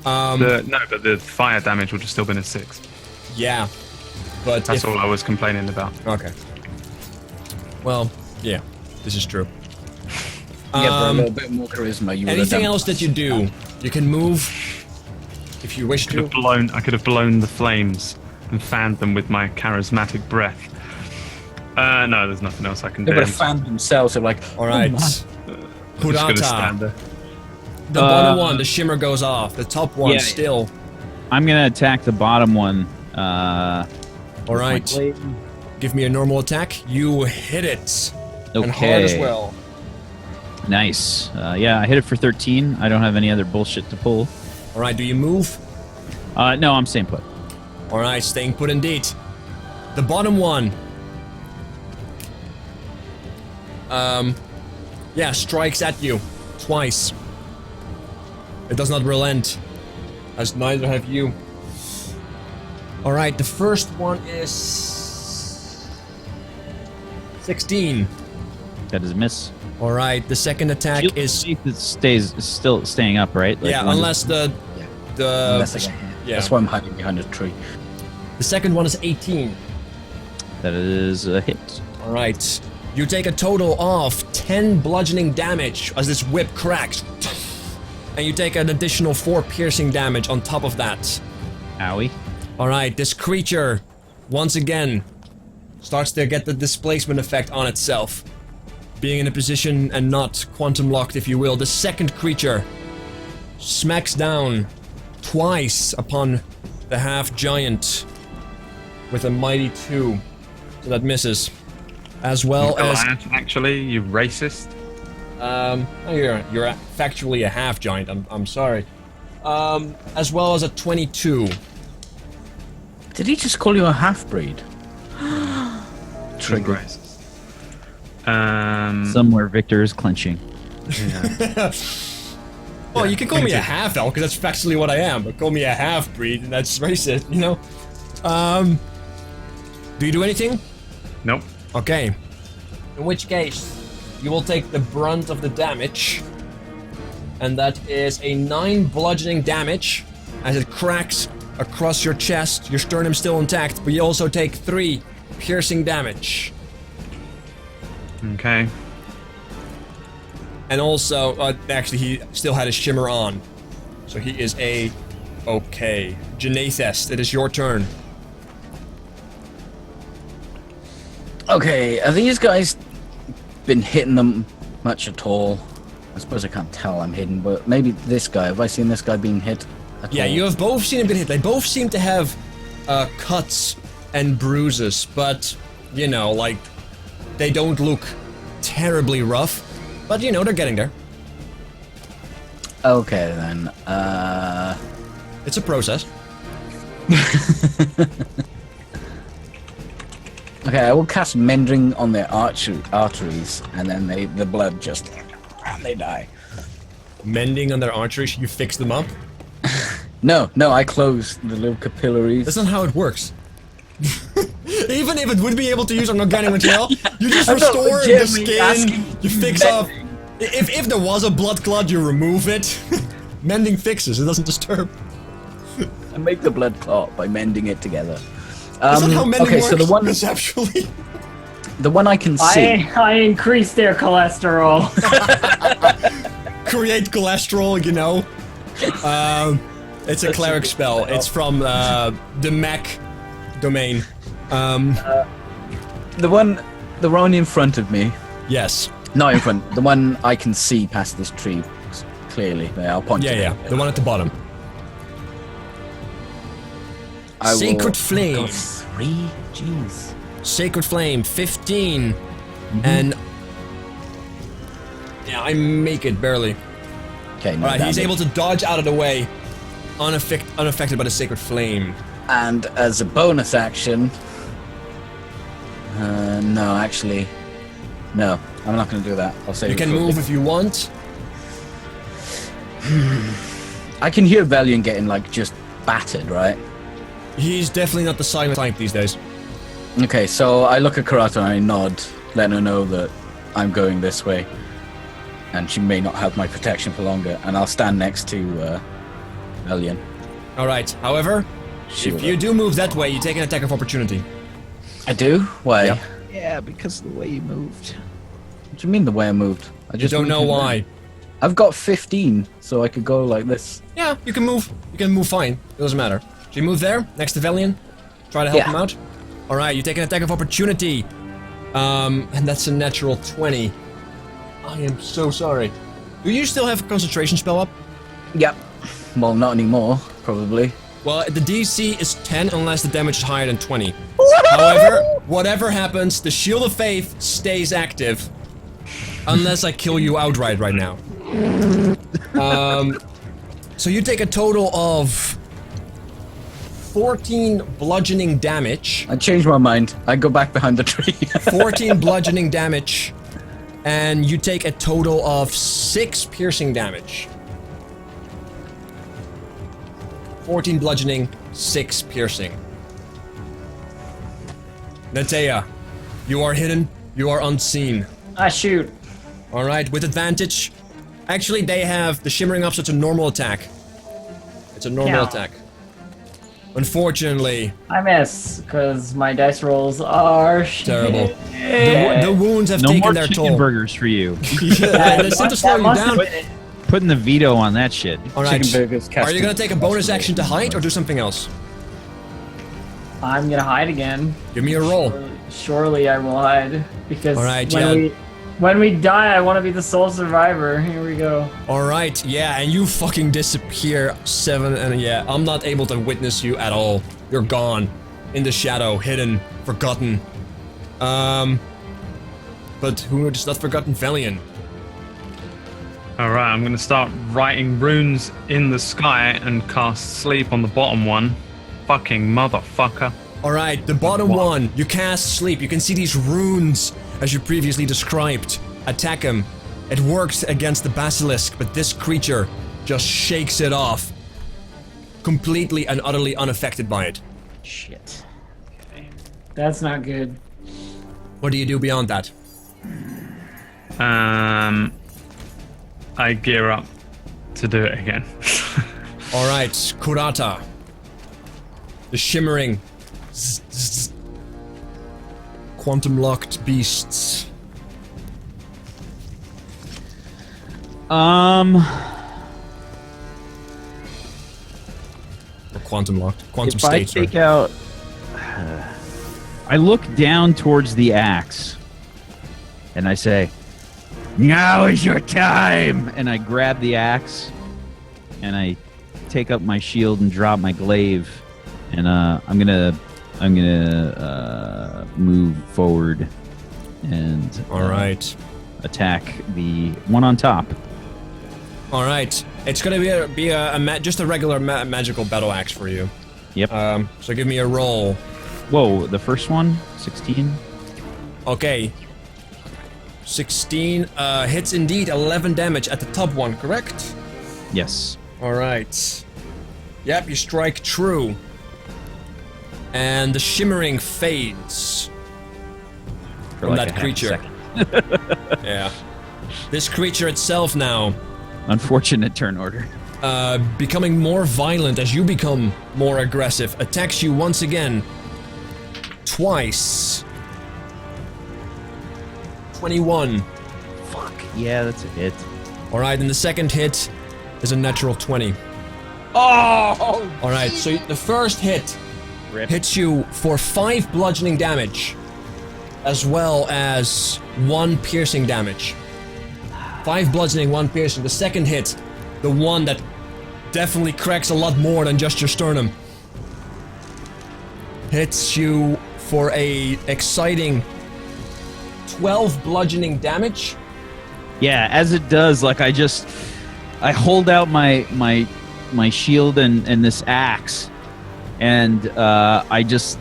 No, but the fire damage would have still been a 6. Yeah, but That's if- all I was complaining about. Okay. Well, yeah, this is true. Yeah, for a little bit more charisma, you would have Anything done else that you do, you can move if you wish I could to. have blown the flames and fanned them with my charismatic breath. No, there's nothing else I can They do. would have fanned themselves. They're like, All right. I'm just gonna stand Purata. there. The bottom one, the shimmer goes off. The top one Yeah. still. I'm gonna attack the bottom one. All right. Give me a normal attack. You hit it. And hard as Okay. well. Nice. Yeah, I hit it for 13. I don't have any other bullshit to pull. All right. Do you move? No, I'm staying put. All right. Staying put indeed. The bottom one. Yeah, strikes at you twice. It does not relent, as neither have you. All right. The first one is 16. That is a miss. All right. The second attack Shield is is still staying up, right? Like, yeah, one- unless the unless I get hit. yeah. That's why I'm hiding behind a tree. The second one is 18. that is a hit. All right. You take a total of 10 bludgeoning damage as this whip cracks. And you take an additional 4 piercing damage on top of that. Owie. All right, this creature, once again, starts to get the displacement effect on itself. Being in a position and not quantum locked, if you will. The second creature smacks down twice upon the half-giant with a mighty 2. So that misses. As well as... Goliath, actually, you racist. You're factually a half-giant, I'm sorry. As well as a 22. Did he just call you a half-breed? Trigger. Racist. Somewhere Victor is clenching. Well, you can call me a half-elf, because that's factually what I am, but call me a half-breed, and that's racist, you know? Do you do anything? Nope. Okay. In which case, you will take the brunt of the damage, and that is a 9 bludgeoning damage, as it cracks across your chest, your sternum still intact, but you also take 3 piercing damage. Okay. And also, actually, he still had his shimmer on. So he is a... Okay. Janathest, it is your turn. Okay, have these guys been hitting them much at all? I suppose I can't tell I'm hidden, but maybe this guy. Have I seen this guy being hit at Yeah, all? you have both seen him get hit. They both seem to have cuts and bruises, but, you know, like, they don't look terribly rough. But, you know, they're getting there. Okay, then. It's a process. Okay, I will cast Mending on their arteries, and then the blood just... they die. Mending on their arteries, you fix them up. No, I close the little capillaries. That's not how it works. Even if it would be able to use an organic material, you just I'm not restore the legitimately asking skin, you fix up. If there was a blood clot, you remove it. Mending fixes, it doesn't disturb. I make the blood clot by mending it together. That's not how mending okay, works, so the one, conceptually. the one I can see. I increase their cholesterol. Create cholesterol, you know. It's a cleric spell. It's from the mech domain. The one in front of me. Yes. Not in front. The one I can see past this tree clearly. I'll point to Yeah. it. The one at the bottom. I will Sacred go Flame. 3. Jeez. Sacred Flame, 15. And... yeah, I make it barely. Okay, no Alright, he's damage. able to dodge out of the way, unaffected by the Sacred Flame. And as a bonus action... no, actually... No, I'm not going to do that. I'll save You it can for move later. if you want. I can hear Valiant getting, like, just battered, right? He's definitely not the silent type these days. Okay, so I look at Karata and I nod, letting her know that I'm going this way. And she may not have my protection for longer, and I'll stand next to Valiant. Alright, however, She if will- you do move that way, you take an attack of opportunity. I do? Why? Yep. Yeah, because of the way you moved. What do you mean the way I moved? I You don't moved know him why. down. I've got 15, so I could go like this. Yeah, you can move. You can move fine. It doesn't matter. So you move there, next to Velian. Try to help Yeah. him out. Alright, you take an attack of opportunity. And that's a natural 20. I am so sorry. Do you still have a concentration spell up? Yep. Well, not anymore, probably. Well, the DC is 10 unless the damage is higher than 20. However, whatever happens, the Shield of Faith stays active. Unless I kill you outright right now. So you take a total of 14 bludgeoning damage. I changed my mind. I go back behind the tree. 14 bludgeoning damage. And you take a total of 6 piercing damage. 14 bludgeoning, 6 piercing. Natea, you are hidden, you are unseen. I shoot. Alright, with advantage. Actually, they have the shimmering up, so it's a normal attack. It's a normal Yeah. attack. Unfortunately, I miss, because my dice rolls are terrible. shit. The wounds have No taken more their chicken toll. burgers for you. Yeah, they seem to slow That you must down. have been- Putting the veto on that shit. Alright, Chicken burgers, are casting- you gonna take a bonus action to hide or do something else? I'm gonna hide again. Give me a roll. Surely I will hide, because Alright, yeah. when we die, I want to be the sole survivor. Here we go. Alright, yeah, and you fucking disappear, 7, and yeah, I'm not able to witness you at all. You're gone. In the shadow, hidden, forgotten. But who is not forgotten? Valiant. Alright, I'm going to start writing runes in the sky and cast sleep on the bottom one. Fucking motherfucker. Alright, the bottom one, you cast sleep, you can see these runes as you previously described, attack him. It works against the basilisk, but this creature just shakes it off. Completely and utterly unaffected by it. Shit. That's not good. What do you do beyond that? I gear up to do it again. Alright, Kurata. The shimmering quantum locked beasts. Or quantum locked. Quantum if I state, sorry. take out... I look down towards the axe. And I say, now is your time! And I grab the axe. And I take up my shield and drop my glaive. And I'm gonna move forward and Alright. attack the one on top. Alright. It's gonna be just a regular magical battle axe for you. Yep. So give me a roll. Whoa, the first one? 16? Okay. 16 hits indeed, 11 damage at the top one, correct? Yes. Alright. Yep, you strike true. And the shimmering fades For from like that a half a creature. second. Yeah. This creature itself now, Unfortunate turn order. becoming more violent as you become more aggressive, attacks you once again. Twice. 21. Fuck. Yeah, that's a hit. Alright, and the second hit is a natural 20. Oh! Alright, so the first hit Rip. hits you for 5 bludgeoning damage, as well as 1 piercing damage. 5 bludgeoning, 1 piercing. The second hit, the one that definitely cracks a lot more than just your sternum, hits you for a exciting 12 bludgeoning damage. Yeah, as it does, like I hold out my shield and this axe, and I just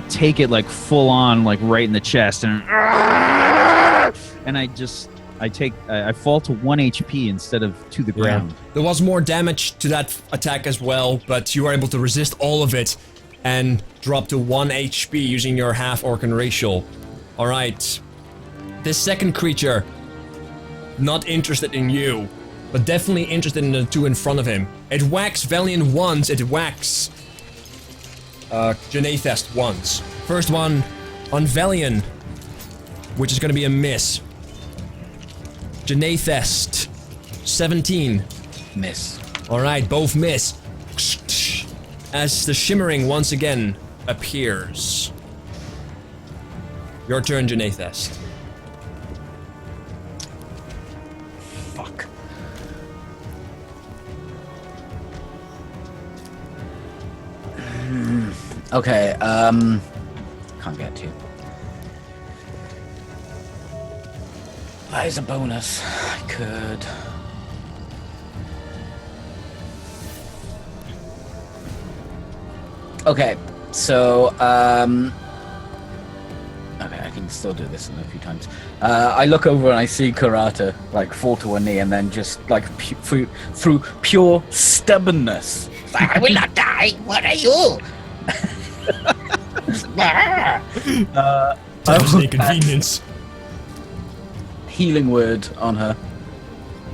take it like full on, like right in the chest, and I fall to 1 HP instead of to the ground. There was more damage to that attack as well, but you were able to resist all of it and drop to 1 HP using your half-orc racial. Alright. This second creature, not interested in you, but definitely interested in the two in front of him. It whacks Valiant once, it whacks Janathest once. First one on Valiant, which is gonna be a miss. Janathest, 17. Miss. Alright, both miss. As the shimmering once again appears. Your turn, Janathest. Fuck. Okay, can't get to. As a bonus, I could. Okay, so, okay, I can still do this in a few times. I look over and I see Kurata, like, fall to her knee and then just, like, through pure stubbornness. Like, I will not die! What are you? Times the inconvenience. Healing word on her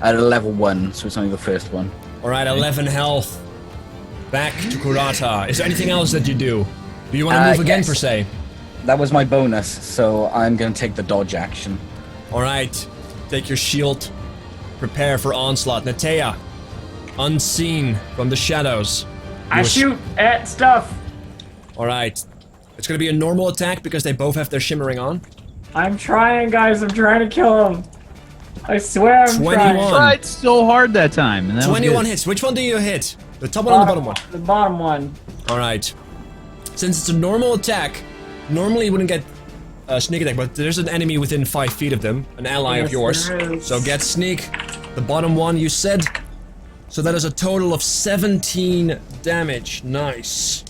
at a level 1, so it's only the first one. Alright, 11 health. Back to Kurata. Is there anything else that you do? Do you want to move again, yes. per se? That was my bonus, so I'm gonna take the dodge action. Alright. Take your shield. Prepare for onslaught. Natea. Unseen from the shadows. I shoot at stuff. Alright. It's gonna be a normal attack because they both have their shimmering on. I'm trying, guys. I'm trying to kill him. I swear I'm 21. trying. Tried so hard that time. And that was 21 good. hits. Which one do you hit? The top one or the bottom one? The bottom one. Alright. Since it's a normal attack, normally you wouldn't get a sneak attack, but there's an enemy within 5 feet of them, an ally of Yes, yours. there is. So get sneak. The bottom one you said. So that is a total of 17 damage. Nice.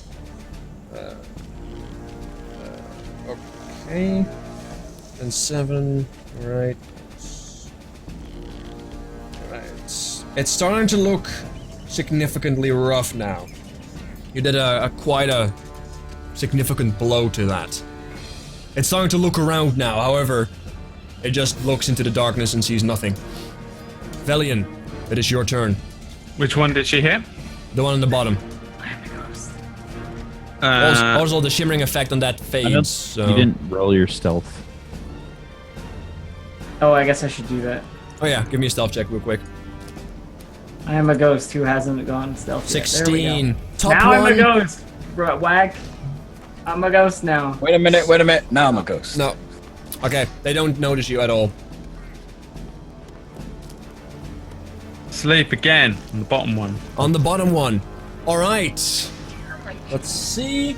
Okay. and 7. Alright. Alright. It's starting to look significantly rough now. You did quite a significant blow to that. It's starting to look around now, however, it just looks into the darkness and sees nothing. Velian, it is your turn. Which one did she hit? The one on the bottom. I'm the ghost. Also, the shimmering effect on that fades, so... You didn't roll your stealth. Oh, I guess I should do that. Oh yeah, give me a stealth check real quick. I am a ghost who hasn't gone stealth yet. There we go. 16. Top Now one. I'm a ghost. Wag. I'm a ghost now. Wait a minute. Now I'm a ghost. No. Okay, they don't notice you at all. Sleep again on the bottom one. On the bottom one. Alright. Let's see.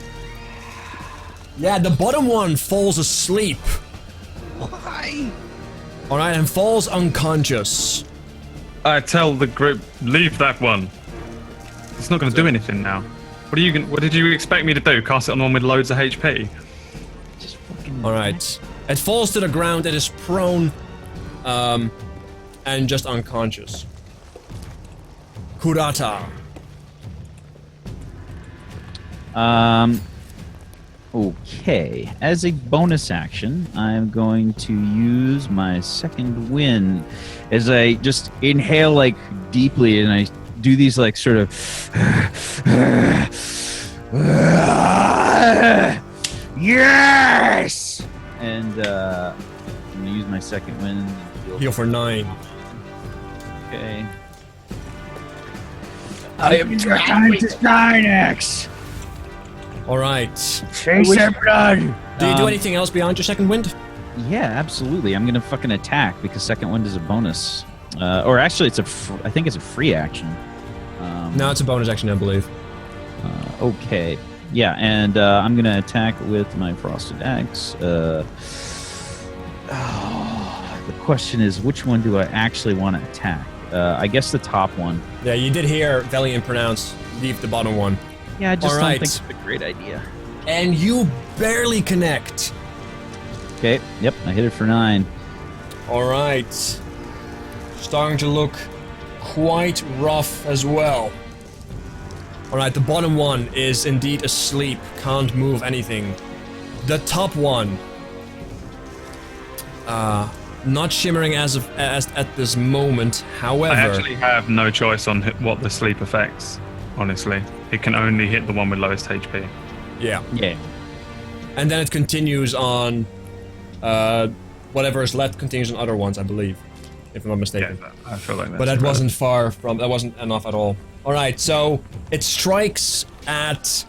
Yeah, the bottom one falls asleep. Why? Alright, and falls unconscious. I tell the group, leave that one. It's not going to do anything now. What did you expect me to do? Cast it on one with loads of HP? Just fucking. Alright. It falls to the ground, it is prone, and just unconscious. Kurata. Okay. As a bonus action, I'm going to use my second wind as I just inhale like deeply and I do these like sort of Yes! and I'm gonna use my second wind and Heal for 9. Okay. I am Time to Skynex! Alright. Chase their blood! Do you do anything else beyond your second wind? Yeah, absolutely. I'm gonna fucking attack because second wind is a bonus. Or actually, I think it's a free action. No, it's a bonus action, I believe. Okay. Yeah, and I'm gonna attack with my frosted axe. The question is, which one do I actually want to attack? I guess the top one. Yeah, you did hear Velian pronounce, leave the bottom one. Yeah, I just All don't right. think it's a great idea. And you barely connect. Okay. Yep, I hit it for 9. Alright. Starting to look quite rough as well. Alright, the bottom one is indeed asleep, can't move anything. The top one, not shimmering as at this moment, however... I actually have no choice on what the sleep affects, honestly. It can only hit the one with lowest HP. Yeah. Yeah. And then it continues on, whatever is left continues on other ones, I believe. If I'm not mistaken. Yeah, I feel like that's But that relevant. wasn't far from, that wasn't enough at all. Alright, so it strikes at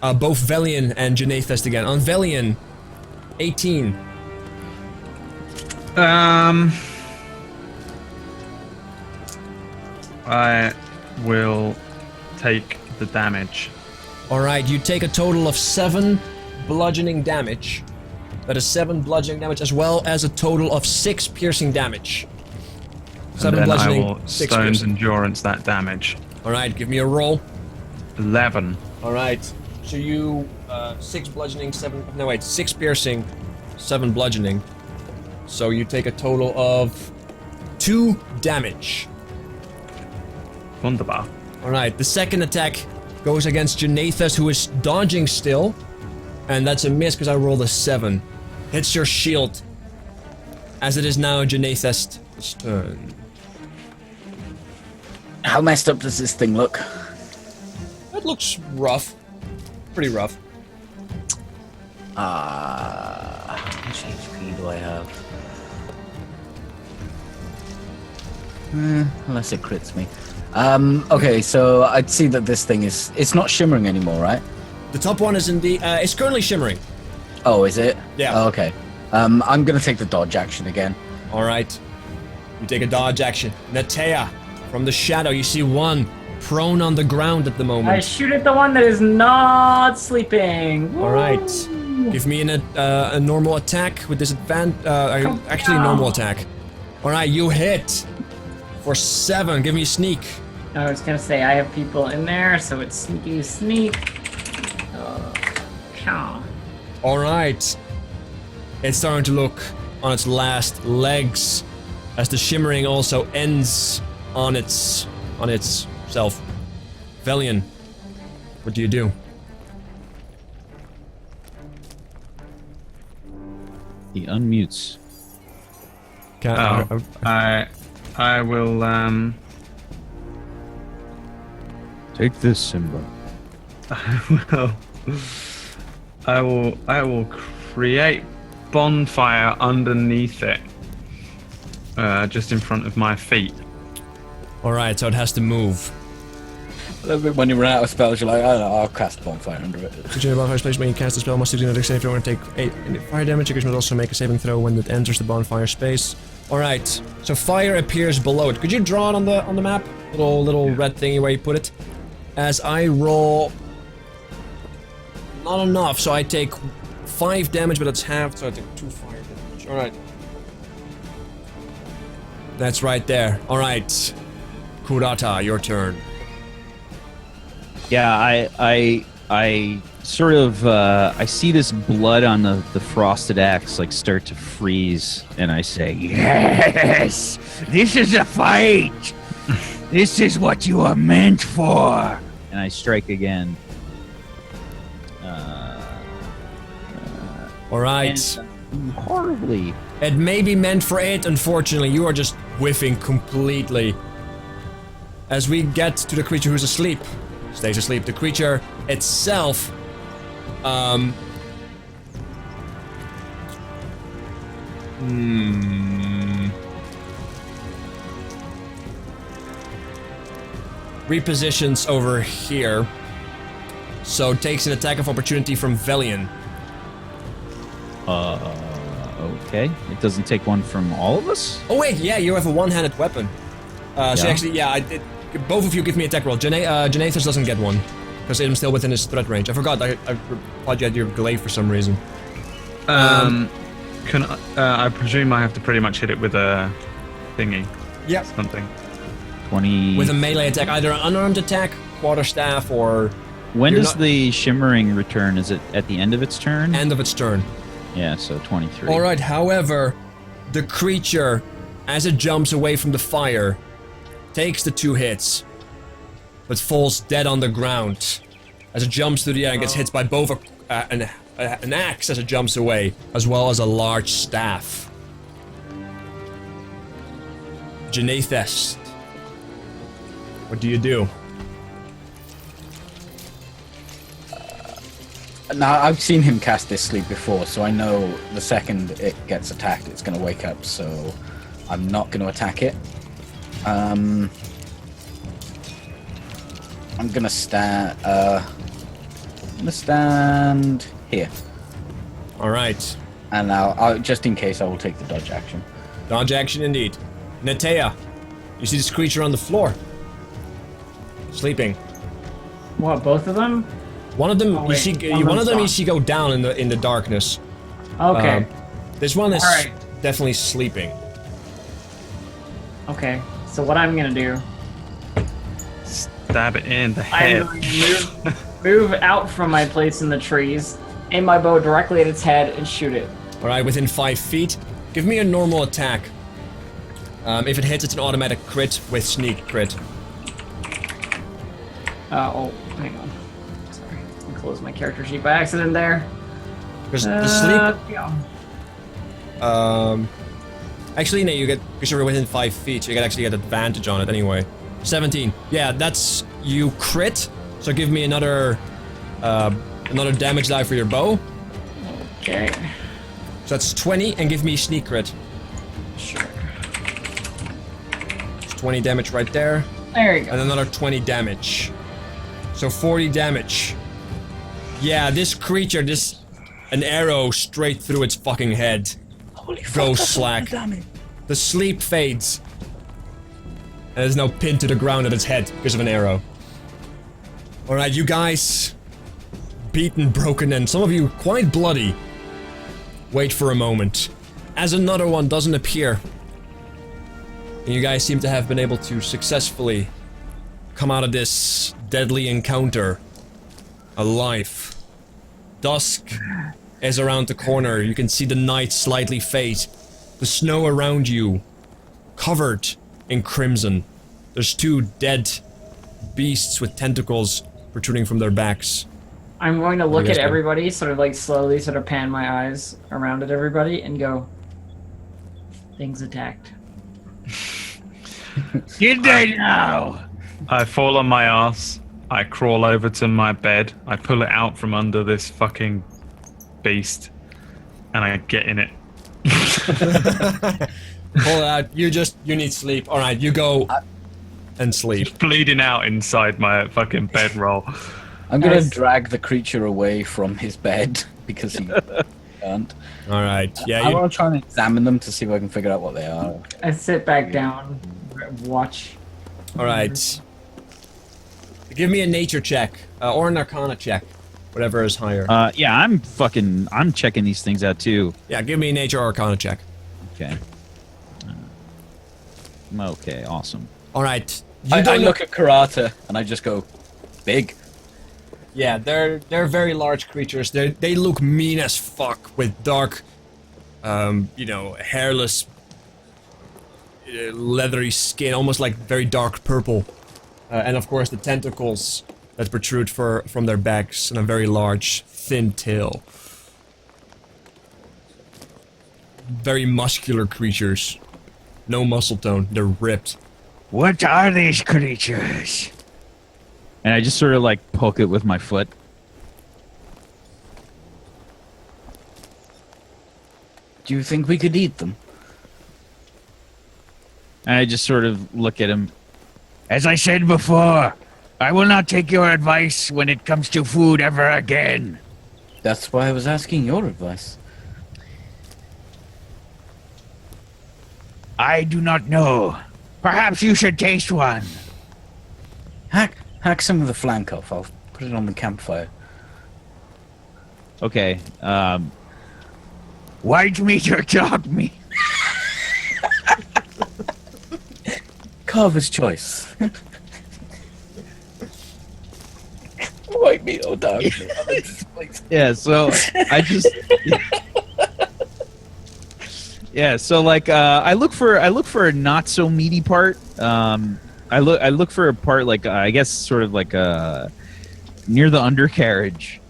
both Velian and Janathest again. On Velian, 18. I will take the damage. Alright, you take a total of 7 bludgeoning damage. That is 7 bludgeoning damage as well as a total of 6 piercing damage. 7 And then I bludgeoning, will 6 Stone's piercing. Endurance that damage. Alright, give me a roll. 11. Alright, so you, 6 bludgeoning, 6 piercing, 7 bludgeoning. So you take a total of 2 damage. Wunderbar. Alright, the second attack goes against Janathus, who is dodging still. And that's a miss because I rolled a 7. Hits your shield. As it is now Janathus' turn. How messed up does this thing look? That looks rough. Pretty rough. How much HP do I have? Unless it crits me. Okay, so I'd see that this thing it's not shimmering anymore, right? The top one is indeed, it's currently shimmering. Oh, is it? Yeah. Oh, okay. I'm gonna take the dodge action again. Alright. You take a dodge action. Natea, from the shadow, you see one prone on the ground at the I moment. shoot at the one that is not sleeping. Woo! Alright. Give me a normal attack with disadvantage. Actually, on. normal attack. Alright, you hit. For 7, give me sneak. I was gonna say I have people in there, so it's sneaky sneak. Cow. Alright. It's starting to look on its last legs as the shimmering also ends on itself. Velian, what do you do? He unmutes. I will Take this, Simba. I will create bonfire underneath it, just in front of my feet. Alright, so it has to move. When you run out of spells, you're like, I don't know, I'll cast bonfire under it. Creature in the bonfire's place when you cast a spell must succeed in a dex saving throw and take 8 fire damage. Creature must also make a saving throw when it enters the bonfire space. Alright, so fire appears below it. Could you draw it on the map? Little red thingy where you put it? As I roll... Not enough, so I take 5 damage, but that's halved, so I take 2 fire damage. Alright. That's right there. Alright. Kurata, your turn. Yeah, I sort of I see this blood on the frosted axe like start to freeze, and I say, Yes! This is a fight! This is what you are meant for! and I strike again. Alright. And, horribly. It may be meant for it, unfortunately. You are just whiffing completely. As we get to the creature who's asleep. Stays asleep. The creature itself... Repositions over here. So takes an attack of opportunity from Velian. Okay. It doesn't take one from all of us? Oh wait, yeah, you have a one-handed weapon. So Yeah. actually, yeah, both of you give me attack roll. Janathus doesn't get one. Because I'm still within his threat range. I forgot, I thought you had your glaive for some reason. Can I presume I have to pretty much hit it with a thingy? Yep. Something. 20... With a melee attack, either an unarmed attack, quarterstaff, or... When You're does not- the shimmering return? Is it at the end of its turn? end of its turn. Yeah, so 23. Alright, however, the creature, as it jumps away from the fire, takes the 2 hits, but falls dead on the ground. As it jumps through the air and gets hit by both an axe as it jumps away, as well as a large staff. Janathus, what do you do? Now, I've seen him cast this sleep before, so I know the second it gets attacked, it's going to wake up, so I'm not going to attack it. I'm going to stand here. Alright. And I'll just in case, I will take the dodge action. Dodge action indeed. Netea, you see this creature on the floor. Sleeping. What, both of them? One of them, Oh, you wait, see, one one of of them you them's see go down in the darkness. Okay. This one is Alright. definitely sleeping. Okay. So what I'm gonna do, Stab it in the I'm head. going to move out from my place in the trees, aim my bow directly at its head, and shoot it. All right, within 5 feet. Give me a normal attack. If it hits, it's an automatic crit with sneak crit. Oh, hang on. Sorry, I closed my character sheet by accident there. Because the sleep. Yeah. Actually, no, you get because you're within 5 feet, so you can actually get advantage on it anyway. 17. Yeah, that's you crit. So give me another damage die for your bow. Okay. So that's 20, and give me sneak crit. Sure. It's 20 damage right there, There you go. and another 20 damage. So 40 damage. Yeah, this creature, an arrow straight through its fucking head. Holy fuck, Goes that's slack. so much damage. The sleep fades. And is now pinned to the ground at its head because of an arrow. Alright, you guys. Beaten, broken, and some of you quite bloody. Wait for a moment. As another one doesn't appear. And you guys seem to have been able to successfully come out of this deadly encounter alive. Dusk is around the corner. You can see the night slightly fade. The snow around you, covered in crimson. There's 2 dead beasts with tentacles protruding from their backs. I'm going to look guys at do? everybody, sort of like slowly sort of pan my eyes around at everybody and go, things attacked. Did they now? I fall on my ass. I crawl over to my bed. I pull it out from under this fucking beast, and I get in it. Pull it out. You need sleep. Alright, you go and sleep. Bleeding out inside my fucking bedroll. I'm gonna Nice. drag the creature away from his bed because he can't. Alright, yeah, I you, want to try and examine them to see if I can figure out what they are. I sit back down, watch. alright. Give me a nature check, or an arcana check. Whatever is higher. Yeah, I'm checking these things out too. Yeah, give me a nature or arcana check. Okay. Okay, awesome. Alright. I look at Karata and I just go, big. Yeah, they're very large creatures. They look mean as fuck with dark, hairless, leathery skin, almost like very dark purple, and of course the tentacles that protrude from their backs and a very large, thin tail. Very muscular creatures. No muscle tone. They're ripped. What are these creatures? And I just sort of like poke it with my foot. Do you think we could eat them? And I just sort of look at him. As I said before, I will not take your advice when it comes to food ever again. That's why I was asking your advice. I do not know. Perhaps you should taste one. Hack some of the flank off. I'll put it on the campfire. Okay. White meat or dog meat? Carver's choice. White meat or dog meat? Yeah, so I just yeah, so like I look for a not so meaty part. I look for a part like I guess sort of like near the undercarriage.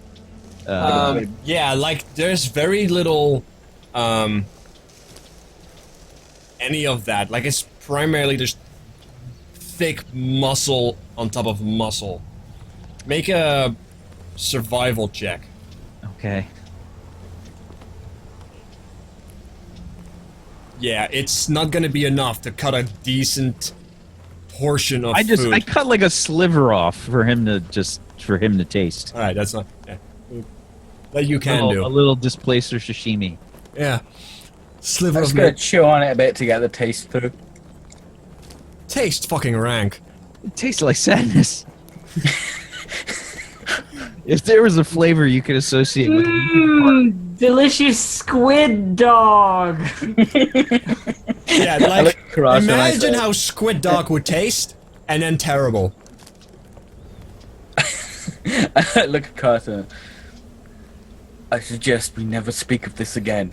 Yeah, like there's very little any of that. Like it's primarily just thick muscle on top of muscle. Make a survival check. Okay. Yeah, it's not gonna be enough to cut a decent portion of food. I cut like a sliver off for him to taste. Alright, that's not... Yeah. That you can a do. little displacer sashimi. Yeah. Sliver I'm of just gonna meat. chew on it a bit to get the taste through. Taste fucking rank. It tastes like sadness. If there was a flavor you could associate with Delicious squid dog. Yeah, I like, look at Karate and I imagine say- how squid dog would taste, and then terrible. I look at Carter. I suggest we never speak of this again.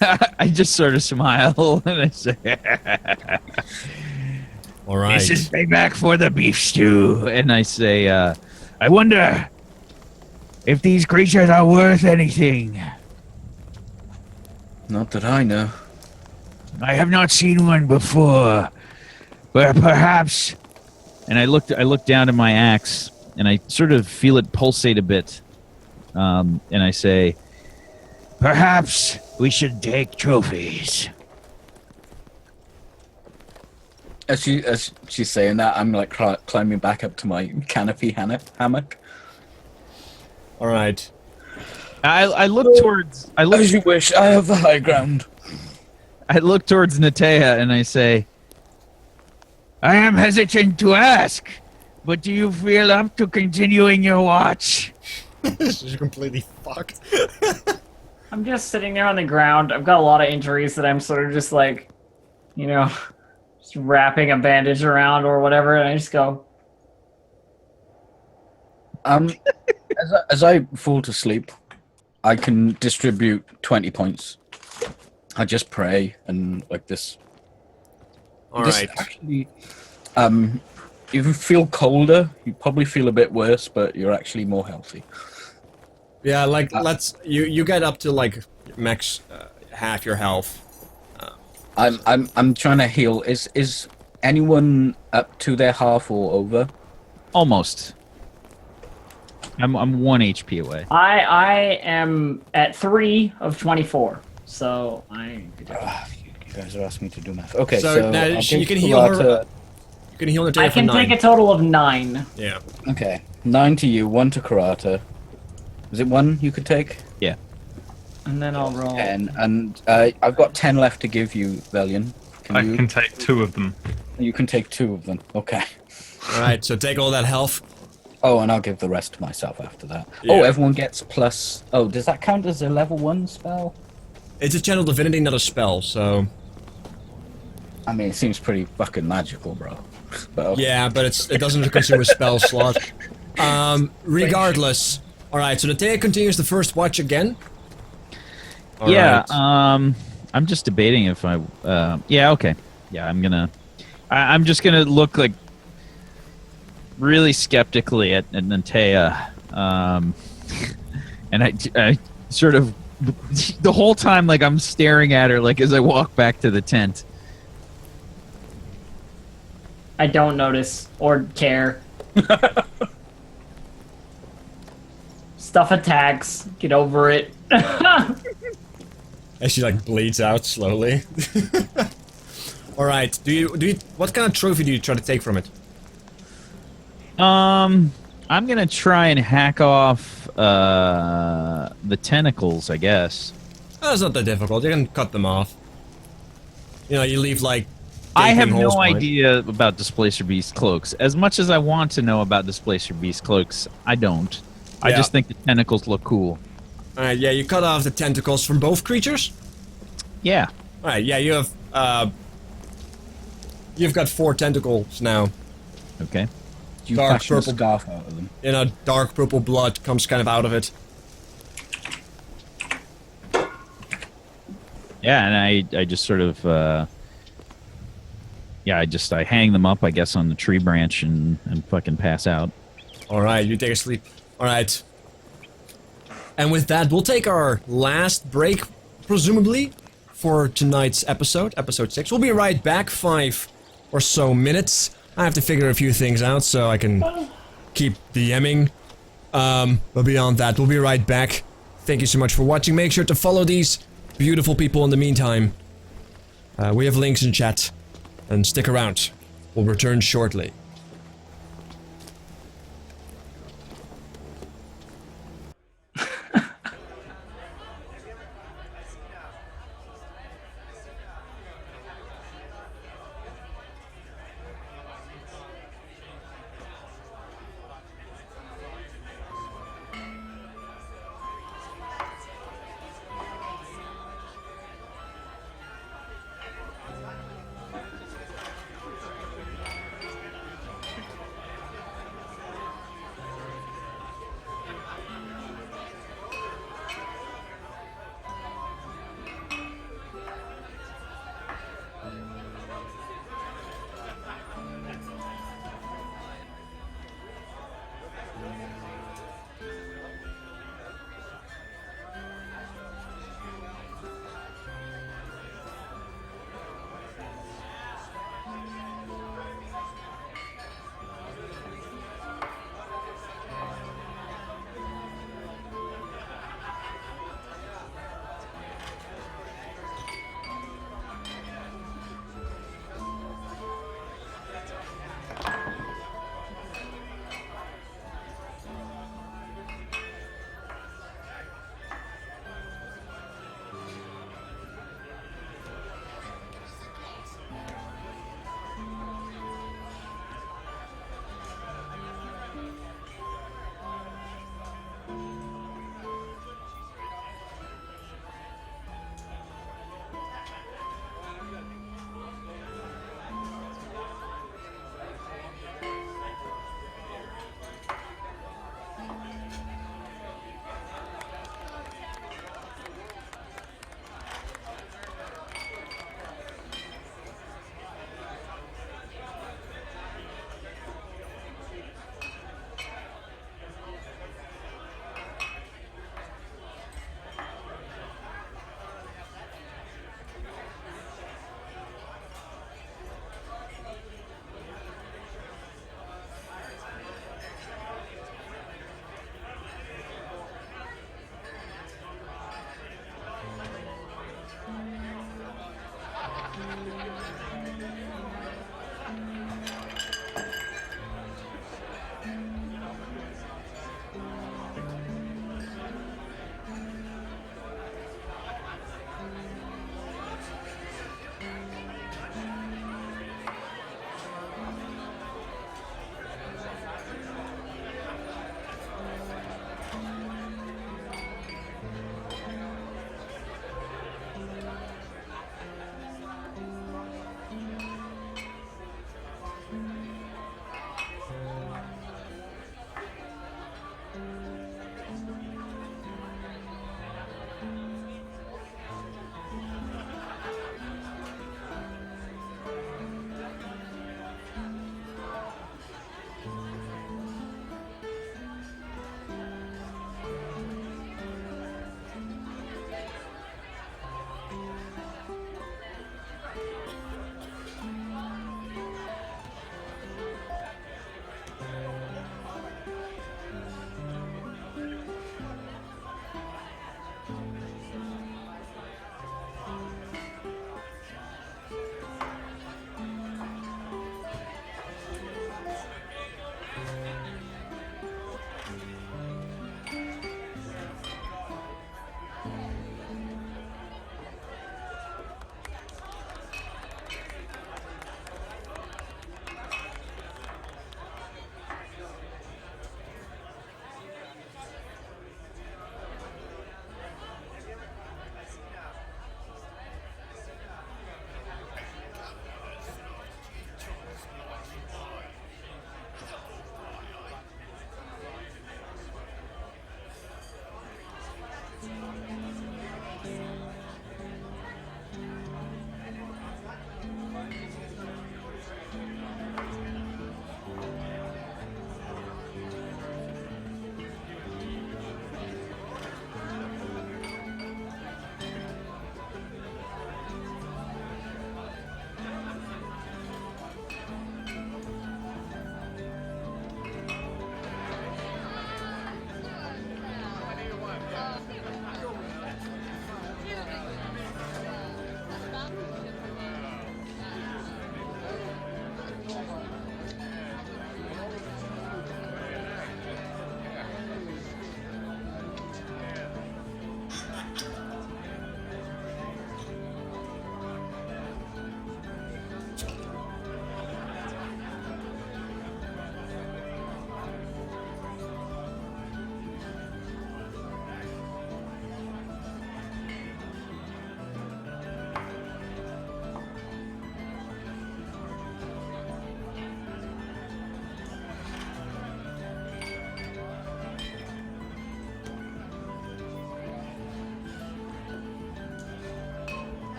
I just sort of smile and I say, Alright. This is payback for the beef stew. and I say, I wonder if these creatures are worth anything. Not that I know. I have not seen one before, but perhaps and I look down at my axe and I sort of feel it pulsate a bit, and I say, perhaps we should take trophies. As she's saying that, I'm like climbing back up to my canopy hammock. Alright. I look towards As you wish, I have the high ground. I look towards Natea and I say, I am hesitant to ask, but do you feel up to continuing your watch? She's completely fucked. I'm just sitting there on the ground. I've got a lot of injuries that I'm sort of just like, just wrapping a bandage around or whatever, and I just go, As I fall to sleep, I can distribute 20 points. I just pray and like this. All This right. actually, you feel colder. You probably feel a bit worse, but you're actually more healthy. Yeah, like let's you get up to like max half your health. I'm trying to heal. Is anyone up to their half or over? Almost. I'm 1 HP away. I am at 3 of 24, so I. You guys are asking me to do math. Okay, So so now I'll you give can heal her. Kurata- You can heal her I for can 9. take a total of 9. Yeah. Okay, 9 to you, 1 to Karata. Is it 1 you could take? Yeah. And then I'll roll. And I've got 10 left to give you, Velian. I can take 2 of them. You can take 2 of them. Okay. All right. So take all that health. Oh, and I'll give the rest to myself after that. Yeah. Oh, everyone gets plus. Oh, does that count as a level 1 spell? It's a channel divinity, not a spell. So I mean, it seems pretty fucking magical, bro. But okay. yeah, but it doesn't consume a spell slot. Regardless. All right. So the day continues the first watch again. All yeah. right. I'm just debating if I. Yeah. Okay. Yeah. I'm just gonna look like really skeptically at Nantea, and I sort of the whole time like I'm staring at her like as I walk back to the tent. I don't notice or care. Stuff attacks. Get over it. As she like bleeds out slowly. All right. Do you? What kind of trophy do you try to take from it? I'm gonna try and hack off the tentacles, I guess. That's not that difficult. You can cut them off. You know, you leave like. I have gaping holes no behind. idea about Displacer Beast cloaks. As much as I want to know about Displacer Beast cloaks, I don't. I Yeah. just think the tentacles look cool. All right. Yeah, you cut off the tentacles from both creatures. Yeah. All right. Yeah, you have. You've got 4 tentacles now. Okay. You Dark fashion a purple. scarf out of them. You know, dark purple blood comes kind of out of it. Yeah, and I just sort of I hang them up, I guess, on the tree branch and fucking pass out. All right, you take a sleep. All right. And with that, we'll take our last break, presumably, for tonight's episode 6. We'll be right back, 5 or so minutes. I have to figure a few things out so I can keep DMing. But beyond that, we'll be right back. Thank you so much for watching. Make sure to follow these beautiful people in the meantime. We have links in chat. And stick around. We'll return shortly.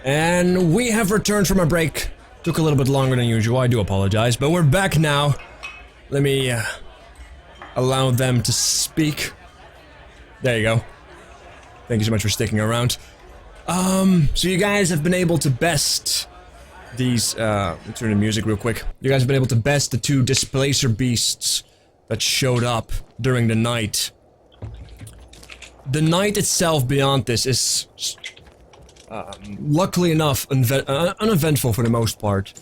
And we have returned from our break. Took a little bit longer than usual, I do apologize, but we're back now. Let me allow them to speak. There you go. Thank you so much for sticking around. So you guys have been able to best these, let me turn the music real quick. You guys have been able to best the 2 displacer beasts that showed up during the night. The night itself beyond this is, luckily enough, uneventful for the most part.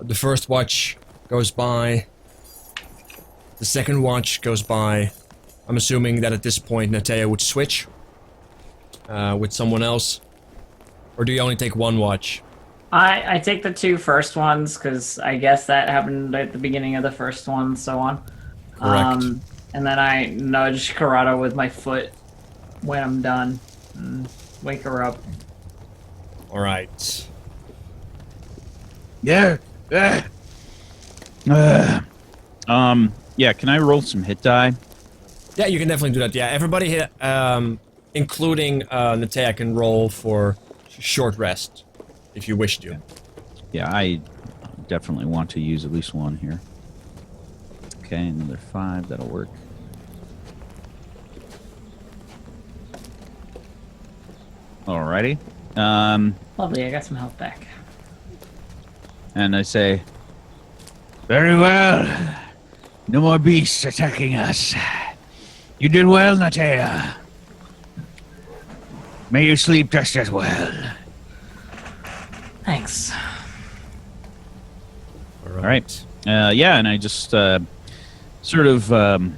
The first watch goes by. The second watch goes by. I'm assuming that at this point Natea would switch with someone else. Or do you only take 1 watch? I take the 2 first ones, because I guess that happened at the beginning of the first one, so on. Correct. And then I nudge Karada with my foot when I'm done. And wake her up. Alright. Yeah. Yeah, can I roll some hit die? Yeah, you can definitely do that. Yeah, everybody hit, including Natea can roll for short rest, if you wish to. Yeah, I definitely want to use at least 1 here. Okay, another 5, that'll work. Alrighty. Lovely, I got some health back. And I say, Very well. No more beasts attacking us. You did well, Natea. May you sleep just as well. Thanks. alright. Yeah, and I just, sort of, I'm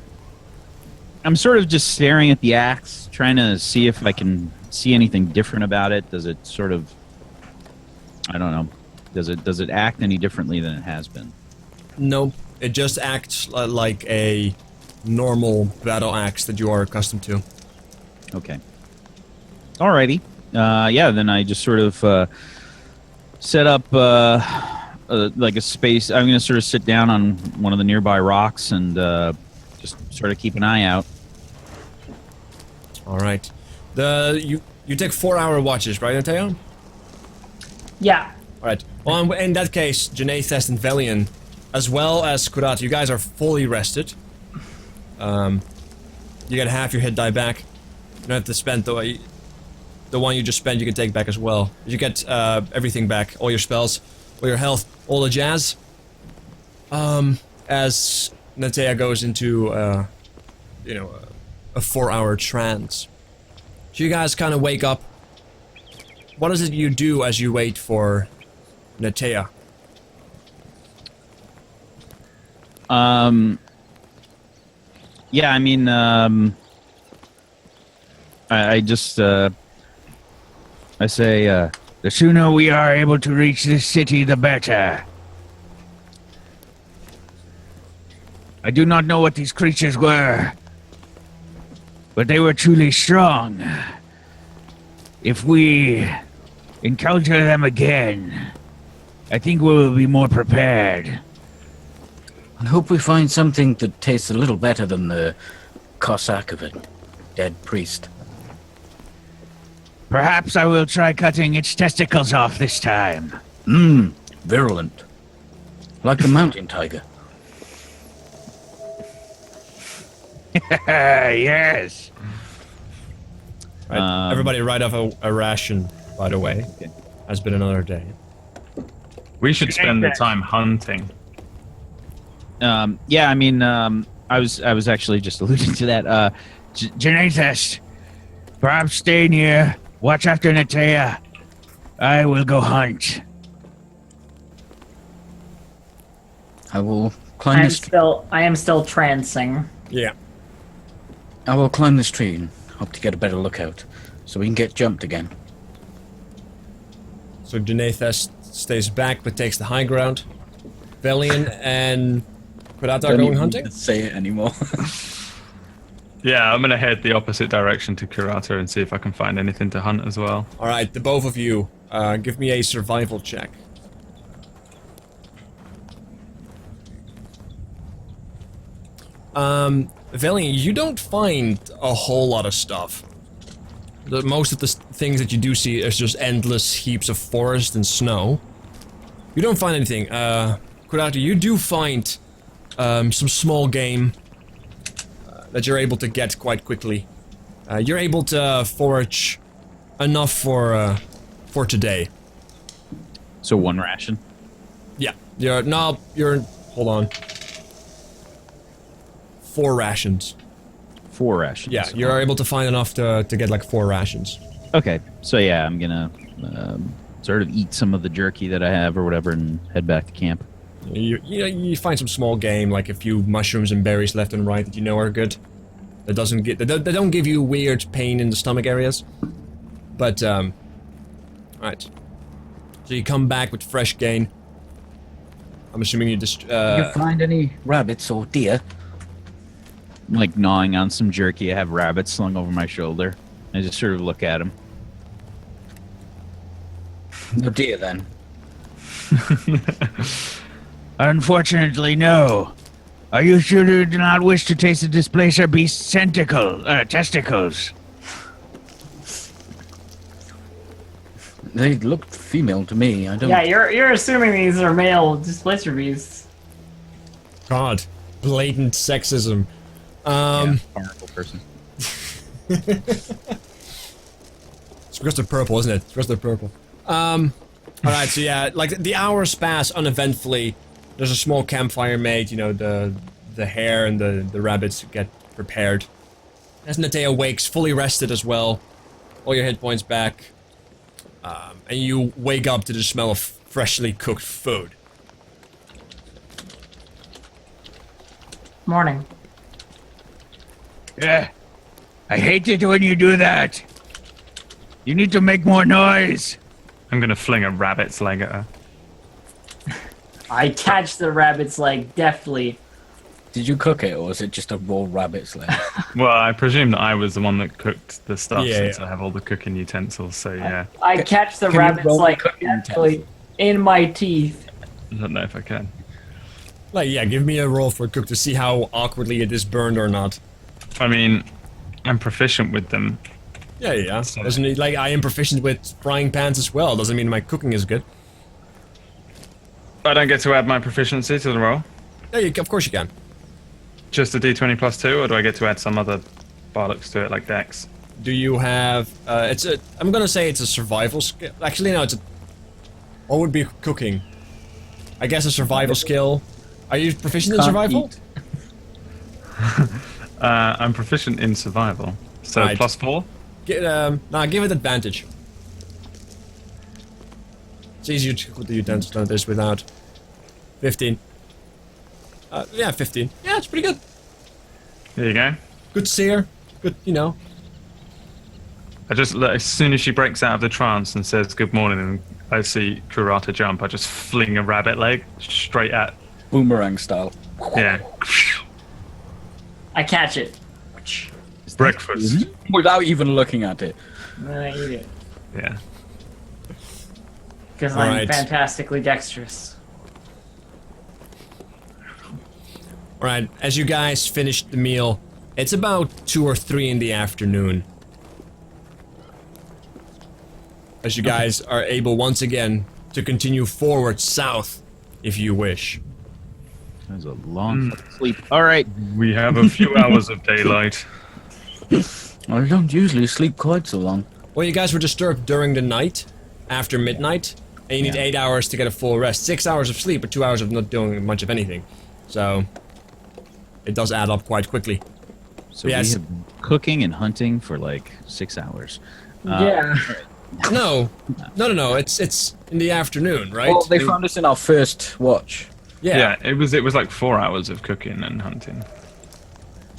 sort of just staring at the axe, trying to see if I can see anything different about it. Does it sort of, I don't know, does it act any differently than it has been? No, it just acts like a normal battle axe that you are accustomed to. Okay. Alrighty. Yeah, then I just sort of set up like a space. I'm going to sort of sit down on one of the nearby rocks and just sort of keep an eye out. All right. You take 4-hour watches, right, Natea? Yeah. All right. Well, in that case, Janae, Thest, and Velian, as well as Kurat, you guys are fully rested. You get half your hit die back. You don't have to spend the one you just spent. You can take back as well. You get everything back, all your spells, all your health, all the jazz. As Natea goes into a 4-hour trance. So you guys kind of wake up. What is it you do as you wait for Natea? Yeah, I mean, I just, I say, The sooner we are able to reach this city, the better. I do not know what these creatures were, but they were truly strong. If we encounter them again, I think we will be more prepared. I hope we find something that tastes a little better than the Cossack of a dead priest. Perhaps I will try cutting its testicles off this time. Virulent. Like the mountain tiger. Yes. Right. Everybody write off a ration, by the way. Okay. Has been another day. We should spend the time hunting. yeah, I mean, I was actually just alluding to that. Janathest, perhaps stay near. Watch after Natea. I will go hunt. I will climb this I am still trancing. Yeah. I will climb this tree and hope to get a better lookout, so we can get jumped again. So Janathest stays back but takes the high ground. Velian and Kurat are going hunting? Say it anymore. Yeah, I'm gonna head the opposite direction to Kurata and see if I can find anything to hunt as well. Alright, the both of you, give me a survival check. Velian, you don't find a whole lot of stuff. most of the things that you do see is just endless heaps of forest and snow. You don't find anything. Kurata, you do find some small game that you're able to get quite quickly. You're able to forage enough for today. So 1 ration. Yeah. You're hold on. 4 rations. 4 rations. Yeah, you're able to find enough to get like 4 rations. Okay, so yeah, I'm gonna sort of eat some of the jerky that I have or whatever and head back to camp. You find some small game, like a few mushrooms and berries left and right that you know are good. That they don't give you weird pain in the stomach areas. But right. So you come back with fresh gain. I'm assuming you just Did you find any rabbits or deer? I'm like gnawing on some jerky. I have rabbits slung over my shoulder. I just sort of look at them. No deer then. Unfortunately, no. Are you sure you do not wish to taste the displacer beast's testicles? They look female to me. I don't. Yeah, you're assuming these are male displacer beasts. God, blatant sexism. Horrible person. It's because they're purple, isn't it? It's because they're purple. Alright, so yeah, like the hours pass uneventfully. There's a small campfire made, you know, the hare and the rabbits get prepared. As Natea wakes, fully rested as well. All your hit points back. And you wake up to the smell of freshly cooked food. Morning. Yeah. I hate it when you do that. You need to make more noise. I'm gonna fling a rabbit's leg at her. I catch the rabbit's leg deftly. Did you cook it, or was it just a raw rabbit's leg? Well, I presume that I was the one that cooked the stuff Yeah, since yeah. I have all the cooking utensils, so yeah. I catch the can you rabbit's roll leg cooking deftly in my teeth. I don't know if I can. Like, yeah, give me a roll for cook to see how awkwardly it is burned or not. I mean, I'm proficient with them. Yeah. Doesn't it, like, I am proficient with frying pans as well. Doesn't mean my cooking is good. I don't get to add my proficiency to the roll? Yeah, of course you can. Just a d20 plus 2, or do I get to add some other bollocks to it, like dex? Do you have, I'm gonna say it's a survival skill. Actually, no, what would be cooking? I guess a survival skill. Are you proficient in survival? I'm proficient in survival. So Right. plus 4? Give it advantage. It's easier to cook with the utensils than it is without. 15. Yeah, 15. Yeah, it's pretty good. There you go. Good sear. Good, you know. I just, as soon as she breaks out of the trance and says good morning and I see Kurata jump, I just fling a rabbit leg straight at, Boomerang style. yeah, I catch it. breakfast. Without even looking at it. And then I eat it. Yeah. Because I'm Alright. fantastically dexterous. Alright, as you guys finish the meal, it's about 2 or 3 in the afternoon. As you guys are able once again to continue forward south, if you wish. That was a long fucking sleep. All right. We have a few hours of daylight. I don't usually sleep quite so long. Well, you guys were disturbed during the night, after midnight, and you need 8 hours to get a full rest. 6 hours of sleep, but 2 hours of not doing much of anything. So, it does add up quite quickly. So Yes. we have been cooking and hunting for like 6 hours. Yeah. No, it's in the afternoon, right? Well, they found us in our first watch. Yeah, it was like 4 hours of cooking and hunting.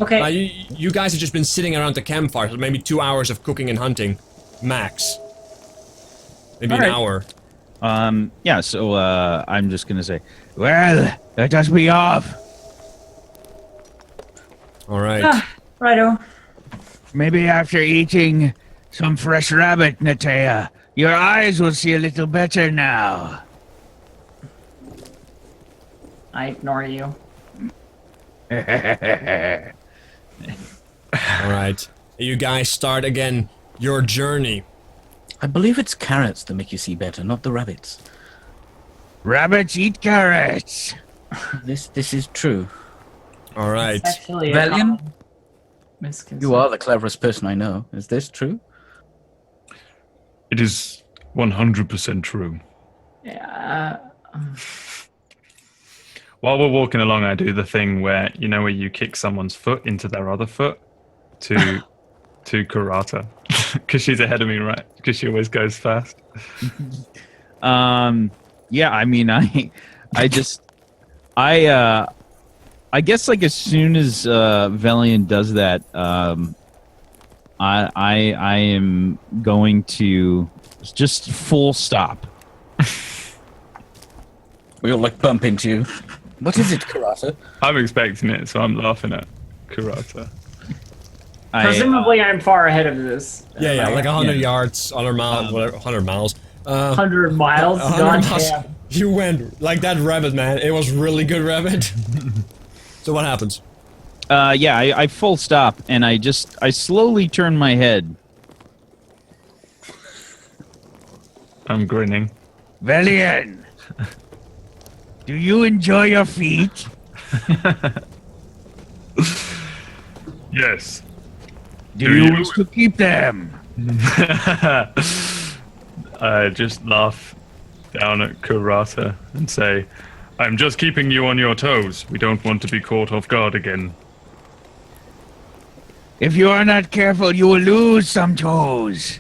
Okay. You guys have just been sitting around the campfire, so maybe 2 hours of cooking and hunting, max. Maybe an Alright. hour. Yeah, so I'm just gonna say, Well, let us be off. Alright. Righto. Maybe after eating some fresh rabbit, Natea, your eyes will see a little better now. I ignore you. Alright. You guys start again your journey. I believe it's carrots that make you see better, not the rabbits. Rabbits eat carrots. This is true. All right. It's actually a Valiant? common misconception. You are the cleverest person I know. Is this true? It is 100% true. Yeah. While we're walking along, I do the thing where you kick someone's foot into their other foot to Kurata, because she's ahead of me, right? Because she always goes fast. Yeah, I mean, I guess like as soon as Velian does that, I am going to just full stop. We'll like bump into you. What is it, Kurata? I'm expecting it, so I'm laughing at Kurata. Presumably, I'm far ahead of this. Yeah, like 100 Yeah. yards, 100 miles, whatever, 100 miles. 100 miles. 100 God miles. damn. You went like that rabbit, man. It was really good rabbit. So what happens? Yeah, I full stop, and I slowly turn my head. I'm grinning. Velian, do you enjoy your feet? Yes. Do you wish to keep them? I just laugh down at Kurata and say, I'm just keeping you on your toes. We don't want to be caught off guard again. If you are not careful, you will lose some toes.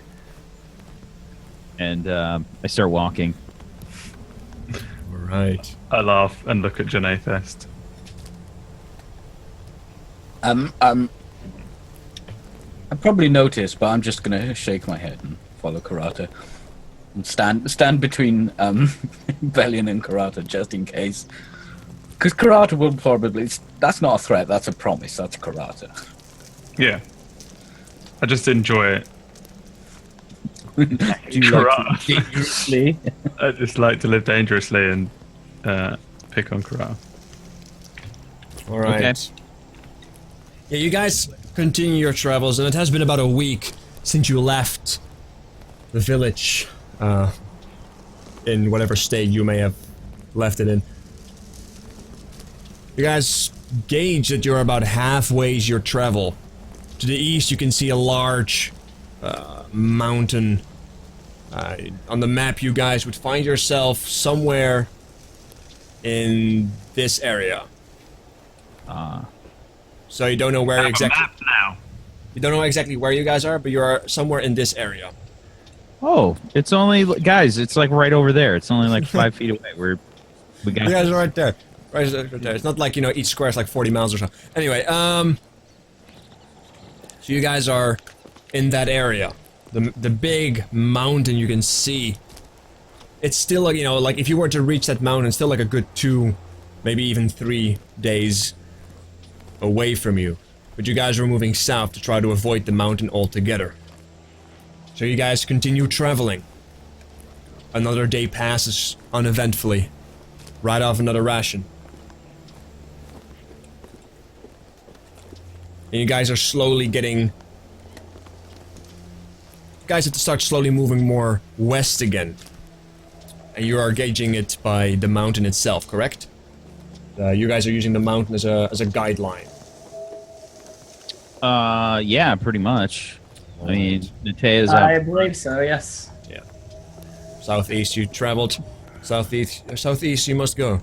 And I start walking. All right. I laugh and look at Janathest. I probably noticed, but I'm just gonna shake my head and follow Kurata. And stand between Velian and Kurata just in case. Because Kurata will probably... That's not a threat, that's a promise. That's Kurata. Yeah. I just enjoy it. Do you like Kurata. to dangerously? I just like to live dangerously and pick on Kurata. All right. Okay. Yeah, you guys continue your travels, and it has been about a week since you left the village, in whatever state you may have left it in. You guys gauge that you're about halfway your travel. To the east, you can see a large mountain. On the map, you guys would find yourself somewhere in this area. So you don't know where exactly. Map now. You don't know exactly where you guys are, but you are somewhere in this area. Oh, it's only guys. It's like right over there. It's only like 5 feet away. We got You guys are right there. Right there. It's not like, each square is like 40 miles or so. Anyway, so you guys are in that area. The big mountain you can see. It's still like, like if you were to reach that mountain, it's still like a good 2, maybe even 3 days away from you. But you guys are moving south to try to avoid the mountain altogether. So you guys continue traveling. Another day passes uneventfully. Right off another ration. And you guys are slowly getting... You guys have to start slowly moving more west again. And you are gauging it by the mountain itself, correct? You guys are using the mountain as a guideline. Yeah, pretty much. I mean, Natea's I up. believe so, yes. Yeah. Southeast you traveled. Southeast you must go.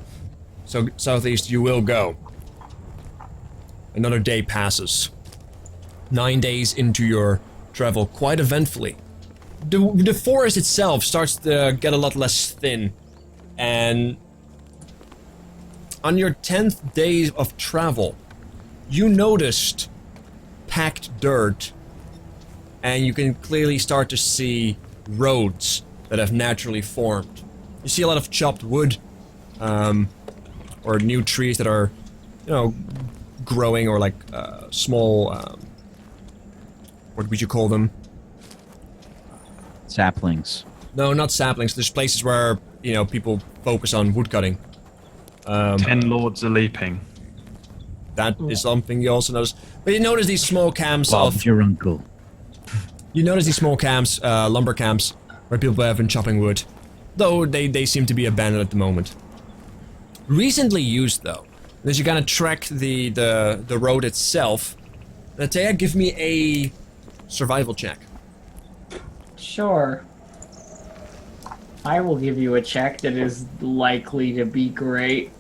So southeast you will go. Another day passes. 9 days into your travel, quite eventfully. The forest itself starts to get a lot less thin. And on your 10th day of travel, you noticed packed dirt, and you can clearly start to see roads that have naturally formed. You see a lot of chopped wood, or new trees that are, growing, or like small, what would you call them? Saplings. No, not saplings. There's places where, people focus on woodcutting. 10 lords are leaping. That is something you also notice. But you notice these small camps Bob's of... your uncle. You notice these small camps, lumber camps, where people have been chopping wood. Though they seem to be abandoned at the moment. Recently used though. As you kind of track the road itself. Natea, give me a survival check. Sure. I will give you a check that is likely to be great.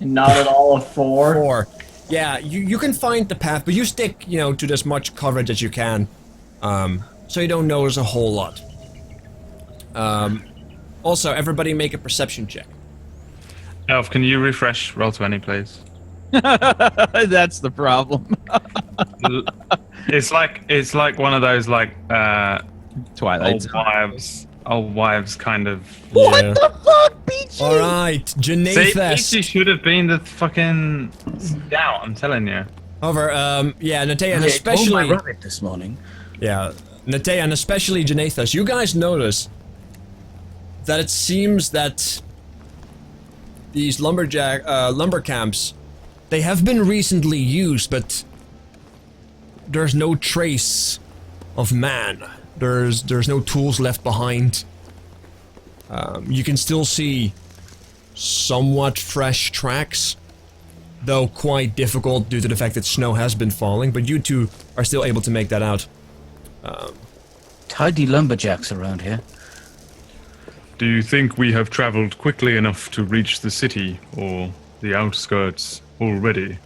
And not at all a 4. 4. Yeah, you can find the path, but you stick, you know, to as much coverage as you can. So you don't notice a whole lot. Also, everybody make a perception check. Elf, can you refresh Roll20, please? That's the problem. It's like one of those like Twilight. old wives kind of. What Yeah. the fuck, Peachy? Alright, See, Janathest. Peachy should have been the fucking scout. I'm telling you. However, yeah, Natea, and I told my especially... rabbit this morning. Yeah, Natea, and especially Janathest, you guys notice that it seems that these lumber camps, they have been recently used, but there's no trace of man. There's no tools left behind. You can still see somewhat fresh tracks, though quite difficult due to the fact that snow has been falling, but you two are still able to make that out. Tidy lumberjacks around here. Do you think we have traveled quickly enough to reach the city or the outskirts already?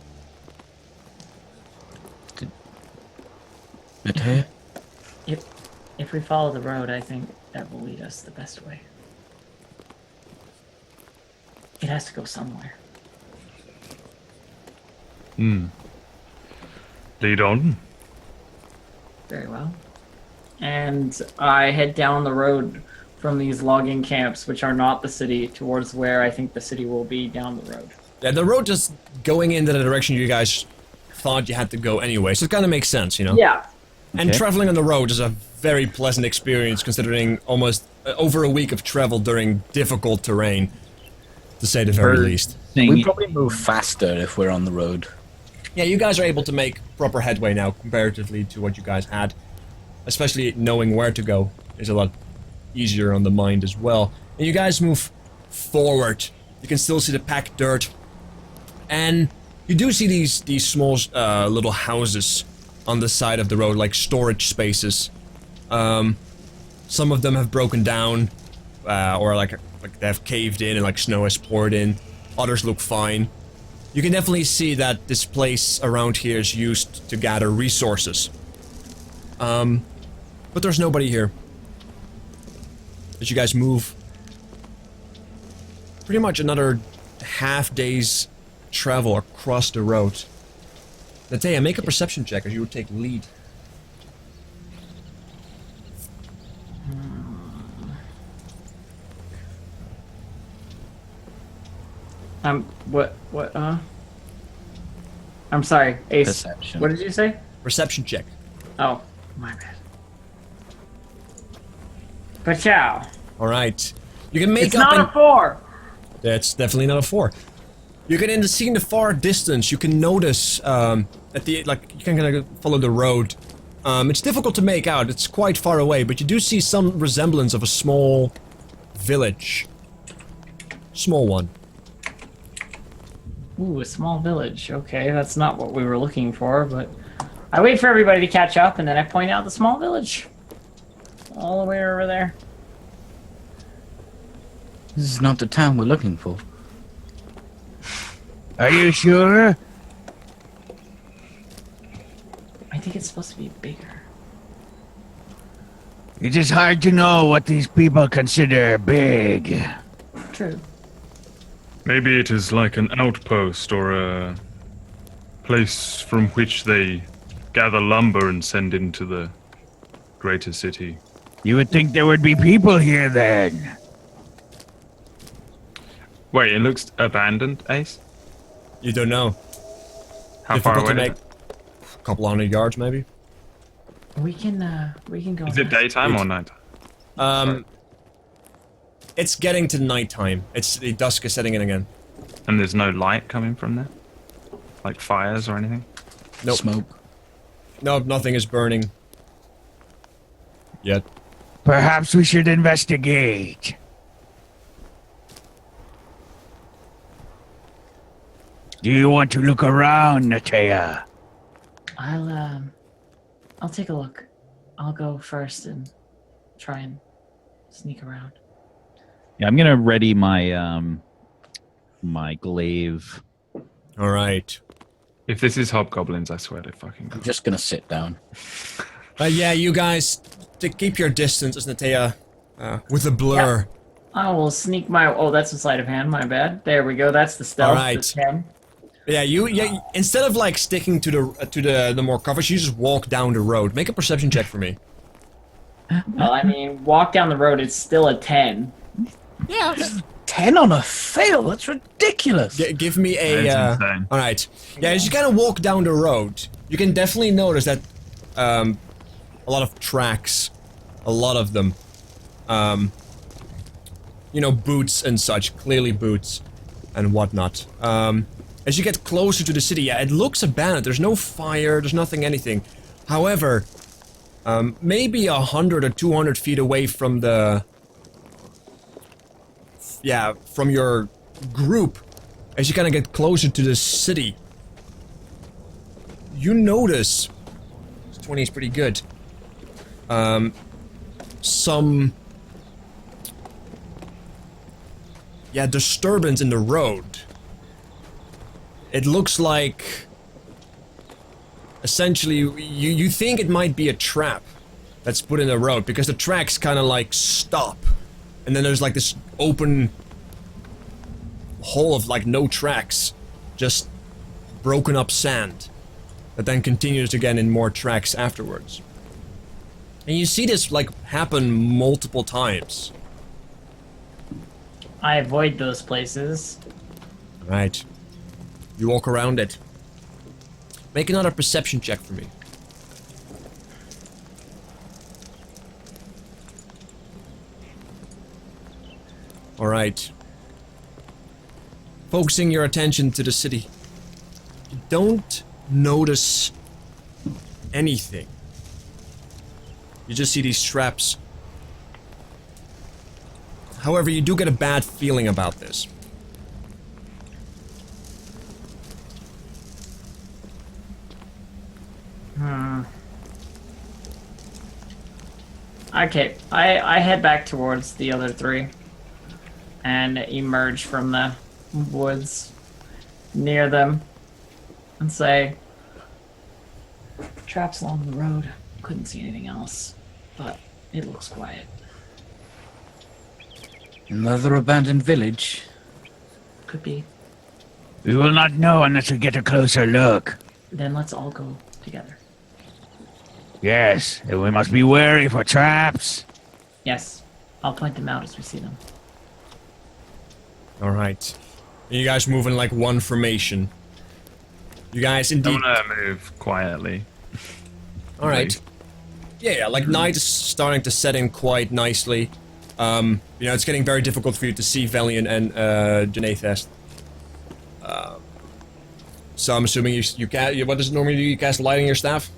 Natea? If we follow the road, I think that will lead us the best way. It has to go somewhere. Lead on. Very well. And I head down the road from these logging camps, which are not the city, towards where I think the city will be down the road. Yeah, the road just going into the direction you guys thought you had to go anyway, so it kind of makes sense, you know? Yeah. And Okay. traveling on the road is a very pleasant experience, considering almost over a week of travel during difficult terrain, to say the very least. We probably move faster if we're on the road. Yeah, you guys are able to make proper headway now, comparatively to what you guys had. Especially knowing where to go is a lot easier on the mind as well. And you guys move forward. You can still see the packed dirt. And you do see these small little houses on the side of the road, like storage spaces. Some of them have broken down, or like they have caved in and like snow has poured in. Others look fine. You can definitely see that this place around here is used to gather resources. But there's nobody here. As you guys move, pretty much another half day's travel across the road. Natea, make a perception check as you would take lead. I'm sorry, Ace. Perception. What did you say? Perception check. Oh, my bad. Pachow. Alright. You can make It's up not and- a 4! That's definitely not a 4. You can see in the far distance, you can notice, at the, like, you can kind of follow the road. It's difficult to make out, it's quite far away, but you do see some resemblance of a small village. Small one. Ooh, a small village. Okay, that's not what we were looking for, but I wait for everybody to catch up, and then I point out the small village. All the way over there. This is not the town we're looking for. Are you sure? I think it's supposed to be bigger. It is hard to know what these people consider big. True. Maybe it is like an outpost or a place from which they gather lumber and send into the greater city. You would think there would be people here then. Wait, it looks abandoned, Ace? You don't know. How far Difficult away to is make. it? A couple hundred yards, maybe. We can go. Is it daytime or night? It's getting to nighttime. The dusk is setting in again. And there's no light coming from there? Like fires or anything? Nope. Smoke. No, nothing is burning. yet. Perhaps we should investigate. Do you want to look around, Natea? I'll take a look. I'll go first and try and sneak around. Yeah, I'm gonna ready my my glaive. All right. If this is hobgoblins, I swear to fucking I'm God. just gonna sit down. Yeah, you guys, to keep your distance, isn't it, Taya? With the blur. I will sneak my. Oh, that's a sleight of hand. My bad. There we go. That's the stealth. All right. The 10. Yeah, instead of like sticking to the more coverage, you just walk down the road. Make a perception check for me. Well, I mean, walk down the road. It's still a 10. Yeah. 10 on a fail. That's ridiculous. Give me a. That is insane. All right. Yeah, as you kind of walk down the road, you can definitely notice that a lot of tracks, a lot of them, you know, boots and such, clearly boots and whatnot. As you get closer to the city, yeah, it looks abandoned. There's no fire, there's nothing, anything. However, maybe 100 or 200 feet away from the... Yeah, from your group, as you kind of get closer to the city, you notice... 20 is pretty good. Some... Yeah, disturbance in the road. It looks like... Essentially, you think it might be a trap that's put in the road, because the tracks kind of like stop. And then there's like this open hole of like no tracks. Just broken up sand. That then continues again in more tracks afterwards. And you see this like happen multiple times. I avoid those places. Right. You walk around it. Make another perception check for me. Alright. Focusing your attention to the city. You don't notice anything. You just see these traps. However, you do get a bad feeling about this. Okay, I head back towards the other three and emerge from the woods near them and say, traps along the road. Couldn't see anything else, but it looks quiet. Another abandoned village. Could be. We will not know unless we get a closer look. Then let's all go together. Yes, and we must be wary for traps. Yes, I'll point them out as we see them. Alright. You guys move in like one formation. You guys I indeed... want to move quietly. Alright. Yeah, like night is starting to set in quite nicely. You know, it's getting very difficult for you to see Valiant and Janathest. So I'm assuming you cast... What does it normally do? You cast lighting your staff?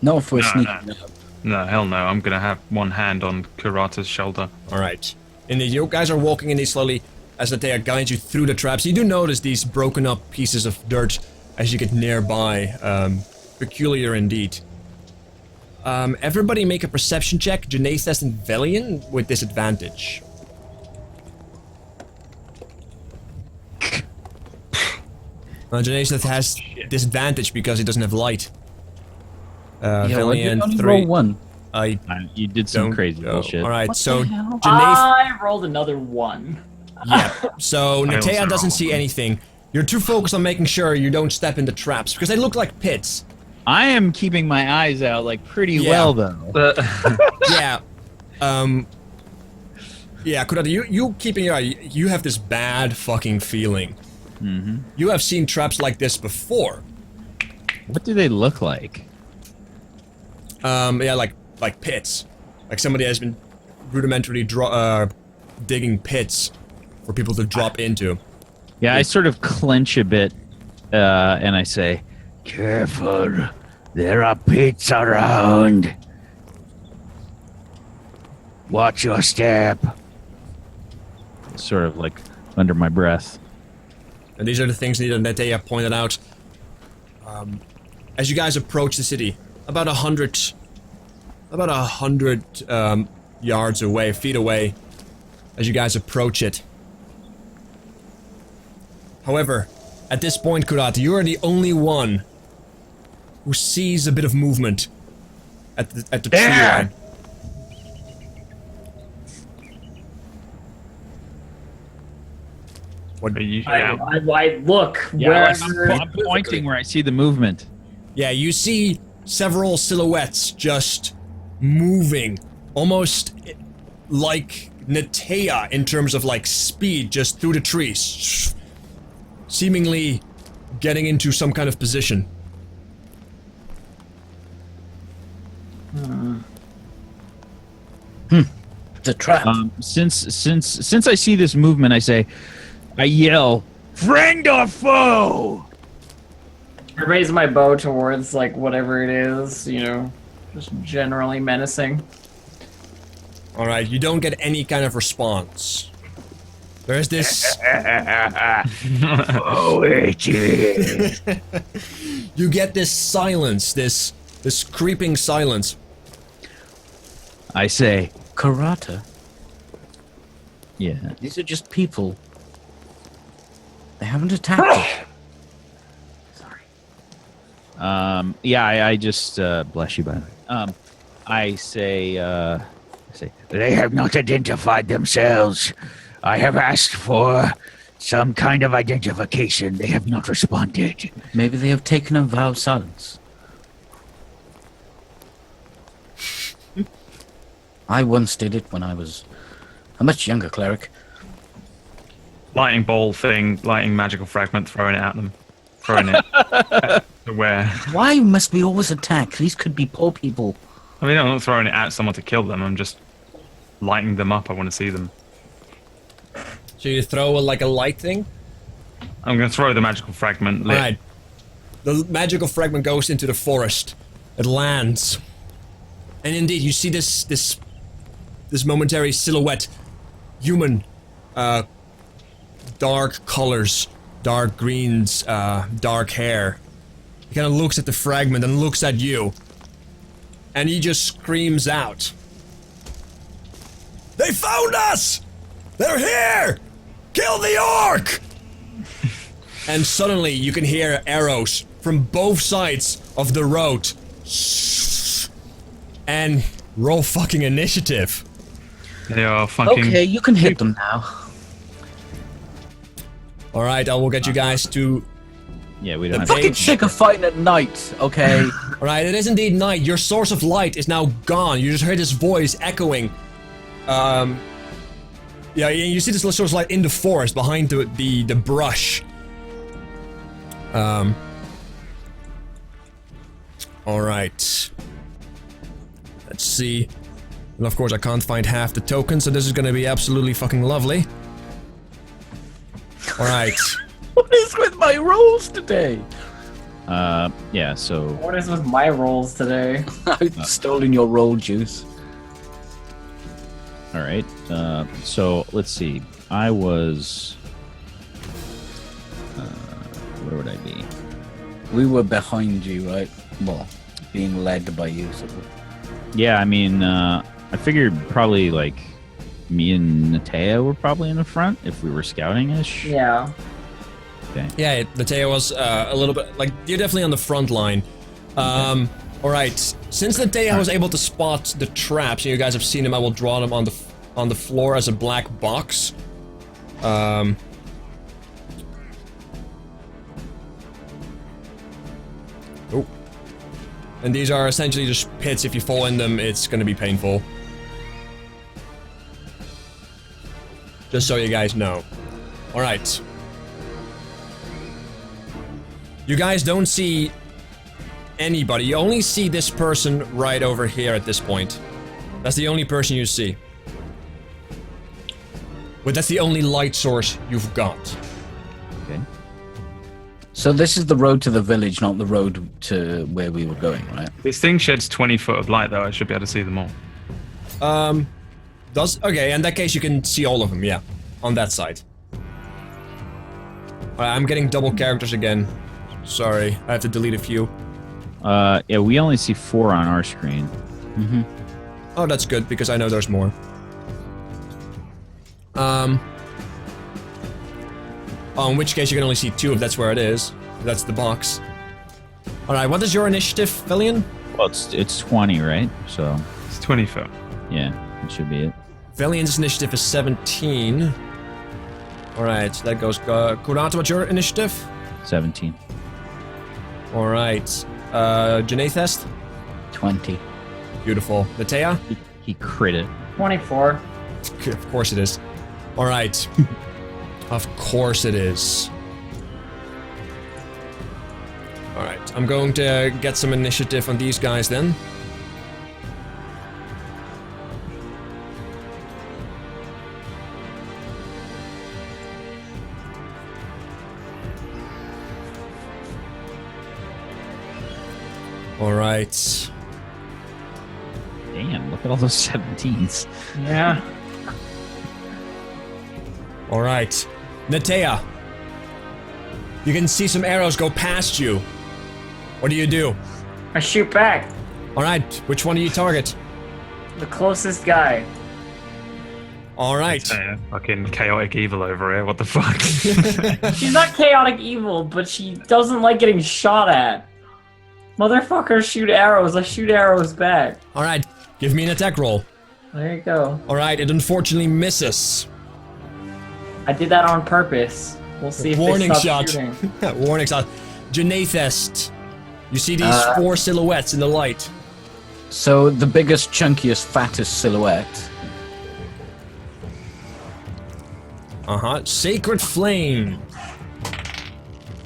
Not if we're No, sneaking up. No, hell no. I'm gonna have one hand on Kurata's shoulder. Alright. Indeed, you guys are walking in these slowly as Natea guides you through the traps. You do notice these broken up pieces of dirt as you get nearby. Peculiar indeed. Everybody make a perception check. Janathest and Velian with disadvantage. Janathest has disadvantage because he doesn't have light. Yeah, well, you Velian only 3. roll one. I You did some don't crazy know. bullshit. Alright, What so the hell? Janath... I rolled another 1. Yeah, so I also Natea doesn't rolled see one. anything. You're too focused on making sure you don't step into traps, because they look like pits. I am keeping my eyes out like pretty well though. Yeah. Yeah, Kurata, you keeping your eye, you have this bad fucking feeling. Mm-hmm. You have seen traps like this before. What do they look like? Yeah, like pits. Like somebody has been rudimentarily digging pits for people to drop into. Yeah, I sort of clench a bit, and I say, Careful, there are pits around. Watch your step. Sort of like under my breath. And these are the things that Netea pointed out. As you guys approach the city, about 100 yards away, feet away, as you guys approach it. However, at this point, Kurata, you are the only one who sees a bit of movement at the tree line. What are you? I look. Yeah, where I'm pointing where I see the movement. Yeah, you see several silhouettes just moving, almost like Netea in terms of like speed, just through the trees, seemingly getting into some kind of position. It's a trap. Since I see this movement, I yell, Friend or foe? I raise my bow towards like whatever it is, just generally menacing. All right, you don't get any kind of response. There's this. Oh, it is. You get this silence, this creeping silence. I say, Karata. yeah. These are just people. They haven't attacked us. Yeah, I just bless you by the way. I say, They have not identified themselves. I have asked for some kind of identification. They have not responded. Maybe they have taken a vow of silence. I once did it when I was a much younger cleric. Lightning ball thing, lighting magical fragment, throwing it at them. Throwing it to where? Why must we always attack? These could be poor people. I mean, I'm not throwing it at someone to kill them. I'm just lighting them up. I want to see them. So you throw like a light thing? I'm going to throw the magical fragment. Lit. Alright. The magical fragment goes into the forest. It lands. And indeed, you see this momentary silhouette. Human. Dark colors. Dark greens. Dark hair. He kind of looks at the fragment and looks at you. And he just screams out. They found us! They're here! Kill the orc! And suddenly you can hear arrows from both sides of the road. And roll fucking initiative. They are fucking. Okay, you can hit them now. Alright, I will get you guys to... yeah, we don't have Fucking sick of fighting at night, okay? Alright, it is indeed night. Your source of light is now gone. You just heard his voice echoing. Yeah, you see this source of light in the forest behind the brush. Alright. Let's see. And of course I can't find half the tokens, so this is gonna be absolutely fucking lovely. Alright. What is with my rolls today? yeah, so What is with my rolls today? I've stolen your roll juice. all right. So let's see. I was where would I be? We were behind you, right? Well, being led by you. So. Yeah, I mean, I figured probably like me and Netea were probably in the front if we were scouting-ish. Yeah. Okay. Yeah, Netea was a little bit like you're definitely on the front line. Alright. Since Netea was able to spot the traps, and you guys have seen them, I will draw them on the floor as a black box. Oh. And these are essentially just pits. If you fall in them, it's gonna be painful. Just so you guys know. Alright. You guys don't see anybody. You only see this person right over here at this point. That's the only person you see. But that's the only light source you've got. Okay. So this is the road to the village, not the road to where we were going, right? This thing sheds 20 foot of light, though. I should be able to see them all. Okay, in that case you can see all of them, yeah. On that side. Alright, I'm getting double characters again. Sorry, I have to delete a few. Yeah, we only see 4 on our screen. Oh, that's good, because I know there's more. Oh, in which case you can only see 2 if that's where it is. That's the box. Alright, what is your initiative, Valian? Well, it's 20, right? So, It's 20 foot. yeah, that should be it. Valiant's initiative is 17. Alright, that goes... Kurata, what's your initiative? 17. Alright. Janathest? 20. Beautiful. Natea? He crit it. 24. Of course it is. Alright. Of course it is. Alright, I'm going to get some initiative on these guys then. Alright. Damn, look at all those 17s. Yeah. Alright. Natea. You can see some arrows go past you. What do you do? I shoot back. Alright, which one do you target? The closest guy. Alright. Fucking chaotic evil over here. What the fuck? She's not chaotic evil, but she doesn't like getting shot at. Motherfuckers shoot arrows. I shoot arrows back. Alright, give me an attack roll. There you go. Alright, it unfortunately misses. I did that on purpose. We'll see if Warning they stop shot. shooting. Warning shot. Janathest. You see these 4 silhouettes in the light. So the biggest, chunkiest, fattest silhouette. Uh-huh. Sacred Flame.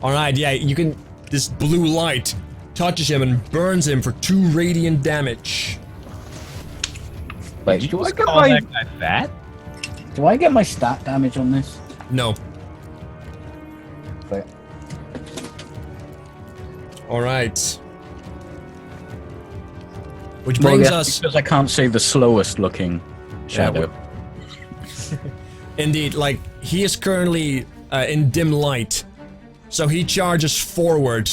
Alright, yeah, you can... This blue light touches him and burns him for 2 radiant damage. Wait, Did do you I just get call my that guy fat? do I get my stat damage on this? No. Wait. Alright. Which Well, brings yeah, us... because I can't say the slowest looking shadow. Indeed, like, he is currently in dim light. So he charges forward.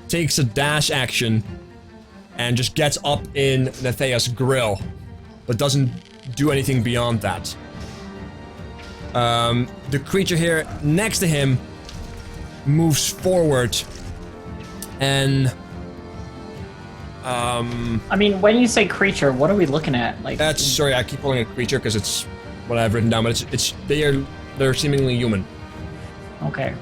Takes a dash action. And just gets up in Nathea's grill. But doesn't do anything beyond that. The creature here next to him moves forward. And... I mean, when you say creature, what are we looking at? Like, That's sorry, I keep calling it creature because it's what I've written down, but it's they're seemingly human. okay.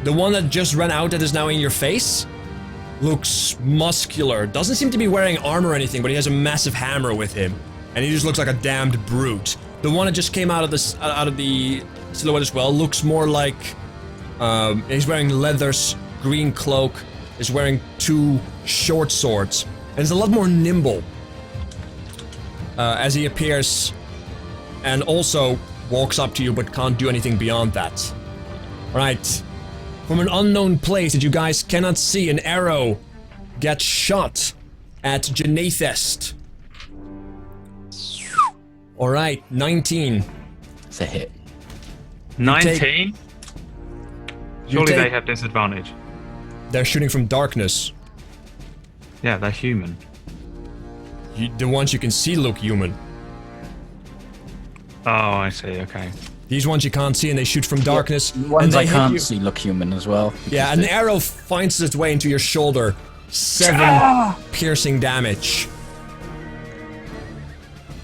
The one that just ran out that is now in your face looks muscular. Doesn't seem to be wearing armor or anything, but he has a massive hammer with him, and he just looks like a damned brute. The one that just came out of the silhouette as well looks more like he's wearing leathers, green cloak, is wearing 2 short swords, and is a lot more nimble as he appears, and also walks up to you but can't do anything beyond that. Right. From an unknown place that you guys cannot see, an arrow gets shot at Janathest. Alright, 19. It's a hit. 19? Surely take- they have disadvantage. They're shooting from darkness. Yeah, they're human. The ones you can see look human. Oh, I see, okay. These ones you can't see and they shoot from darkness. The ones and they I hit can't you. see look human as well. Yeah, an arrow finds its way into your shoulder. 7 piercing damage.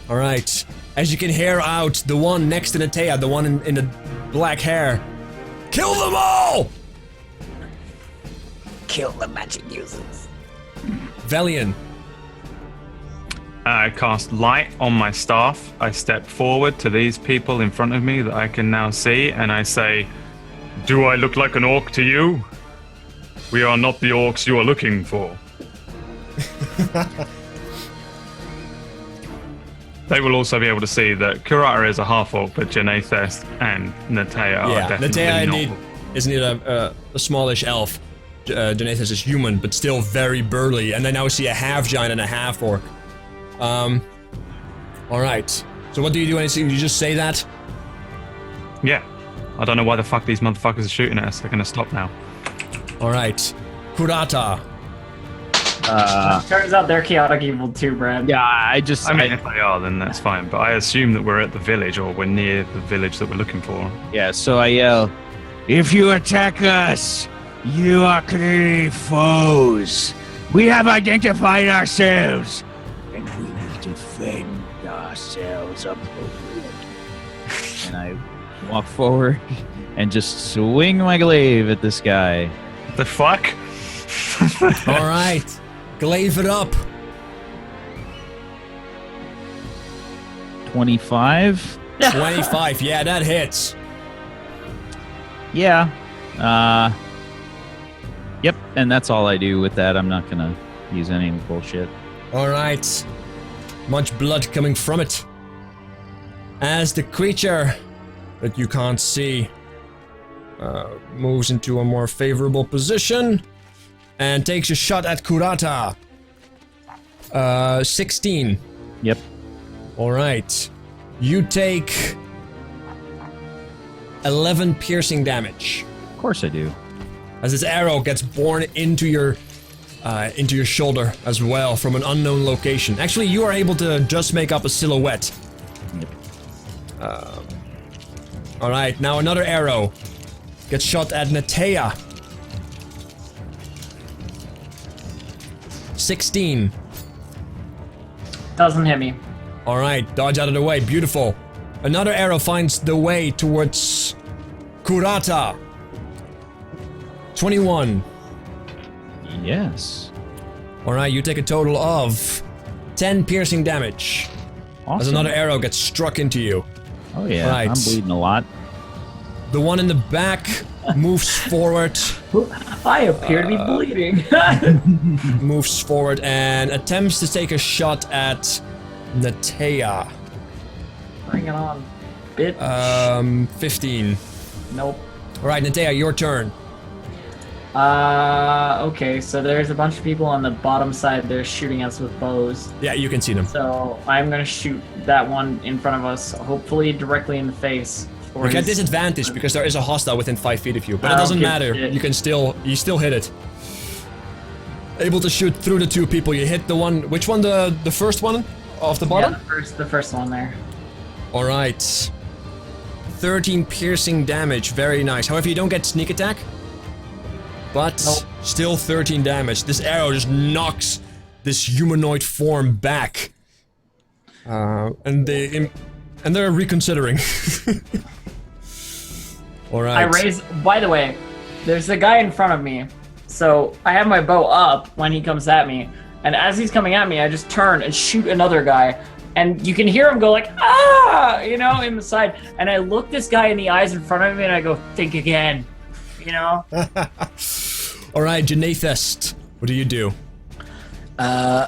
Alright. As you can hear out, the one next to Natea, the one in the black hair. Kill them all! Kill the magic users. Valian. I cast light on my staff. I step forward to these people in front of me that I can now see, and I say, "Do I look like an orc to you? We are not the orcs you are looking for." They will also be able to see that Kurata is a half-orc, but Janathest and Natea are Yeah, definitely Natea not. indeed is indeed a smallish elf. Jonathan is human, but still very burly. And I now see a half giant and a half orc. Alright. So what do you do when you just say that? Yeah. I don't know why the fuck these motherfuckers are shooting at us. They're gonna stop now. Alright. Kurata. Turns out they're chaotic evil too, Brad. Yeah, I mean, if they are, then that's fine. But I assume that we're at the village, or we're near the village that we're looking for. yeah. So I yell, If you attack us, you are clearly foes. We have identified ourselves, and we will defend ourselves appropriately. and I walk forward and just swing my glaive at this guy. The fuck? Alright. Glaive it up. 25. 25. Yeah, that hits. Yeah. Yep. And that's all I do with that. I'm not gonna use any bullshit. Alright. Much blood coming from it. As the creature that you can't see moves into a more favorable position and takes a shot at Kurata. 16. Yep. Alright. You take 11 piercing damage Of course I do. as this arrow gets borne into your shoulder as well from an unknown location. Actually, you are able to just make up a silhouette. Yep. Alright, now another arrow gets shot at Natea. 16. Doesn't hit me. Alright, dodge out of the way. Beautiful. Another arrow finds the way towards Kurata. 21. Yes. Alright, you take a total of 10 piercing damage. Awesome. As another arrow gets struck into you. Oh yeah. Right. I'm bleeding a lot. The one in the back moves forward. I appear to be bleeding. Moves forward and attempts to take a shot at Natea. Bring it on, bitch. 15. Nope. Alright, Natea, your turn. Okay, so there's a bunch of people on the bottom side. They're shooting us with bows. Yeah, you can see them. So I'm gonna shoot that one in front of us, hopefully directly in the face. You get disadvantage because there is a hostile within 5 feet of you, but it I don't doesn't give a matter. shit. You still hit it. Able to shoot through the two people. You hit the one. Which one? The first one off the Yeah, bottom. the first one there. All right. 13 piercing damage. Very nice. However, you don't get sneak attack. But Nope. still 13 damage. This arrow just knocks this humanoid form back. And they're reconsidering. All right. I raise. By the way, there's a guy in front of me, so I have my bow up when he comes at me, and as he's coming at me, I just turn and shoot another guy, and you can hear him go like ah, you know, in the side, and I look this guy in the eyes in front of me, and I go, think again, you know. All right, Janathest, what do you do?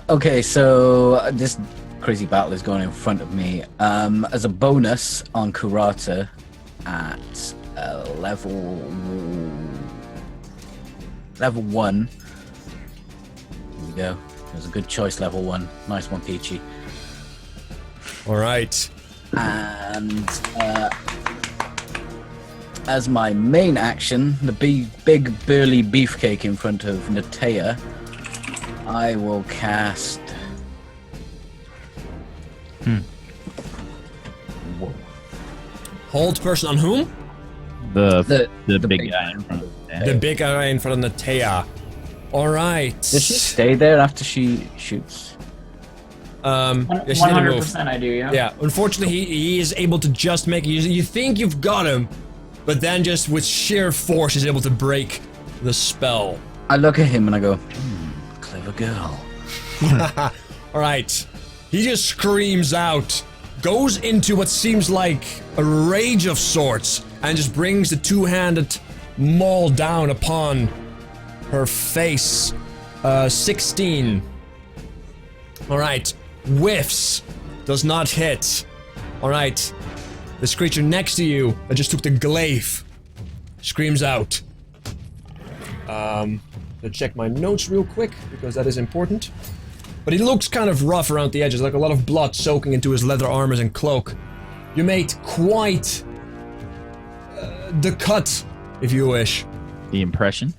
Okay, so this crazy battle is going in front of me. As a bonus on Kurata at level 1. Here we go. It was a good choice, level 1. Nice one, Peachy. All right. And as my main action, the big burly beefcake in front of Natea, I will cast. Whoa. Hold person on whom? The The big big guy guy. in front of The big guy in front of Natea. All right. Does she stay there after she shoots? Yeah, she didn't move. 100% I do, yeah. Yeah, unfortunately, he is able to just make it. You think you've got him, but then just with sheer force, he's able to break the spell. I look at him and I go, clever girl. All right. He just screams out, goes into what seems like a rage of sorts, and just brings the two-handed maul down upon her face. 16. All right. Whiffs. Does not hit. All right. This creature next to you that just took the glaive screams out. to check my notes real quick, because that is important. But he looks kind of rough around the edges, like a lot of blood soaking into his leather armors and cloak. You made quite the cut, if you wish. The impression.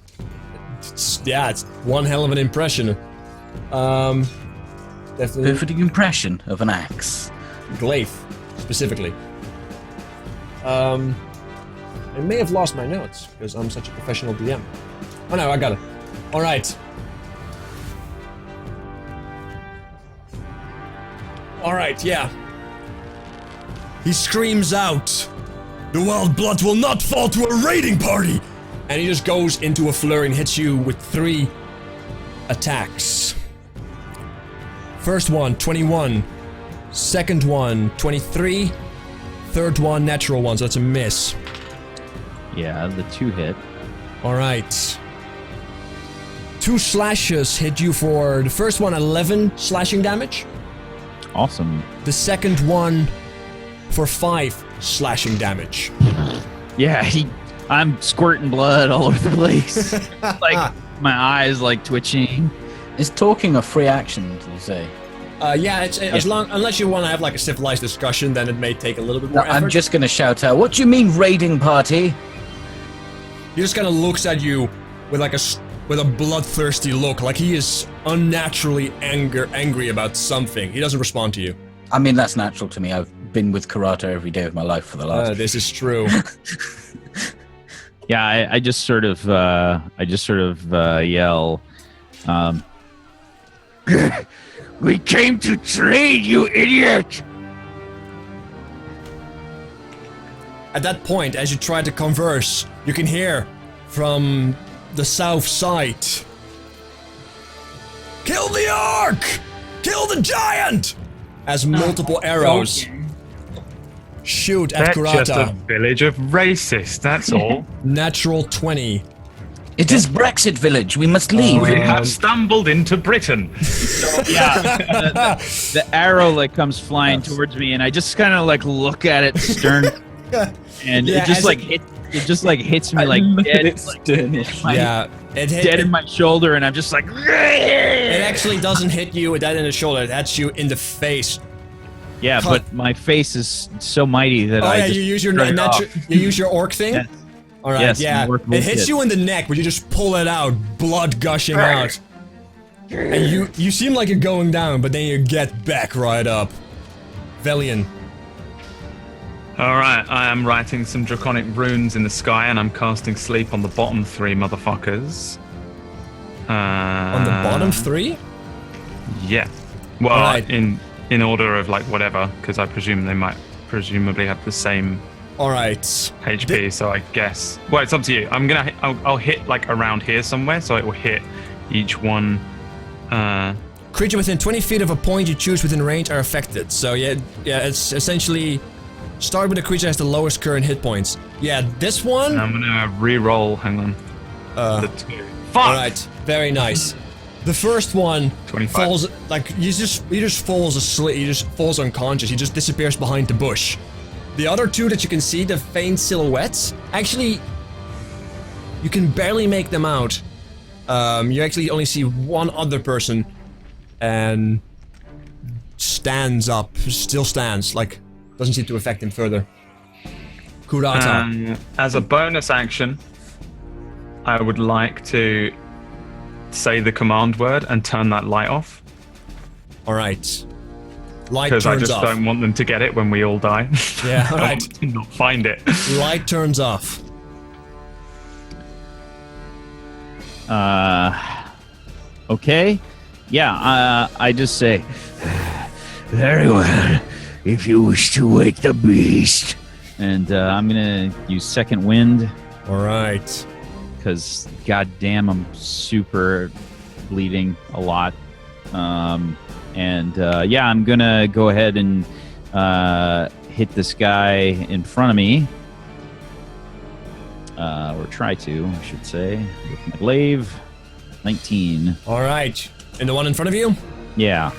It's one hell of an impression. Definitely. Perfect impression of an axe. Glaive, specifically. I may have lost my notes, because I'm such a professional DM. Oh no, I got it. Alright. Alright, yeah. He screams out, "The wild blood will not fall to a raiding party!" And he just goes into a flurry and hits you with 3 attacks. First one, 21. Second one, 23. Third one, natural one, so that's a miss. Yeah, the 2 hit. Alright. 2 slashes hit you for the first one, 11 slashing damage. Awesome. The second one for 5 slashing damage. Yeah, I'm squirting blood all over the place. Like, my eyes like twitching. Is talking a free action, do you say? Yeah, it's as long unless you want to have like a civilized discussion, then it may take a little bit more effort. I'm just gonna shout out, "What do you mean raiding party?" He just kind of looks at you with like with a bloodthirsty look, like he is unnaturally angry about something. He doesn't respond to you. I mean, that's natural to me. I've been with karate every day of my life for the last. This is true. Yeah, I just sort of yell, We came to trade, you idiot! At that point, as you try to converse, you can hear from the south side, "Kill the orc! Kill the giant!" As multiple arrows shoot at That's just a Kurata. village of racists, that's all. Natural 20. It is Brexit village. We must leave. We have stumbled into Britain. yeah, the arrow like comes flying towards me, and I just kind of like look at it stern, and Yeah, it just as like hits me like dead, It hit, dead in my shoulder, and I'm just like. It actually doesn't hit you dead in the shoulder. It hits you in the face. Yeah, Cut. but my face is so mighty that I just you use your turn it off. you use your orc thing. Yes. All right, Yes, yeah. my orc It hits bullshit. you in the neck, but you just pull it out, blood gushing out. And you seem like you're going down, but then you get back right up. Velian. Alright, I am writing some draconic runes in the sky and I'm casting sleep on the bottom 3 motherfuckers. On the bottom 3? Yeah. Well, Alright. in order of like whatever, because I presume they might presumably have the same Alright. HP, so I guess. Well, it's up to you. I'll hit like around here somewhere, so it will hit each one. Creature within 20 feet of a point you choose within range are affected. So yeah, it's essentially start with a creature that has the lowest current hit points. Yeah, this one. I'm gonna re-roll. Hang on. The 2. Fuck! Alright, very nice. The first one 25. falls like he just falls asleep. He just falls unconscious. He just disappears behind the bush. The other 2 that you can see, the faint silhouettes, actually, you can barely make them out. You actually only see one other person, and stands up, still stands, like doesn't seem to affect him further. Kurata. As a bonus action, I would like to say the command word and turn that light off. All right. Light Because I turns just off. don't want them to get it when we all die. Yeah, I alright. want them to not find it. Light turns off. Okay. Yeah, I just say, Very well. If you wish to wake the beast. and I'm gonna use second wind All right. because goddamn, I'm super bleeding a lot. Yeah, I'm gonna go ahead and hit this guy in front of me. Or try to, I should say, with my glaive. 19. All right. And the one in front of you? Yeah.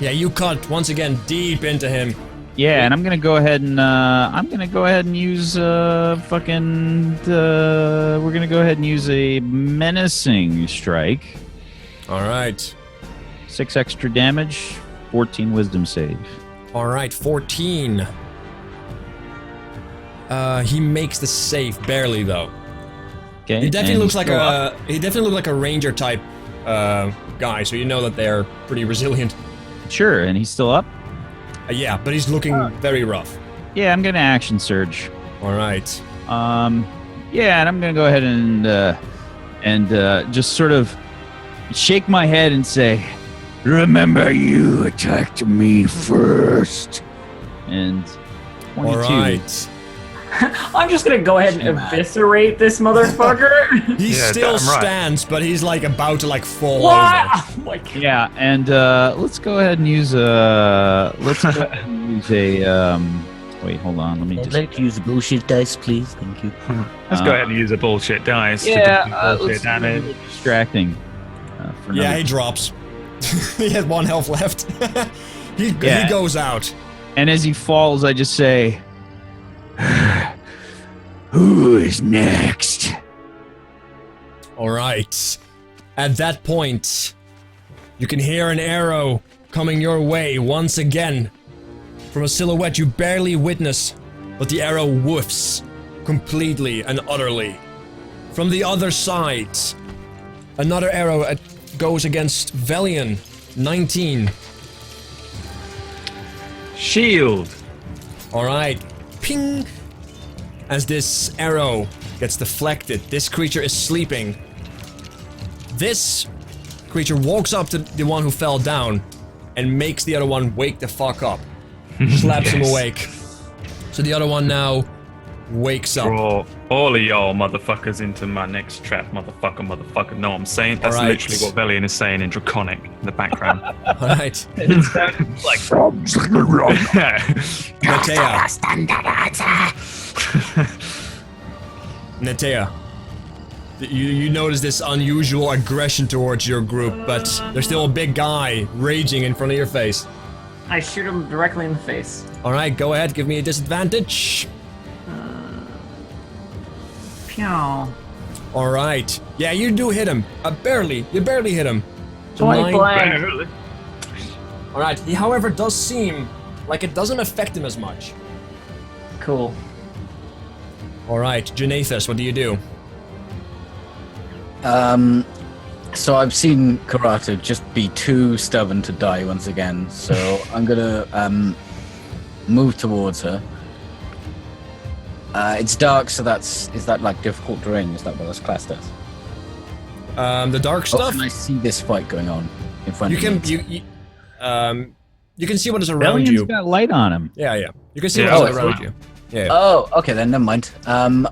Yeah, you cut once again deep into him. Yeah, and I'm gonna go ahead and use we're gonna go ahead and use a menacing strike. All right. 6 extra damage, 14 wisdom save. All right, 14. He makes the save barely though. Okay. He definitely and looks he's like still up. a ranger type guy, so you know that they're pretty resilient. Sure, and he's still up. Yeah, but he's looking very rough. Yeah, I'm gonna action surge. All right. Yeah, and I'm gonna go ahead and just sort of shake my head and say, Remember, you attacked me first. and 22. All right. I'm just gonna go ahead and eviscerate this motherfucker. He Yeah, still damn right. stands, but he's like about to like fall what? over. Oh my God. Yeah, and let's go ahead and use wait, hold on. Let me I'd just. like to use the bullshit dice, please. Thank you. Let's go ahead and use a bullshit dice to do let's bullshit do a damage. little distracting. For Yeah, another- he drops. He had 1 health left. He Yeah. goes out. And as he falls, I just say, Who is next? All right. At that point, you can hear an arrow coming your way once again. From a silhouette you barely witness, but the arrow woofs completely and utterly. From the other side, another arrow goes against Velian, 19. Shield. All right, ping. As this arrow gets deflected, this creature is sleeping. This creature walks up to the one who fell down and makes the other one wake the fuck up. Slaps him Yes. awake. So the other one now wakes up. Draw all of y'all motherfuckers into my next trap, motherfucker. Know what I'm saying? That's Alright. literally what Velian is saying in Draconic in the background. All right, like, Netea. You notice this unusual aggression towards your group, but there's still a big guy raging in front of your face. I shoot him directly in the face. All right, go ahead, give me a disadvantage. Pew. All right, yeah, you do hit him. Barely, you barely hit him. So Point 9. blank. All right, he, however, does seem like it doesn't affect him as much. Cool. All right, Janathus, what do you do? So I've seen Karata just be too stubborn to die once again. So I'm gonna move towards her. It's dark, so is that like difficult terrain? Is that what that's classed as? The dark Oh, stuff. can I see this fight going on in front You of can me? you can see what is around Velian's you. got light on him. Yeah, yeah. You can see Yeah, what is oh, around wow. you. Yeah. yeah. Oh, okay then, never mind. And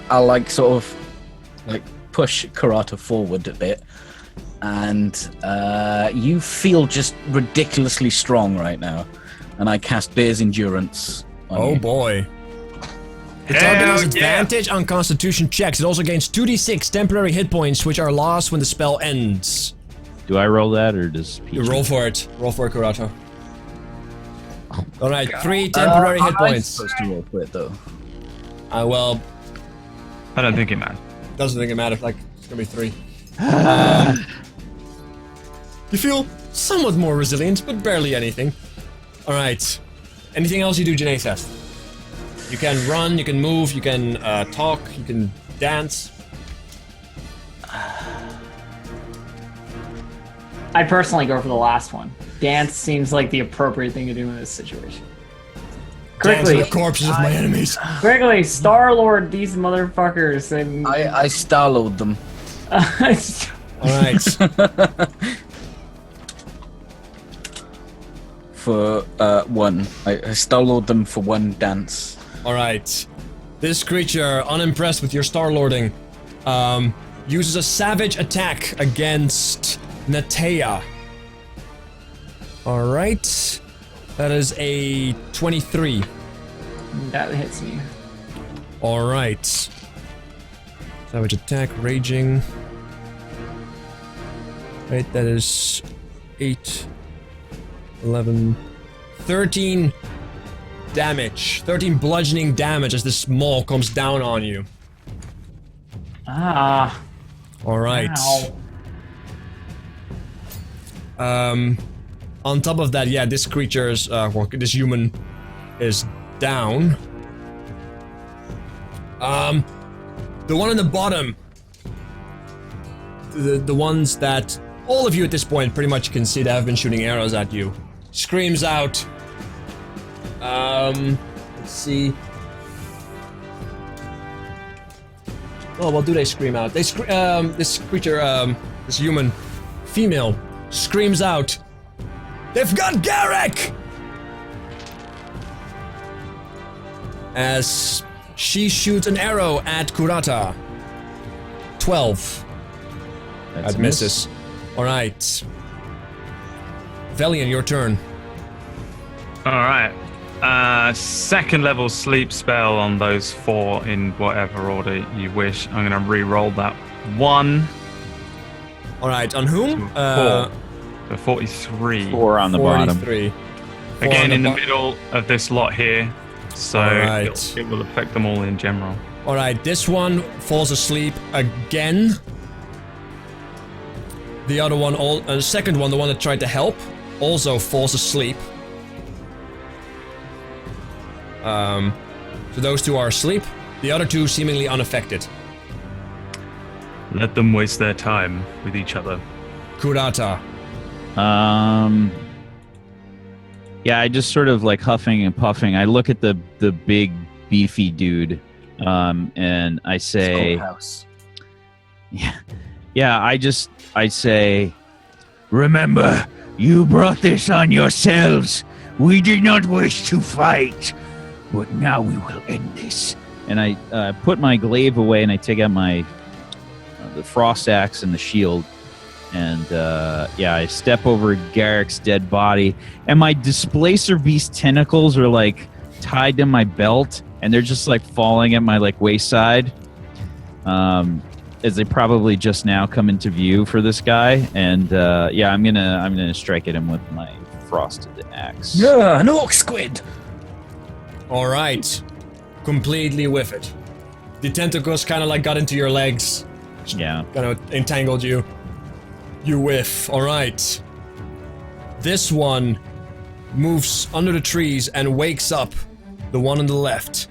I'll like sort of like push Karata forward a bit, and you feel just ridiculously strong right now, and I cast Bear's Endurance on Oh you. boy. The target Hell has yeah. advantage on Constitution checks. It also gains 2d6 temporary hit points, which are lost when the spell ends. Do I roll that, or does Peach? You roll for it. Roll for it, Kurato. All right, 3 temporary hit I'm points. supposed to roll for it though. Well, I don't think it matters. doesn't think it matters. Like it's gonna be 3. You feel somewhat more resilient, but barely anything. All right. Anything else you do, Janae says? You can run, you can move, you can talk, you can dance. I personally go for the last one. Dance seems like the appropriate thing to do in this situation. Dance on Quickly, the corpses of my enemies. quickly, Star Lord, these motherfuckers, and I starlord them. All right. For one. I starlord them for one dance. All right. This creature, unimpressed with your star-lording, uses a savage attack against Netea. All right. That is a 23. that hits me. All right. Savage attack, raging. Right, that is 8, 11, 13 damage. 13 bludgeoning damage as this maul comes down on you. Ah. Alright. Ow. On top of that, yeah, this creature's, well, this human is down. The one in the bottom, the ones that all of you at this point pretty much can see that have been shooting arrows at you, screams out. Let's see. Oh, what do they scream out? They this creature, this human, female, screams out. They've got Garrick! As she shoots an arrow at Kurata. 12. That's That a miss. misses. Alright. Velian, your turn. Alright. Second level sleep spell on those 4 in whatever order you wish. I'm gonna re-roll that 1. Alright, on whom? 4. So 43. 4 on the bottom. 43. Again, in the bo- middle of this lot here. So Alright. it will affect them all in general. Alright, this one falls asleep again. The other one, the second one, the one that tried to help, also falls asleep. So those two are asleep. The other two seemingly unaffected. Let them waste their time with each other. Kurata. Yeah, I just sort of like huffing and puffing. I look at the big beefy dude, and I say, House. yeah. I say, Remember, you brought this on yourselves. We did not wish to fight, but now we will end this. and I put my glaive away, and I take out my the frost axe and the shield, and I step over Garrick's dead body, and my displacer beast tentacles are like tied to my belt, and they're just like falling at my like waist-side, as they probably just now come into view for this guy, and I'm gonna strike at him with my frosted axe. Yeah, an orc squid. Alright. Completely whiff it. The tentacles kind of like got into your legs. Yeah. Kind of entangled you. You whiff. Alright. This one moves under the trees and wakes up the one on the left.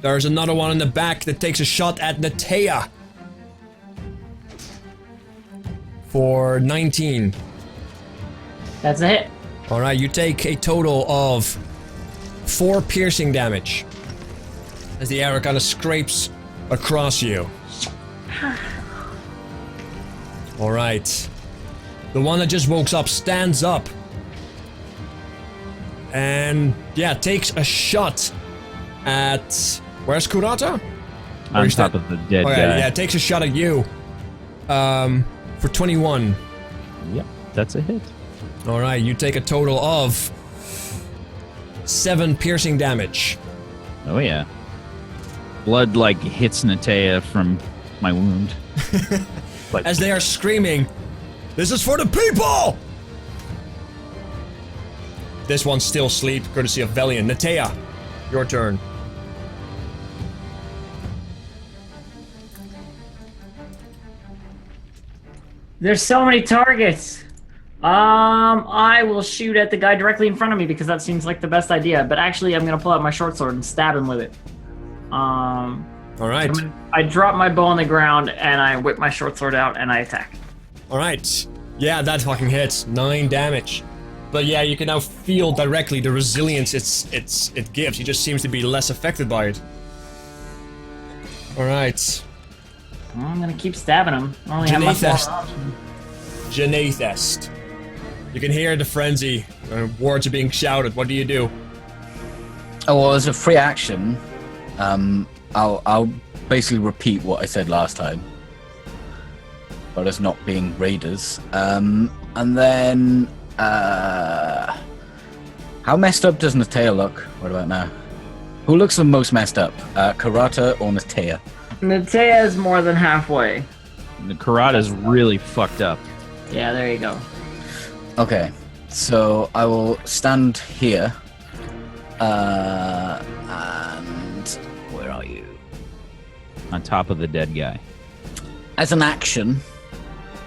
There's another one in the back that takes a shot at Natea. For 19. That's a hit. Alright, you take a total of 4 piercing damage. As the arrow kind of scrapes across you. Alright. The one that just woke up stands up. And, yeah, takes a shot at... Where's Kurata? On top of the dead guy. Yeah, takes a shot at you. For 21. Yep, that's a hit. Alright, you take a total of 7 piercing damage. Oh yeah. Blood like hits Natea from my wound. Like, As they are screaming, "This is for the people!" This one's still asleep, courtesy of Velian. Natea, your turn. There's so many targets. I will shoot at the guy directly in front of me because that seems like the best idea. But actually, I'm gonna pull out my short sword and stab him with it. Alright. I drop my bow on the ground and I whip my short sword out and I attack. Alright. Yeah, that fucking hits. 9 damage. But yeah, you can now feel directly the resilience it gives. He just seems to be less affected by it. Alright. I'm gonna keep stabbing him. I only have my Janethest. 4 options. Janethest. You can hear the frenzy. Words are being shouted. What do you do? Oh, well, as a free action, I'll basically repeat what I said last time. But as not being raiders. And then, how messed up does Natea look? What about now? Who looks the most messed up? Kurata or Natea? Natea is more than halfway. the Karata's really fucked up. Yeah, there you go. Okay, so I will stand here. And where are you? On top of the dead guy. As an action,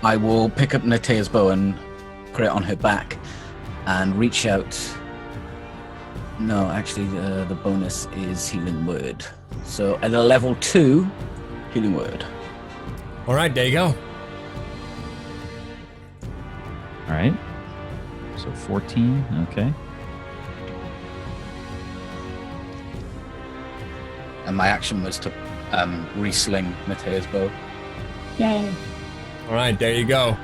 I will pick up Natea's bow and put it on her back and reach out. No, actually, the bonus is Healing Word. So at a level 2, Healing Word. All right, there you go. All right. So 14. Okay. And my action was to re-sling Natea's bow. Yay. All right, there you go.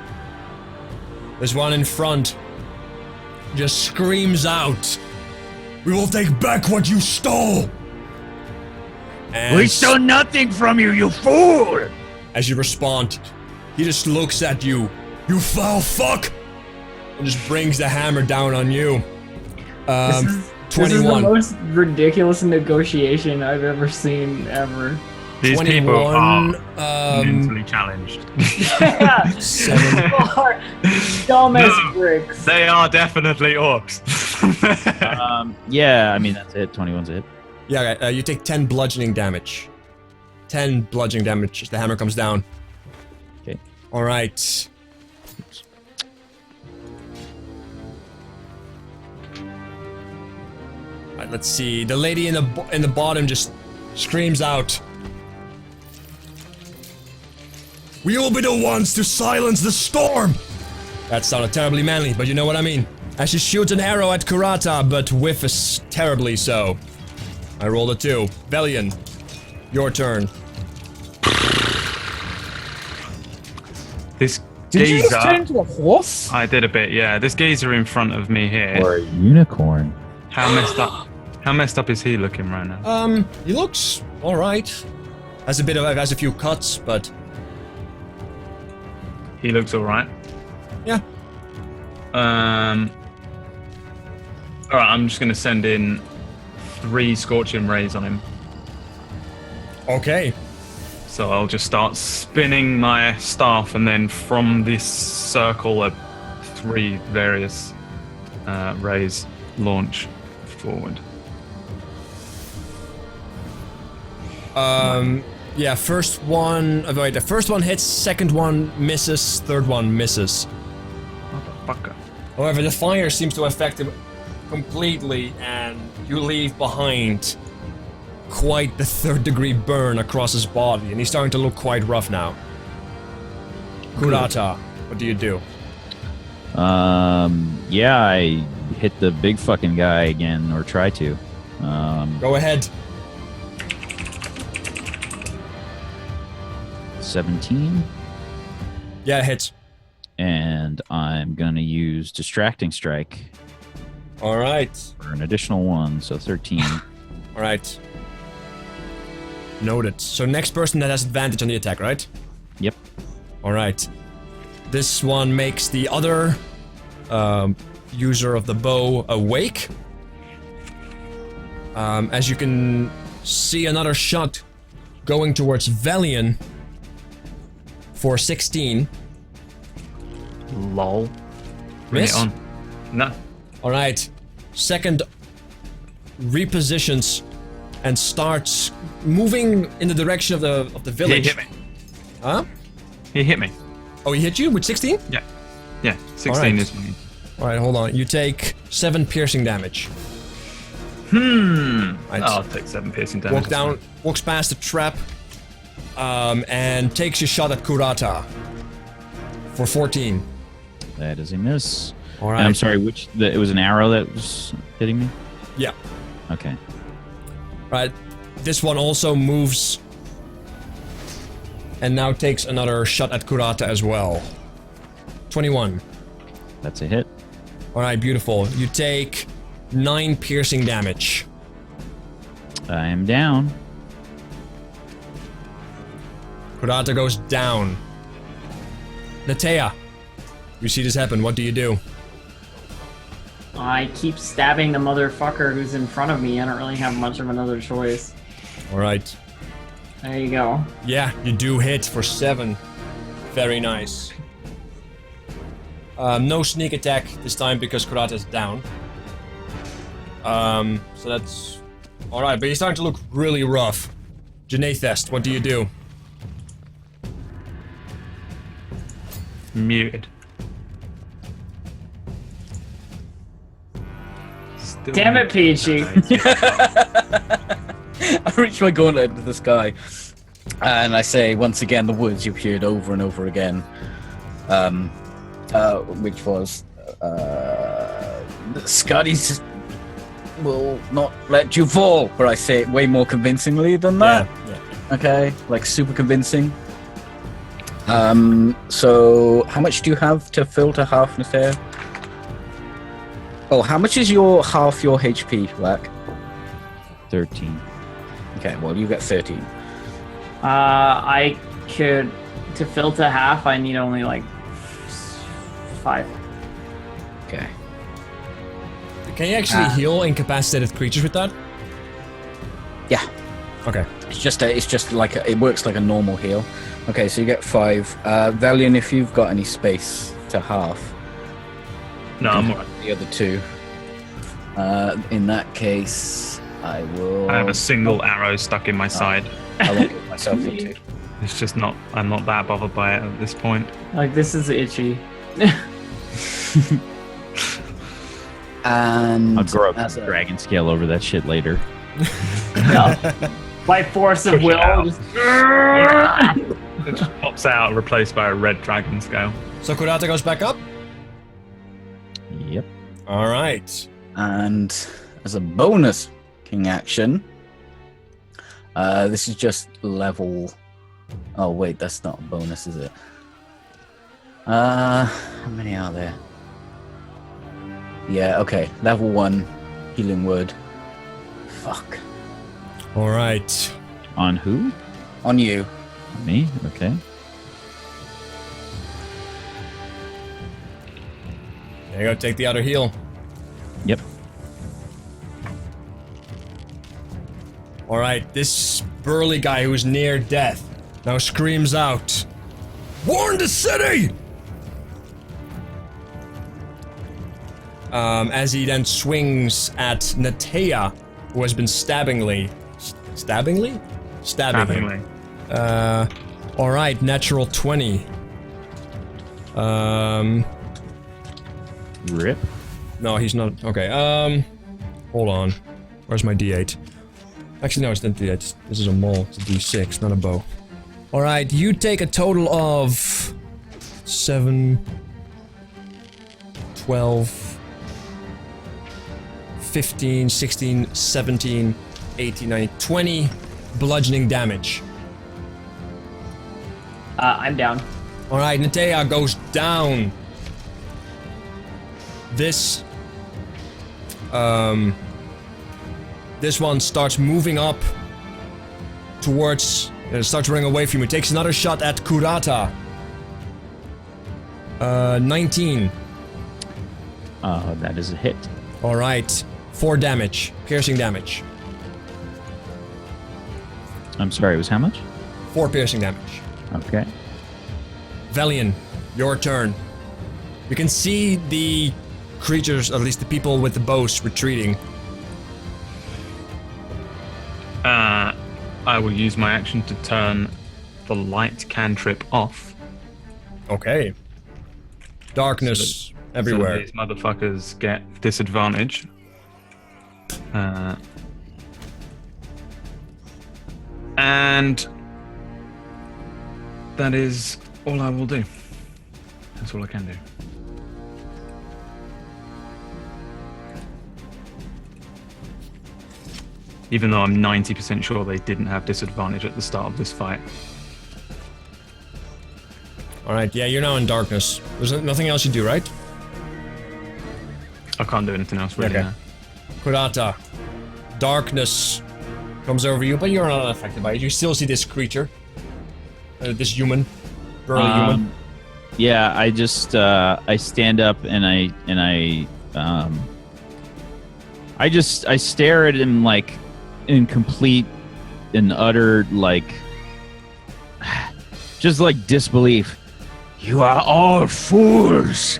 This one in front just screams out, "We will take back what you stole!" And We stole nothing from you, you fool! as you respond, he just looks at you, "You foul fuck!" and just brings the hammer down on you. This is the 21. most ridiculous negotiation I've ever seen ever. These people 21, are mentally challenged. Yeah. 7. Dumb as No. bricks. They are definitely orcs. Yeah, I mean, that's it. 21's a hit. Yeah, you take 10 bludgeoning damage. 10 bludgeoning damage as the hammer comes down. Okay. All right. All right, let's see. The lady in the bottom just screams out, "We will be the ones to silence the storm!" That sounded terribly manly, but you know what I mean. As she shoots an arrow at Kurata, but whiffs terribly so. I rolled a 2. Velian, your turn. This Did you just geezer. turn into a horse? I did a bit, yeah. This geezer in front of me here. Or a unicorn. How messed up? How messed up is he looking right now? He looks all right. Has a few cuts, but He looks all right. yeah. All right. I'm just gonna send in 3 scorching rays on him. Okay. So I'll just start spinning my staff, and then from this circle, 3 various rays launch forward. Yeah. First one. Wait. The first one hits. Second one misses. Third one misses. Motherfucker. However, the fire seems to affect him completely, and you leave behind quite the 3rd-degree burn across his body, and he's starting to look quite rough now. Kurata, what do you do? Yeah, I hit the big fucking guy again, or try to. Go ahead. 17. Yeah, it hits. And I'm gonna use Distracting Strike All right. for an additional 1, so 13. All right. Noted. So next person that has advantage on the attack, right? Yep. All right. This one makes the other user of the bow awake. As you can see, another shot going towards Velian for 16. Lol. Bring Miss? it on. No. All right. Second repositions and starts moving in the direction of the He village. hit me. Huh? He hit me. Oh, he hit you with 16? Yeah. Yeah. 16 Alright. is me. All right, hold on. You take 7 piercing damage. Right. Right. I'll take 7 piercing damage. Walks past the trap, and takes a shot at Kurata for 14. That is a miss. All And right. I'm sorry, it was an arrow that was hitting me? Yeah. Okay. Right. This one also moves and now takes another shot at Kurata as well. 21. That's a hit. All right, beautiful. You take 9 piercing damage. I am down. Kurata goes down. Natea, you see this happen. What do you do? I keep stabbing the motherfucker who's in front of me. I don't really have much of another choice. All right. There you go. Yeah, you do hit for 7. Very nice. No sneak attack this time because Kurata's down. So that's alright, but he's starting to look really rough. Janathest, what do you do? Muted. Still Damn it, Peachy. I reach my gauntlet into the sky, and I say once again the words you heard over and over again, which was, Scotty's will not let you fall. But I say it way more convincingly than that. Yeah. Okay, like super convincing. So how much do you have to filter half Natea? Oh, how much is your half your HP, Rack? 13. Okay, well you get 13. I could, to filter half, I need only like 5. Okay. Can you actually heal incapacitated creatures with that? Yeah. Okay. It's just like it works like a normal heal. Okay, so you get 5. Valiant, if you've got any space to half. No, I'm alright. The other 2. In that case, I will. I have a single arrow stuck in my side. I won't give myself the 2. It's just not. I'm not that bothered by it at this point. Like, this is itchy. And I'll grow up as a- dragon scale over that shit later. By force of Push it will, out. just... It just pops out, replaced by a red dragon scale. So Kurata goes back up? Yep. Alright. And as a bonus king action, this is just level. Oh wait, that's not a bonus, is it? How many are there? Yeah, okay. Level 1 healing word. Fuck. Alright. On who? On you. On me? Okay. There you go, take the other heal. Yep. Alright, this burly guy who's near death now screams out, "Warn the city!" As he then swings at Natea, who has been stabbing him. Stabbingly. Alright, natural 20. Rip. No, he's not. Okay, hold on. Where's my D8? Actually, no, it's not D8. This is a mole. It's a D6, not a bow. Alright, you take a total of 7, 12, 15, 16, 17, 18, 19, 20 bludgeoning damage. I'm down. Alright, Natea goes down. This one starts moving up towards, starts running away from you. Takes another shot at Kurata. 19. That is a hit. Alright, 4 damage, piercing damage. I'm sorry, it was how much? 4 piercing damage. Okay. Velian, your turn. You can see the creatures, at least the people with the bows, retreating. I will use my action to turn the light cantrip off. Okay. Darkness everywhere. So these motherfuckers get disadvantage. And that is all I will do. That's all I can do. Even though I'm 90% sure they didn't have disadvantage at the start of this fight. Alright, yeah, you're now in darkness. There's nothing else you do, right? I can't do anything else really. Okay. Now. Kurata. Darkness comes over you, but you're not affected by it. You still see this creature. This human. Burly human. Yeah, I just I stand up and I stare at him like in complete and utter like just like disbelief. You are all fools.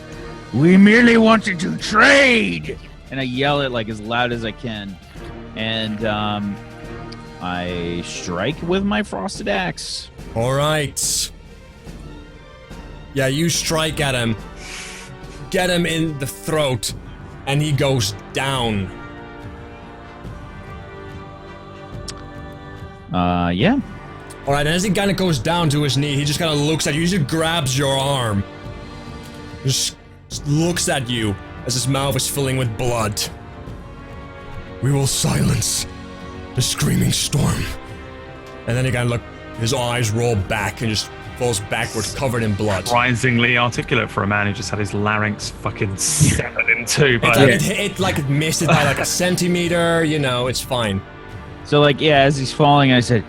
We merely wanted to trade. And I yell it like as loud as I can. And I strike with my frosted axe. All right. Yeah, you strike at him. Get him in the throat, and he goes down. Yeah. All right, and as he kind of goes down to his knee, he just kind of looks at you. He just grabs your arm. Just looks at you as his mouth is filling with blood. We will silence the screaming storm. And then he kind of his eyes roll back and just falls backwards, covered in blood. Surprisingly articulate for a man who just had his larynx fucking severed in two. It missed it by like a centimeter, you know, it's fine. So, like, yeah, as he's falling, I said,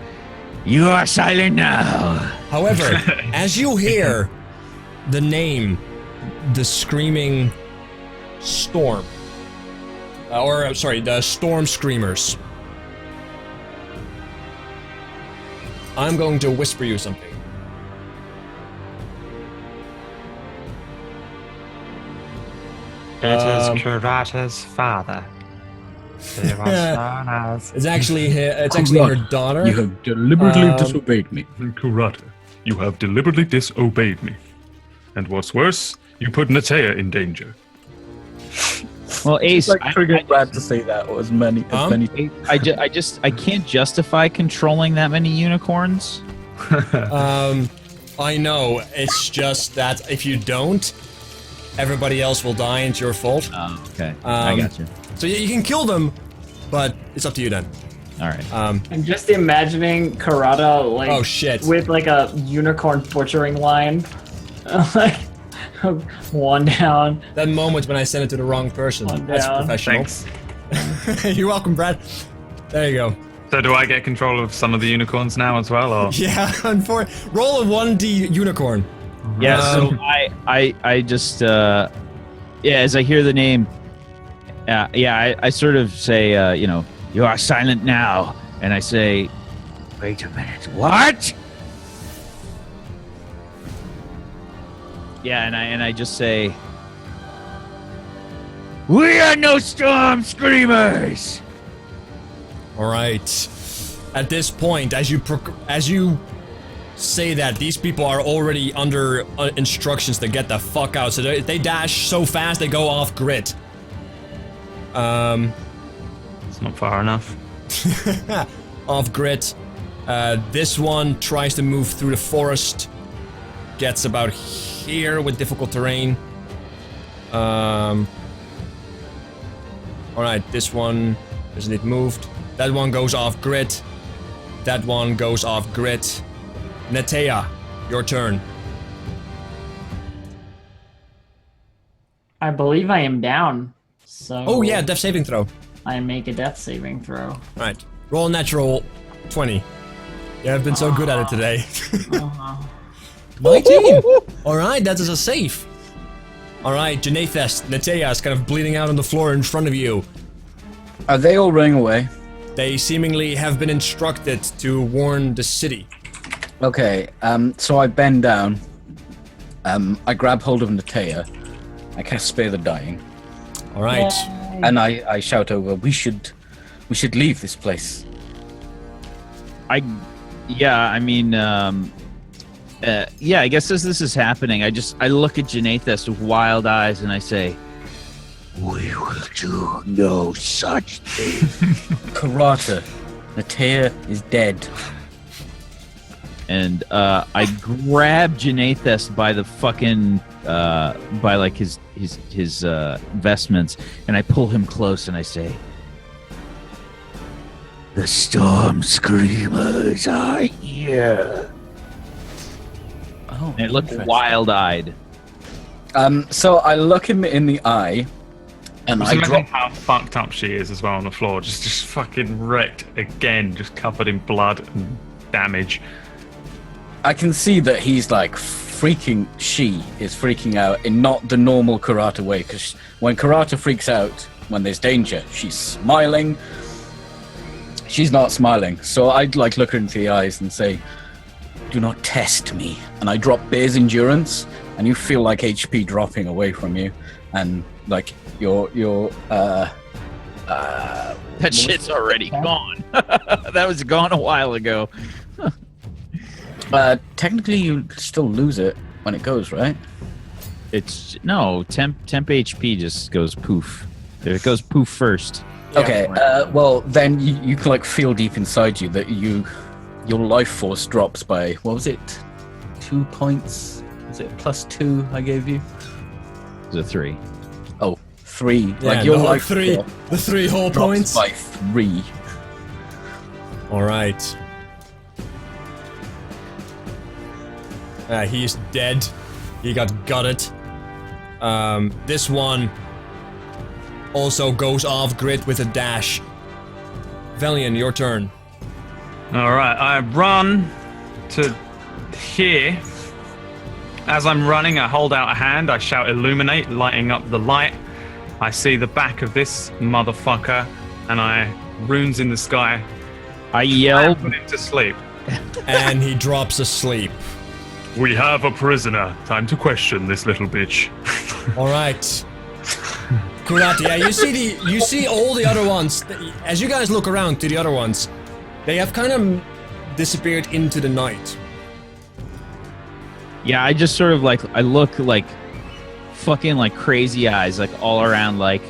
You are silent now. However, as you hear the name, the screaming storm, the storm screamers, I'm going to whisper you something. It is Kurata's father. He was known as... It's actually her daughter. You have deliberately disobeyed me. Kurata, you have deliberately disobeyed me. And what's worse, you put Natea in danger. well, Ace, It's like triggering Brad to say that or as many. I can't justify controlling that many unicorns. I know. It's just that if you don't, everybody else will die. And it's your fault. Oh, okay. I got you. So you can kill them, but it's up to you then. All right. I'm just imagining Karada like Oh shit. with like a unicorn butchering line. Like one down. That moment when I sent it to the wrong person. One That's down. professional. Thanks. You're welcome, Brad. There you go. So do I get control of some of the unicorns now as well, or? Yeah, roll a 1d unicorn. Yeah. So I just as I hear the name, I sort of say you are silent now, and I say, Wait a minute. What? yeah, and I just say, We are no storm screamers. All right. At this point, as you say that, these people are already under instructions to get the fuck out. So they dash so fast they go off grid. It's not far enough. Off grid. This one tries to move through the forest. Gets about here with difficult terrain. Alright, this one isn't it moved. That one goes off grid. That one goes off grid. Natea, your turn. I believe I am down. So Oh yeah, death saving throw. I make a death saving throw. Alright. Roll a natural 20. You have been so good at it today. 19! Alright, that is a save. Alright, Janathest, Natea is kind of bleeding out on the floor in front of you. Are they all running away? They seemingly have been instructed to warn the city. Okay, so I bend down. I grab hold of Natea. I cast Spare the Dying. Alright. And I shout over, we should leave this place. I guess as this is happening, I look at Janathest with wild eyes and I say, We will do no such thing. Karata, Natea is dead. and I grab Janathest by the fucking by like his vestments, and I pull him close and I say, The storm screamers are here. Oh, and I look interesting. wild-eyed. So I look him in the eye, and Just I imagine drop. how fucked up she is as well on the floor. Just fucking wrecked again, just covered in blood and damage. I can see that he's like she is freaking out in not the normal Karata way, because when Karata freaks out when there's danger, she's smiling. She's not smiling, so I'd look her into the eyes and say, do not test me. And I drop Bear's Endurance, and you feel like HP dropping away from you, and like your That shit's already gone. That was gone a while ago. technically you still lose it when it goes, right? It's no temp HP just goes poof. It goes poof first. Okay. Well, then you can like feel deep inside you that your life force drops by, what was it? 2 points? Was it +2 I gave you? It's a 3. Oh, 3. Yeah, Like your the life three, force the 3 whole drops points. by 3. All right. He's dead. He got gutted. This one also goes off grid with a dash. Velian, your turn. Alright, I run to here. As I'm running, I hold out a hand, I shout illuminate, lighting up the light. I see the back of this motherfucker, and I runes in the sky. I yell. Put him to sleep. And he drops asleep. We have a prisoner. Time to question this little bitch. All right. Kurata, yeah, you see all the other ones. As you guys look around to the other ones, they have kind of disappeared into the night. Yeah, I just sort of like I look like fucking like crazy eyes like all around like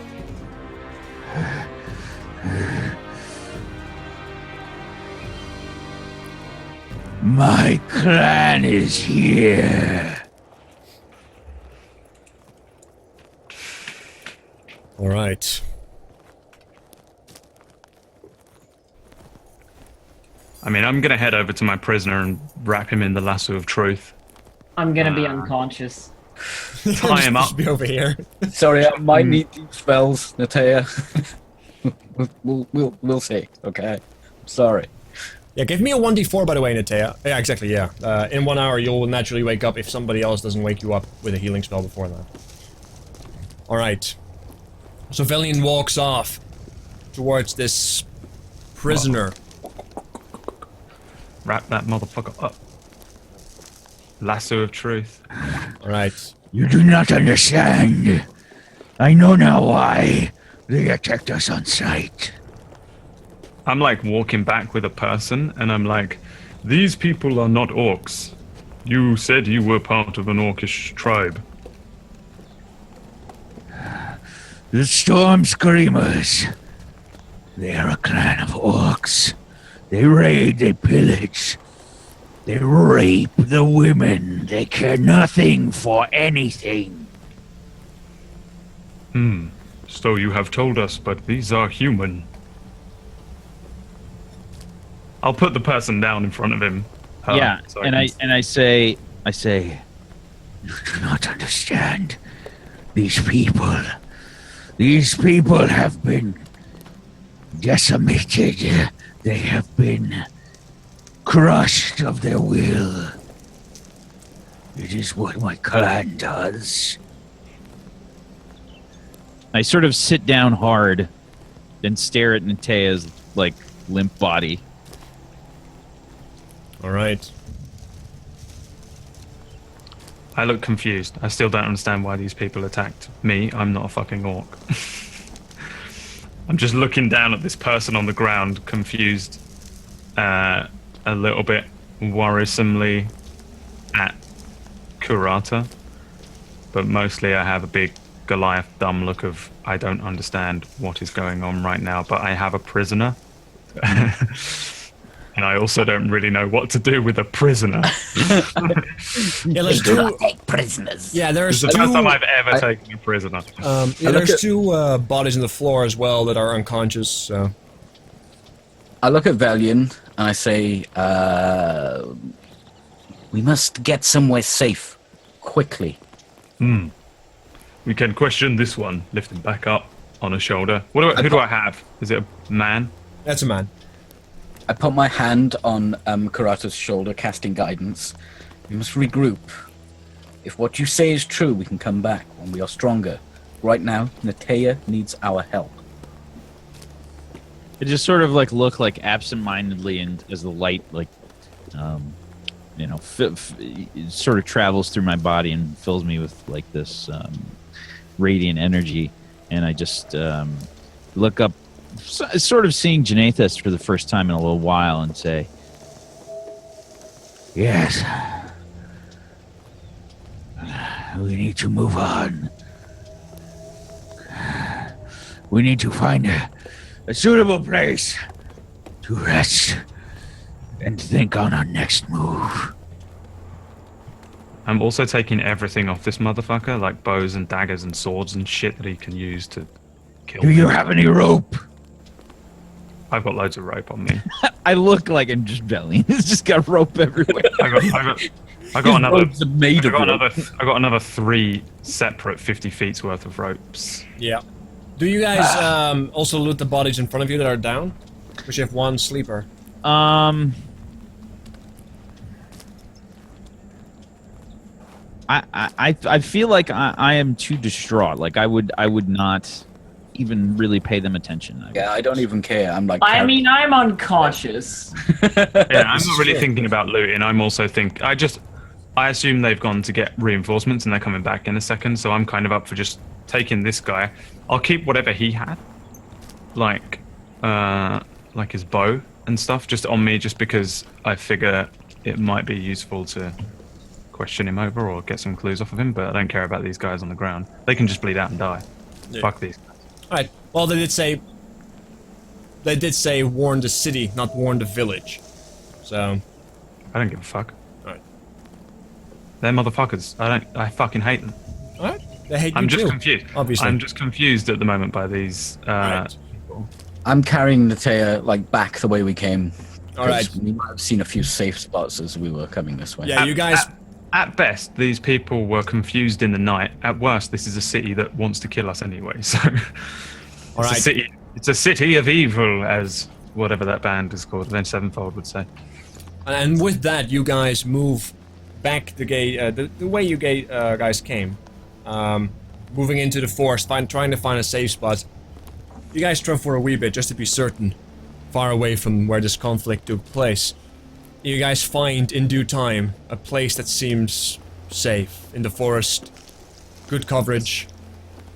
My clan is here. All right. I mean, I'm gonna head over to my prisoner and wrap him in the lasso of truth. I'm gonna be unconscious. Tie him up. Just be over here. Sorry, I might need deep spells, Natea. we'll see. Okay. Sorry. Yeah, give me a 1d4 by the way, Natea. Yeah, exactly, yeah. In 1 hour, you'll naturally wake up if somebody else doesn't wake you up with a healing spell before that. Alright. So Velian walks off towards this prisoner. Wrap that motherfucker up. Lasso of truth. Alright. You do not understand. I know now why they attacked us on sight. I'm like walking back with a person, and I'm like, these people are not orcs. You said you were part of an orcish tribe. The Storm Screamers. They are a clan of orcs. They raid, they pillage. They rape the women. They care nothing for anything. So you have told us, but these are human. I'll put the person down in front of him. yeah, so and I say You do not understand. These people have been decimated. They have been crushed of their will. It is what my clan does. I sort of sit down hard and stare at Natea's like limp body. Alright. I look confused. I still don't understand why these people attacked me. I'm not a fucking orc. I'm just looking down at this person on the ground, confused, a little bit worrisomely at Kurata. But mostly I have a big Goliath dumb look of, I don't understand what is going on right now, but I have a prisoner. And I also don't really know what to do with a prisoner. Yeah, let's do... Take prisoners. Yeah, there's It's the first time two... I've ever taken a prisoner. Yeah, there's two bodies on the floor as well that are unconscious, so... I look at Valian and I say, we must get somewhere safe. Quickly. We can question this one. Lift him back up on a shoulder. Who do I have? Is it a man? That's a man. I put my hand on Kurata's shoulder, casting guidance. We must regroup. If what you say is true, we can come back when we are stronger. Right now, Natea needs our help. I just sort of like look like absentmindedly and as the light like it sort of travels through my body and fills me with like this radiant energy, and I just look up, sort of seeing Janathus for the first time in a little while, and say, Yes. We need to move on. We need to find a suitable place to rest and think on our next move. I'm also taking everything off this motherfucker, like bows and daggers and swords and shit that he can use to kill Do me. you have any rope? I've got loads of rope on me. I look like I'm just belly. It's just got rope everywhere. I got another. Robes are made I of got rope. another 3 separate 50 feet worth of ropes. Yeah. Do you guys also loot the bodies in front of you that are down? Because you have 1 sleeper. I feel like I am too distraught. Like I would not even really pay them attention. Yeah, I don't even care. I'm like. I mean, I'm unconscious. Yeah, I'm not really thinking about looting. I'm also I assume they've gone to get reinforcements and they're coming back in a second. So I'm kind of up for just taking this guy. I'll keep whatever he had, like his bow and stuff, just on me, just because I figure it might be useful to question him over or get some clues off of him. But I don't care about these guys on the ground. They can just bleed out and die. Yeah. Fuck these guys. Alright, well they did say warn the city, not warn the village. So, I don't give a fuck. alright. They're motherfuckers. I fucking hate them. Alright, they hate I'm you just too, confused. obviously. I'm just confused at the moment by these Right. people. I'm carrying Natea like back the way we came. Alright. 'Cause we might have seen a few safe spots as we were coming this way. Yeah, you guys... At best, these people were confused in the night. At worst, this is a city that wants to kill us anyway. So, Alright. It's a city of evil, as whatever that band is called. Then Sevenfold would say. And with that, you guys move back the gate, the way you guys came. Moving into the forest, trying to find a safe spot. You guys drove for a wee bit, just to be certain. Far away from where this conflict took place. You guys find, in due time, a place that seems safe. In the forest. Good coverage.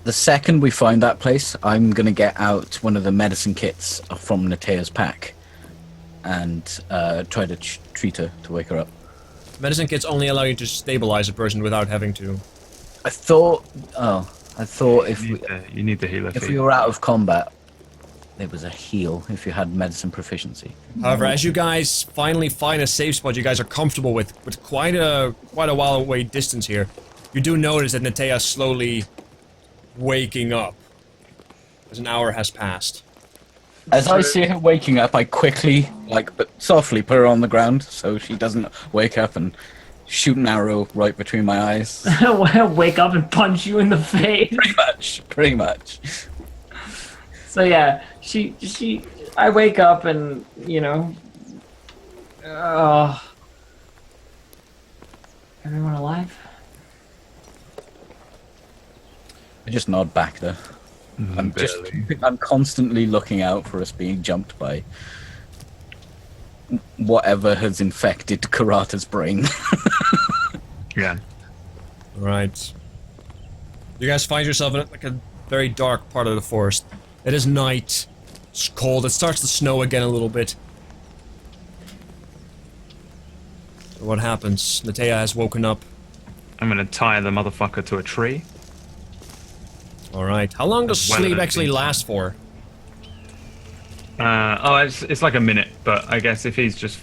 The second we find that place, I'm gonna get out one of the medicine kits from Natea's pack and try to treat her to wake her up. Medicine kits only allow you to stabilize a person without having to... I thought if You need the healer. if fee. we were out of combat, there was a heal if you had medicine proficiency. However, as you guys finally find a safe spot you guys are comfortable with quite a while away distance here, you do notice that Natea's slowly waking up as an hour has passed. As I see her waking up, I quickly, but softly put her on the ground so she doesn't wake up and shoot an arrow right between my eyes. Wake up and punch you in the face. Pretty much. So yeah, I wake up and, everyone alive? I just nod back there. I'm constantly looking out for us being jumped by whatever has infected Karata's brain. Yeah. Right. You guys find yourself in a very dark part of the forest. It is night. It's cold. It starts to snow again a little bit. So what happens? Natea has woken up. I'm gonna tie the motherfucker to a tree. Alright. How long does Well, sleep I actually think- last for? It's like a minute, but I guess if he's just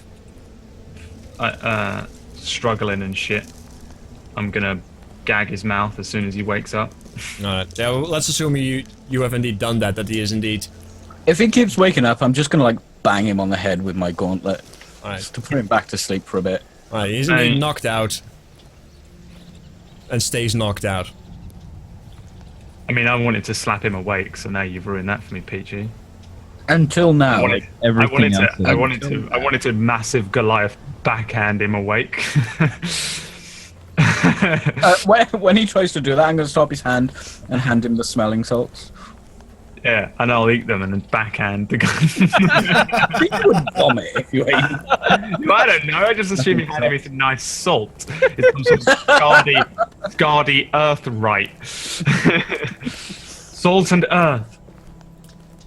struggling and shit, I'm gonna gag his mouth as soon as he wakes up. Alright. Yeah, well, let's assume you have indeed done that he is indeed. If he keeps waking up, I'm just gonna bang him on the head with my gauntlet. Alright. Just to put him back to sleep for a bit. Alright, he's indeed knocked out. And stays knocked out. I mean, I wanted to slap him awake, so now you've ruined that for me, Peachy. Until now. I wanted to massive Goliath backhand him awake. When he tries to do that, I'm gonna stop his hand and hand him the smelling salts. Yeah, and I'll eat them and then backhand the guy. I think you would vomit if you ate. I don't know. I just assume he had him with nice salt. It's some sort of Scardy earth right. Salt and earth.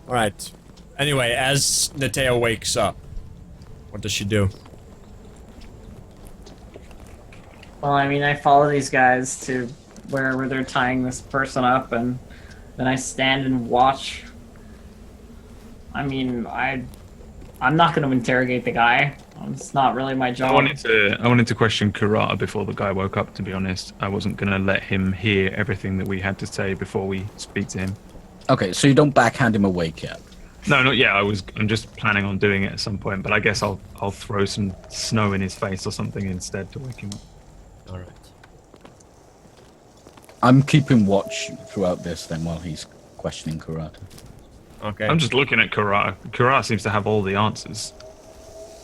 Alright. Anyway, as Natea wakes up, what does she do? Well, I mean, I follow these guys to wherever they're tying this person up, and then I stand and watch. I mean, I'm not going to interrogate the guy. It's not really my job. I wanted to question Kurata before the guy woke up. To be honest, I wasn't going to let him hear everything that we had to say before we speak to him. Okay, so you don't backhand him awake yet. No, not yet. I'm just planning on doing it at some point. But I guess I'll throw some snow in his face or something instead to wake him up. Alright. I'm keeping watch throughout this then while he's questioning Kurata. Okay. I'm just looking at Kurata. Kurata seems to have all the answers.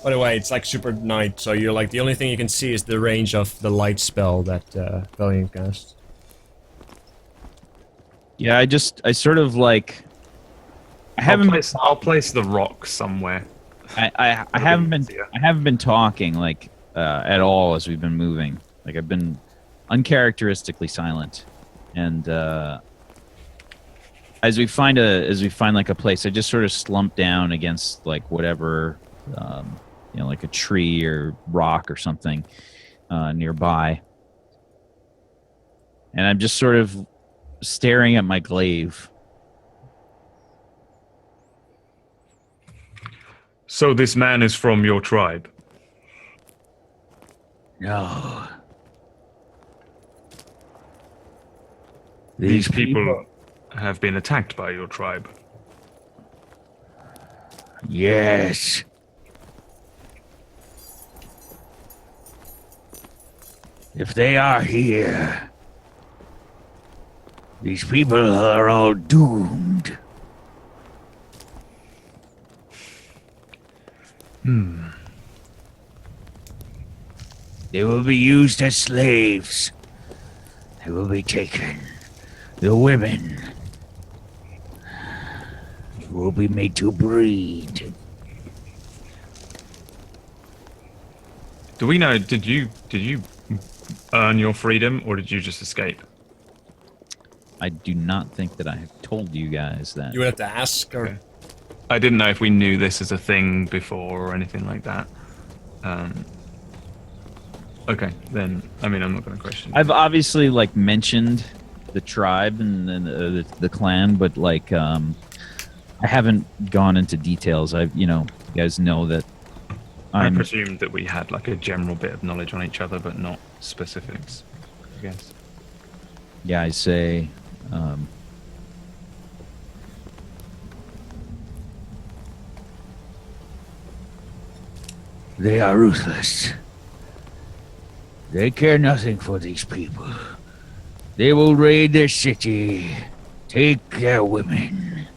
By the way, it's like super night, so you're like, the only thing you can see is the range of the light spell that Valiant casts. Yeah, I sort of like. I'll place the rock somewhere. I haven't been talking like at all as we've been moving. Like I've been uncharacteristically silent, and as we find like a place, I just sort of slump down against like whatever, like a tree or rock or something nearby, and I'm just sort of staring at my glaive. So this man is from your tribe? No. These people have been attacked by your tribe. Yes. If they are here, these people are all doomed. They will be used as slaves. They will be taken. The women will be made to breed. Do we know? Did you earn your freedom, or did you just escape? I do not think that I have told you guys that. You would have to ask, or... Okay. I didn't know if we knew this as a thing before or anything like that. Okay, then, I mean, I'm not going to question it. I've obviously, like, mentioned the tribe and the clan, but, like, I haven't gone into details. You guys know that I presumed that we had, like, a general bit of knowledge on each other, but not specifics, I guess. Yeah, I say, They are ruthless. They care nothing for these people. They will raid their city, take their women,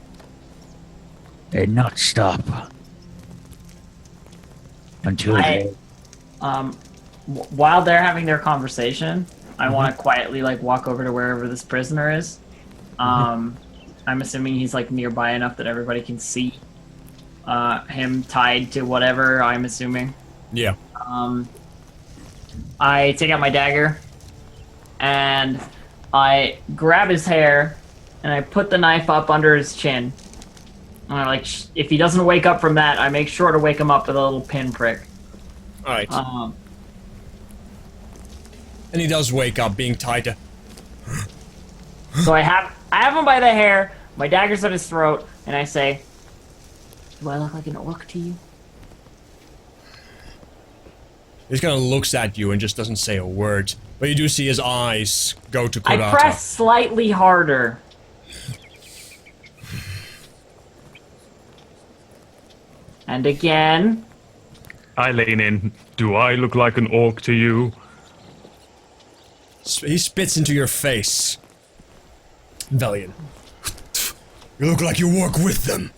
and not stop until they... While they're having their conversation, I want to quietly like walk over to wherever this prisoner is. I'm assuming he's like nearby enough that everybody can see him tied to whatever. I'm assuming. Yeah. I take out my dagger and I grab his hair and I put the knife up under his chin. And I like, if he doesn't wake up from that, I make sure to wake him up with a little pinprick. Alright. And he does wake up, being tied to... So I have him by the hair, my dagger's at his throat, and I say, "Do I look like an orc to you?" He just kind of looks at you and just doesn't say a word. But you do see his eyes go to Kurata. I press slightly harder. And again. I lean in. Do I look like an orc to you? He spits into your face. Valiant. You look like you work with them.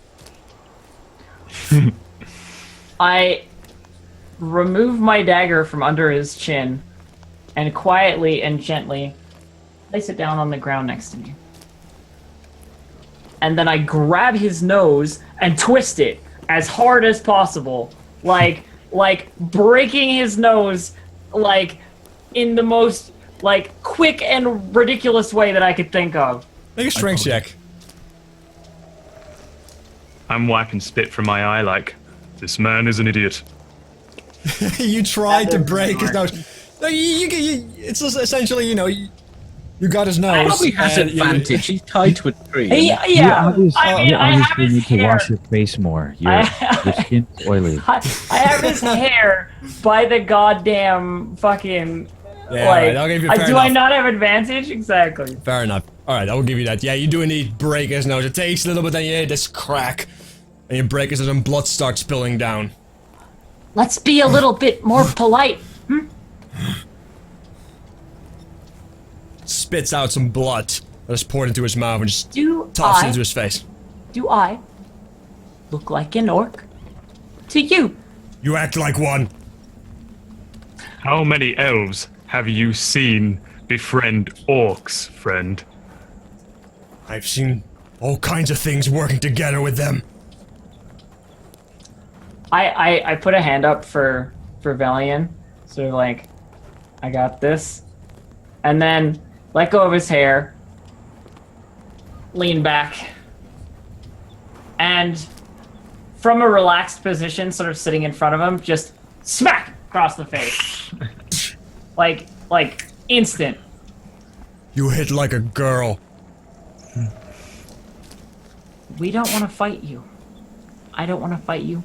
I remove my dagger from under his chin and quietly and gently place it down on the ground next to me. and then I grab his nose and twist it as hard as possible, like breaking his nose, like in the most like quick and ridiculous way that I could think of. Make a strength check. I'm wiping spit from my eye like, this man is an idiot. You tried to That break his doesn't nose. No, it's just essentially, you know, you got his nose. Probably has and advantage. He's tied to a tree. Yeah, You I obviously, have his need to hair. wash your face more. Your skin's oily. I have his hair by the goddamn fucking. Yeah, like, alright, I'll give you fair do I enough. not have advantage? Exactly. Fair enough. Alright, I will give you that. Yeah, you do indeed break his nose. It takes a little bit, then you hear this crack. And you break his nose and blood starts spilling down. Let's be a little bit more polite. Spits out some blood that is poured into his mouth and just Do tosses it I into his face. look like an orc to you? You act like one. How many elves have you seen befriend orcs, friend? I've seen all kinds of things working together with them. I put a hand up for Valian, sort of like, I got this, and then let go of his hair, lean back, and from a relaxed position, sort of sitting in front of him, just smack across the face, like instant. You hit like a girl. We don't want to fight you. I don't want to fight you.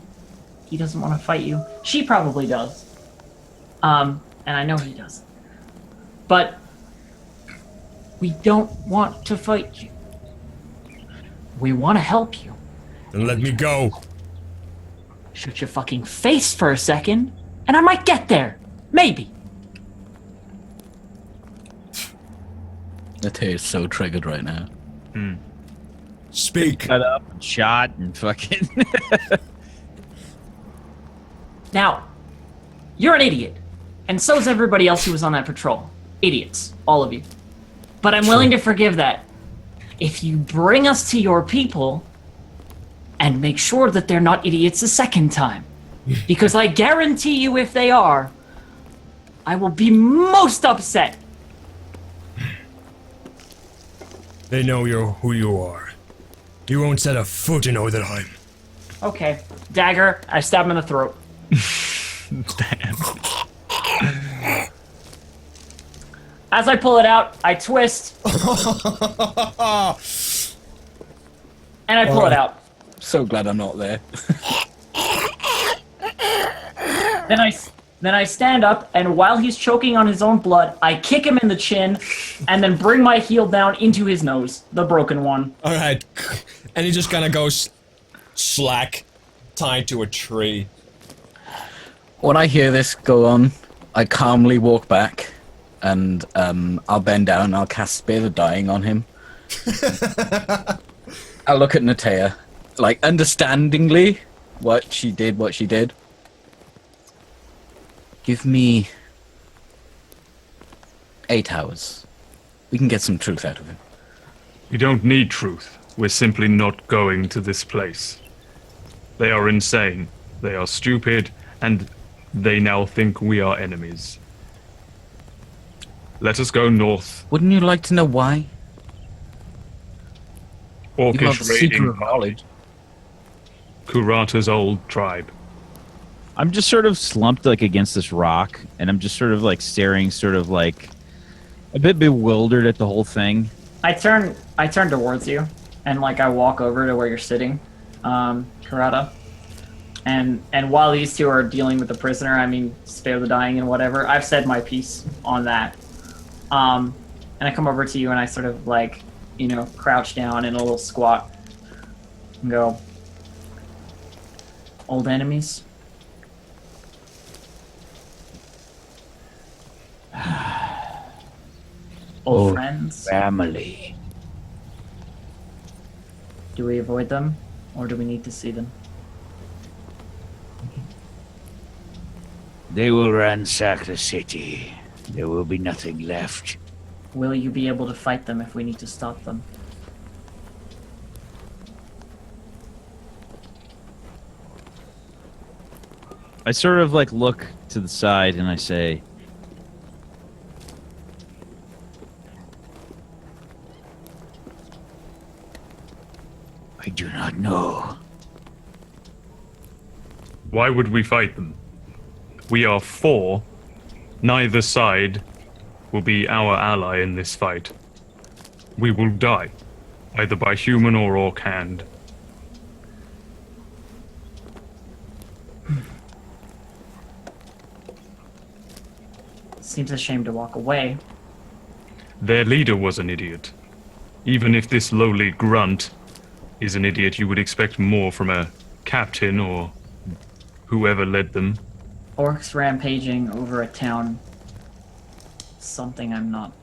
He doesn't want to fight you. She probably does. And I know he does. But we don't want to fight you. We want to help you. Then let me go. Shoot your fucking face for a second, and I might get there. Maybe. Nate is so triggered right now. Speak. Cut up and shot and fucking. Now, you're an idiot. And so's everybody else who was on that patrol. Idiots. All of you. But I'm willing to forgive that. If you bring us to your people and make sure that they're not idiots a second time. Because I guarantee you if they are, I will be most upset. They know who you are. You won't set a foot in Odenheim. Okay. Dagger, I stab him in the throat. Damn. As I pull it out, I twist. And I pull it out. So glad I'm not there. Then I stand up, and while he's choking on his own blood, I kick him in the chin, and then bring my heel down into his nose, the broken one. Alright. And he just kind of goes slack, tied to a tree. When I hear this go on, I calmly walk back, and I'll bend down and I'll cast Spear the Dying on him. I'll look at Natea, like, understandingly what she did. Give me 8 hours. We can get some truth out of him. We don't need truth. We're simply not going to this place. They are insane. They are stupid, and they now think we are enemies. Let us go north. Wouldn't you like to know why? You have Orcish a secret raiding of knowledge. Kurata's old tribe. I'm just sort of slumped like against this rock, and I'm just sort of like staring, sort of like a bit bewildered at the whole thing. I turn towards you, and like I walk over to where you're sitting, Karata. And while these two are dealing with the prisoner, I mean, spare the dying and whatever, I've said my piece on that. And I come over to you and I sort of like, you know, crouch down in a little squat and go, old enemies? Old friends? Family. Do we avoid them, or do we need to see them? They will ransack the city. There will be nothing left. Will you be able to fight them if we need to stop them? I sort of like look to the side and I say, I do not know. Why would we fight them? We are 4. Neither side will be our ally in this fight. We will die, either by human or orc hand. Seems a shame to walk away. Their leader was an idiot. Even if this lowly grunt is an idiot, you would expect more from a captain or whoever led them. Orcs rampaging over a town. Something I'm not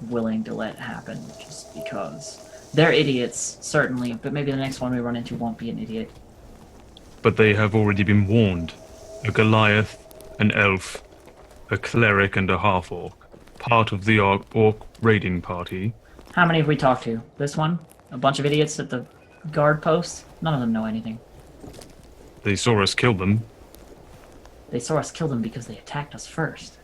willing to let happen just because. They're idiots, certainly, but maybe the next one we run into won't be an idiot. But they have already been warned. A Goliath, an elf, a cleric, and a half-orc. Part of the orc raiding party. How many have we talked to? This one? A bunch of idiots at the guard post? None of them know anything. They saw us kill them. They saw us kill them because they attacked us first.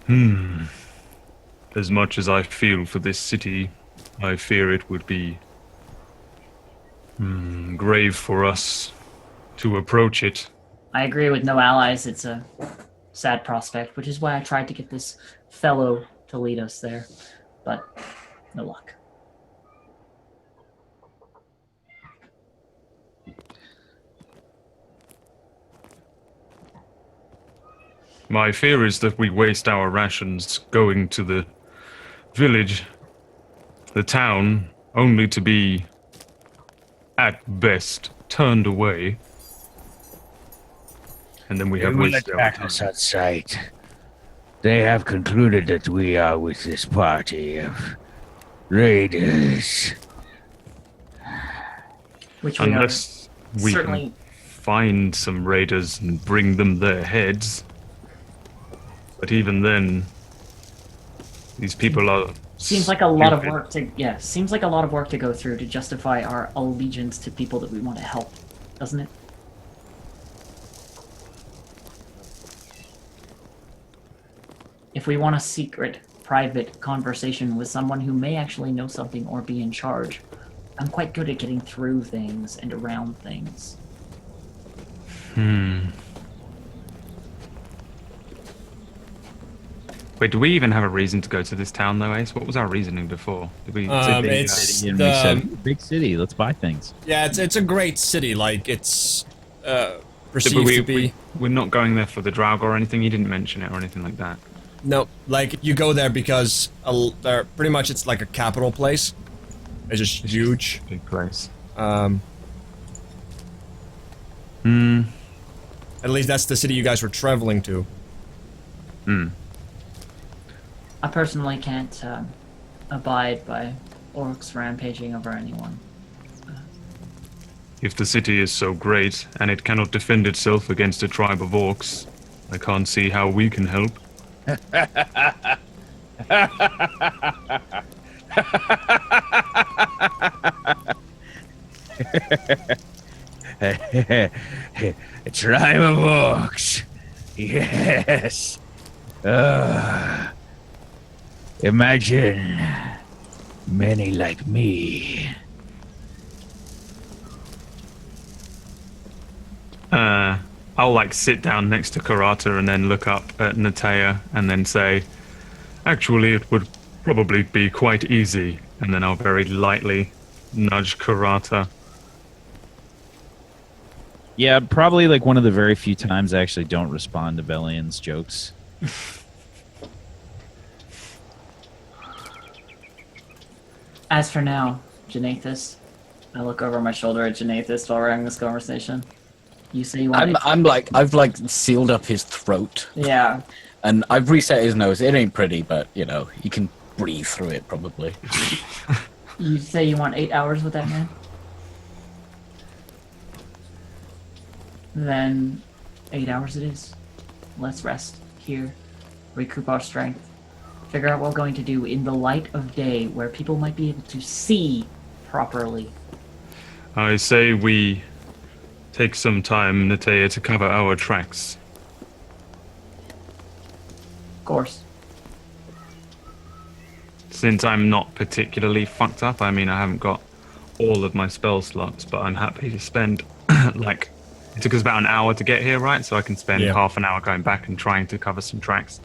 As much as I feel for this city, I fear it would be grave for us to approach it. I agree with no allies. It's a sad prospect, which is why I tried to get this fellow to lead us there. But no luck. My fear is that we waste our rations going to the village, the town, only to be, at best, turned away. And then we They have will wasted our attack time. us at sight. They have concluded that we are with this party of raiders. Which we Unless we certainly can find some raiders and bring them their heads. But even then, these people are seems like a lot of stupid. work to seems like a lot of work to go through to justify our allegiance to people that we want to help, doesn't it? If we want a secret, private conversation with someone who may actually know something or be in charge, I'm quite good at getting through things and around things. Wait, do we even have a reason to go to this town, though, Ace? What was our reasoning before? Did we? It's and we said, big city, let's buy things. yeah, it's a great city. Like it's But perceived to be. we're not going there for the Draug or anything. You didn't mention it or anything like that. No, like you go there because they're pretty much it's like a capital place. It's just huge. Big place. At least that's the city you guys were traveling to. I personally can't abide by orcs rampaging over anyone. If the city is so great and it cannot defend itself against a tribe of orcs, I can't see how we can help. A tribe of orcs. Yes. Imagine many like me. I'll like sit down next to Karata and then look up at Natea and then say, actually, it would probably be quite easy. And then I'll very lightly nudge Karata. Yeah, probably like one of the very few times I actually don't respond to Bellion's jokes. As for now, Janathus, I look over my shoulder at Janathus while we're having this conversation. You say you want I've like sealed up his throat, Yeah. and I've reset his nose. It ain't pretty, but you know, he can breathe through it probably. You say you want 8 hours with that man? Then 8 hours it is. Let's rest here, recoup our strength, figure out what we're going to do in the light of day where people might be able to see properly. I say we take some time, Natea, to cover our tracks. Of course. Since I'm not particularly fucked up, I mean, I haven't got all of my spell slots, but I'm happy to spend, like, it took us about an hour to get here, right? So I can spend half an hour going back and trying to cover some tracks.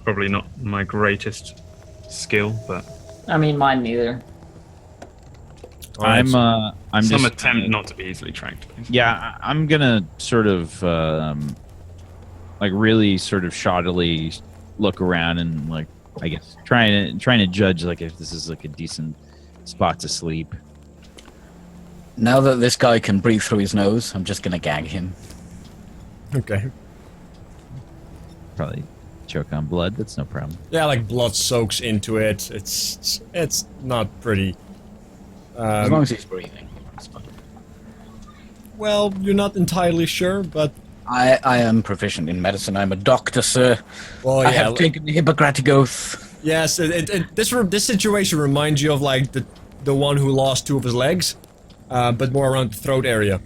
Probably not my greatest skill, but... I mean, mine neither. I'm some just attempt not to be easily tracked. Yeah, I'm gonna sort of like really sort of shoddily look around and like I guess trying to judge like if this is like a decent spot to sleep. Now that this guy can breathe through his nose, I'm just gonna gag him. Okay. Probably choke on blood. That's no problem. Yeah, like blood soaks into it. It's not pretty. As long as he's breathing, it's fine. Well, you're not entirely sure, but I am proficient in medicine. I'm a doctor, sir. well, I yeah. have taken the Hippocratic Oath. Yes, this situation reminds you of like the one who lost 2 of his legs, but more around the throat area.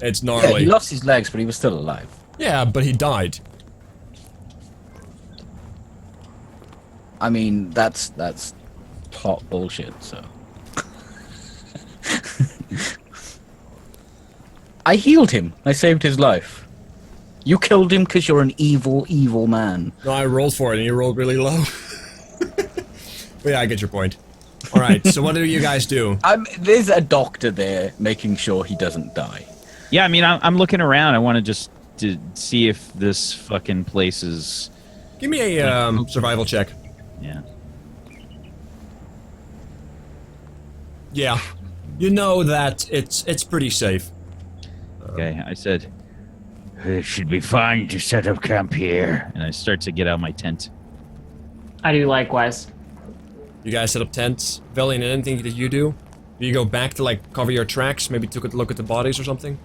It's Yeah, gnarly. he lost his legs, but he was still alive. Yeah, but he died. I mean, that's hot bullshit, so. I healed him. I saved his life. You killed him because you're an evil, evil man. No, I rolled for it, and he rolled really low. But yeah, I get your point. All right, so what do you guys do? There's a doctor there making sure he doesn't die. Yeah, I mean, I'm looking around. I want to just to see if this fucking place is. Give me a survival check. Yeah. Yeah, you know that it's pretty safe. Okay, I said, It should be fine to set up camp here. and I start to get out my tent. I do likewise. You guys set up tents. Valiant, anything that you do? Do you go back to like cover your tracks? Maybe took a look at the bodies or something?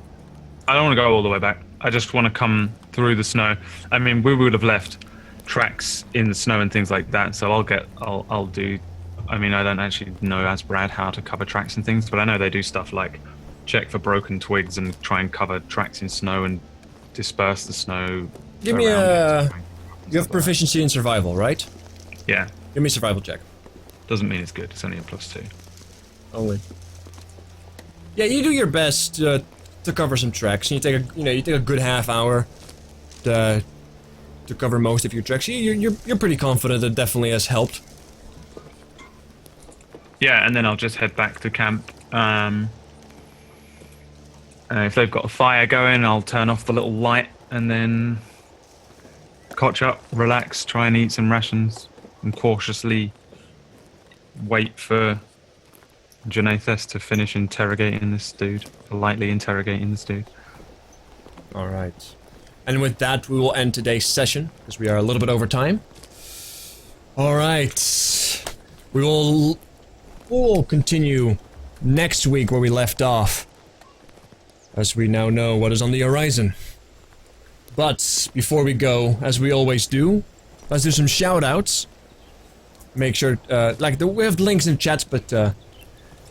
I don't want to go all the way back. I just want to come through the snow. I mean, we would have left tracks in the snow and things like that, so I'll do... I mean, I don't actually know as Brad how to cover tracks and things, but I know they do stuff like check for broken twigs and try and cover tracks in snow and disperse the snow. Give me around it. You have proficiency in survival, right? Yeah, Give me a survival check. doesn't mean it's good. It's only a +2. Only. Yeah, you do your best to cover some tracks. You take a good half hour to cover most of your tracks. You're pretty confident it definitely has helped. Yeah, and then I'll just head back to camp. If they've got a fire going, I'll turn off the little light and then cotch up, relax, try and eat some rations, and cautiously wait for Janathes to finish interrogating this dude, politely interrogating this dude. All right. And with that, we will end today's session because we are a little bit over time. All right. We'll continue next week where we left off, as we now know what is on the horizon. But before we go, as we always do, let's do some shout-outs. Make sure, we have links in chats, but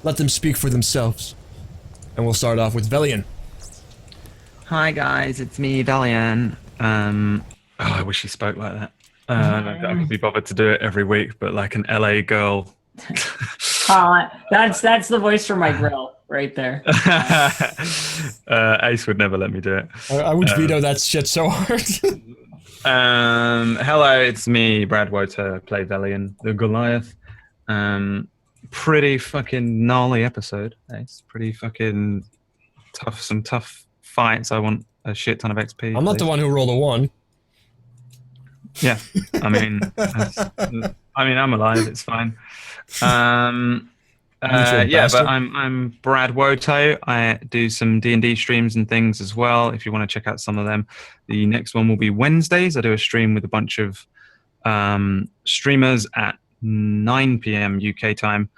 let them speak for themselves. And we'll start off with Velian. Hi guys, it's me, Valian. I wish he spoke like that. I could be bothered to do it every week, but like an LA girl. That's the voice for my grill right there. Ace would never let me do it. I would veto that shit so hard. Hello, it's me, Brad Woter, play Velian, the Goliath. Pretty fucking gnarly episode. It's pretty fucking tough. Some tough fights. I want a shit ton of XP. I'm not the one who rolled a 1. Yeah, I mean, I'm alive. It's fine. Yeah, but I'm Brad Woto. I do some D&D streams and things as well. If you want to check out some of them, the next one will be Wednesdays. I do a stream with a bunch of streamers at 9 p.m. UK time.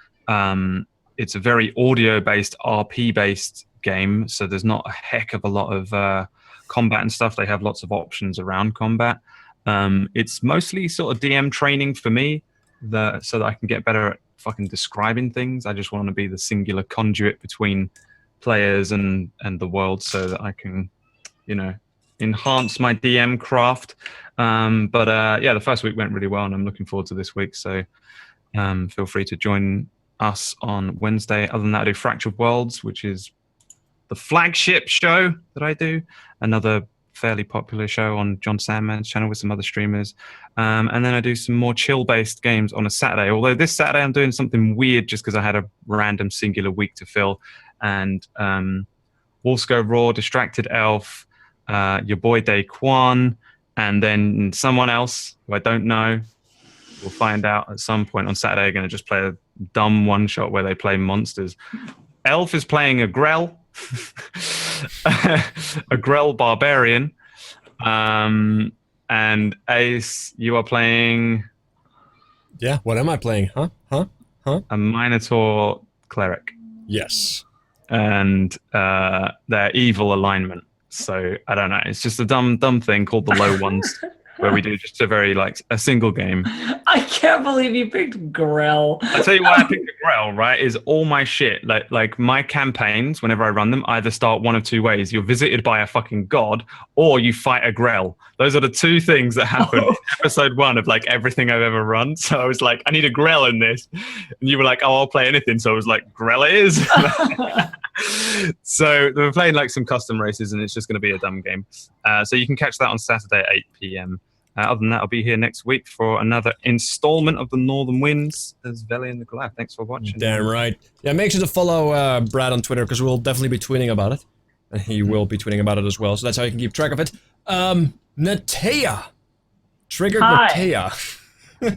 It's a very audio-based, RP-based game, so there's not a heck of a lot of combat and stuff. They have lots of options around combat. It's mostly sort of DM training for me, so that I can get better at fucking describing things. I just want to be the singular conduit between players and the world, so that I can, enhance my DM craft. But yeah, the first week went really well, and I'm looking forward to this week. So feel free to join us on Wednesday. Other than that, I do Fractured Worlds, which is the flagship show that I do. Another fairly popular show on John Sandman's channel with some other streamers. And then I do some more chill-based games on a Saturday. Although this Saturday I'm doing something weird just because I had a random singular week to fill. And Wolves Go Raw, Distracted Elf, your boy Daquan, and then someone else who I don't know. We'll find out at some point on Saturday. Going to just play a dumb one-shot where they play monsters. Elf is playing a Grell. A Grell Barbarian. And Ace, you are playing... Yeah, what am I playing? Huh? A Minotaur Cleric. Yes. And their evil alignment. So, I don't know. It's just a dumb thing called the Low Ones, where we do just a very, a single game. I can't believe you picked Grell. I'll tell you why I picked the Grell, right, is all my shit. Like my campaigns, whenever I run them, either start one of two ways. You're visited by a fucking god, or you fight a Grell. Those are the two things that happen in episode 1 of, everything I've ever run. So I was like, I need a Grell in this. And you were like, oh, I'll play anything. So I was like, Grell it is. So we're playing, some custom races, and it's just going to be a dumb game. So you can catch that on Saturday at 8 p.m. Other than that, I'll be here next week for another installment of the Northern Winds as Veli and the Goliath. Thanks for watching. Damn right. Yeah, make sure to follow Brad on Twitter, because we'll definitely be tweeting about it. And he will be tweeting about it as well, so that's how you can keep track of it. Natea. Triggered Hi. Natea.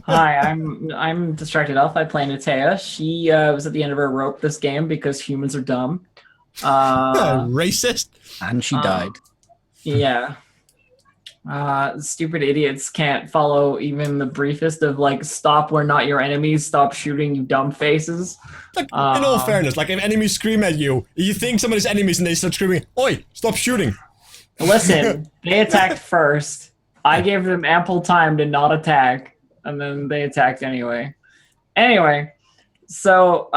Hi, I'm Distracted Elf. I play Natea. She was at the end of her rope this game because humans are dumb. Racist. And she died. Yeah. Stupid idiots can't follow even the briefest of stop, we're not your enemies, stop shooting, you dumb faces. In all fairness, if enemies scream at you, you think somebody's enemies and they start screaming, "Oi, stop shooting." Listen, they attacked first. I gave them ample time to not attack, and then they attacked anyway. Anyway, so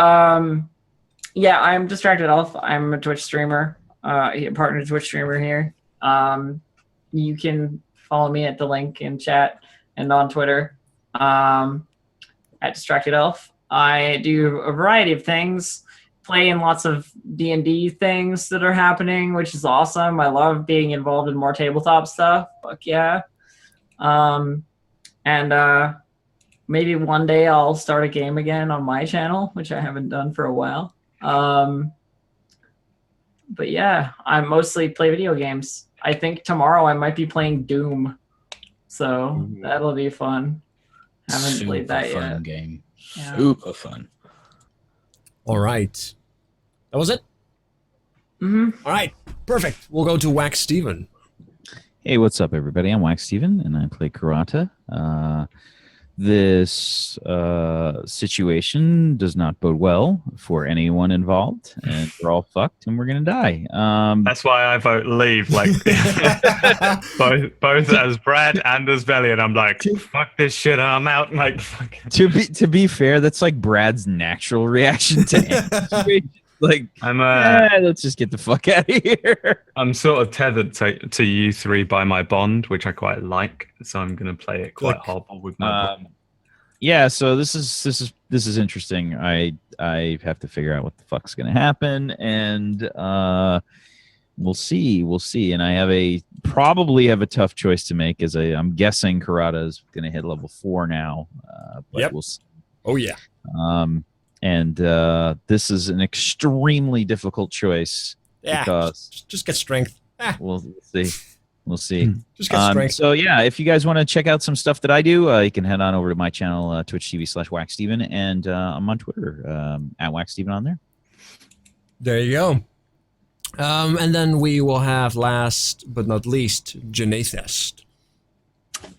yeah, I'm Distracted Elf. I'm a Twitch streamer, a partner Twitch streamer here. You can follow me at the link in chat and on Twitter at Distracted Elf. I do a variety of things, play in lots of D&D things that are happening, which is awesome. I love being involved in more tabletop stuff. Fuck yeah. And maybe one day I'll start a game again on my channel, which I haven't done for a while. But yeah, I mostly play video games. I think tomorrow I might be playing Doom, so that'll be fun. Haven't played that Super fun yet. game. Yeah. Super fun. All right. That was it? Mm-hmm. All right. Perfect. We'll go to Wax Steven. Hey, what's up, everybody? I'm Wax Steven, and I play Kurata. This situation does not bode well for anyone involved, and we're all fucked, and we're gonna die. That's why I vote leave, both as Brad and as Veli, and I'm like, fuck this shit, I'm out. Fuck. To be fair, that's Brad's natural reaction to any situation. I'm let's just get the fuck out of here. I'm sort of tethered to you three by my bond, which I quite like, so I'm gonna play it quite hardball with my bond. Yeah, so this is interesting. I have to figure out what the fuck's gonna happen, and we'll see. And I probably have a tough choice to make, as I'm guessing Kurata is gonna hit level 4 now. But Yep. We'll see. Oh yeah. And this is an extremely difficult choice because just get strength. we'll see. We'll see. Just get strength. So yeah, if you guys want to check out some stuff that I do, you can head on over to my channel, twitch.tv/WaxSteven, and I'm on Twitter at WaxSteven on there. There you go. And then we will have, last but not least, Janathest.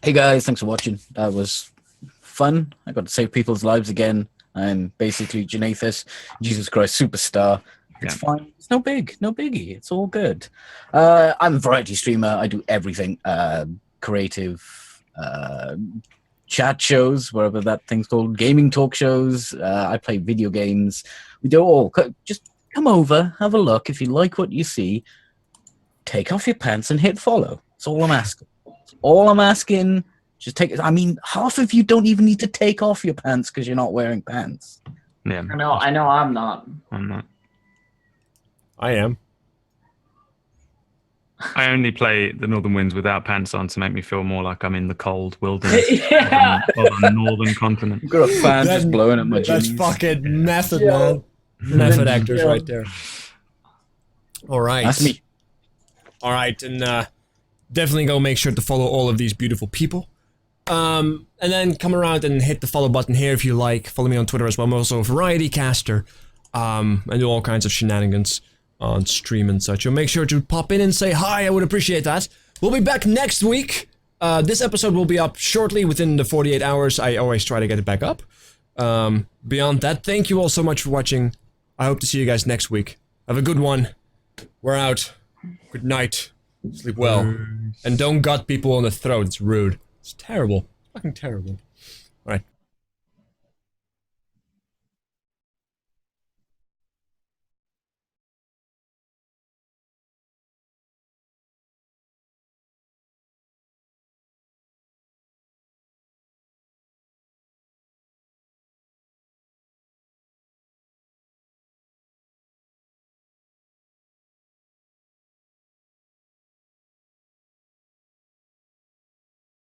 Hey guys, thanks for watching. That was fun. I got to save people's lives again. I'm basically Janathus, Jesus Christ superstar. It's fine. It's no biggie. It's all good. I'm a variety streamer. I do everything. Creative, chat shows, whatever that thing's called, gaming talk shows. I play video games. We do it all. Just come over, have a look. If you like what you see, take off your pants and hit follow. That's all I'm asking. All I'm asking, just take it. I mean, half of you don't even need to take off your pants because you're not wearing pants. Yeah. I know I'm not. I'm not. I am. I only play the Northern Winds without pants on to make me feel more like I'm in the cold wilderness Yeah. of the northern continent. I've got a fan just blowing at my That's jeans. fucking method, man. Method actors right there. All right. That's me. All right, and definitely go make sure to follow all of these beautiful people. And then come around and hit the follow button here if you like. Follow me on Twitter as well. I'm also a variety caster. And do all kinds of shenanigans on stream and such. So make sure to pop in and say hi. I would appreciate that. We'll be back next week. This episode will be up shortly within the 48 hours. I always try to get it back up. Beyond that, thank you all so much for watching. I hope to see you guys next week. Have a good one. We're out. Good night. Sleep well. And don't gut people on the throat. It's rude. It's terrible. It's fucking terrible. Alright.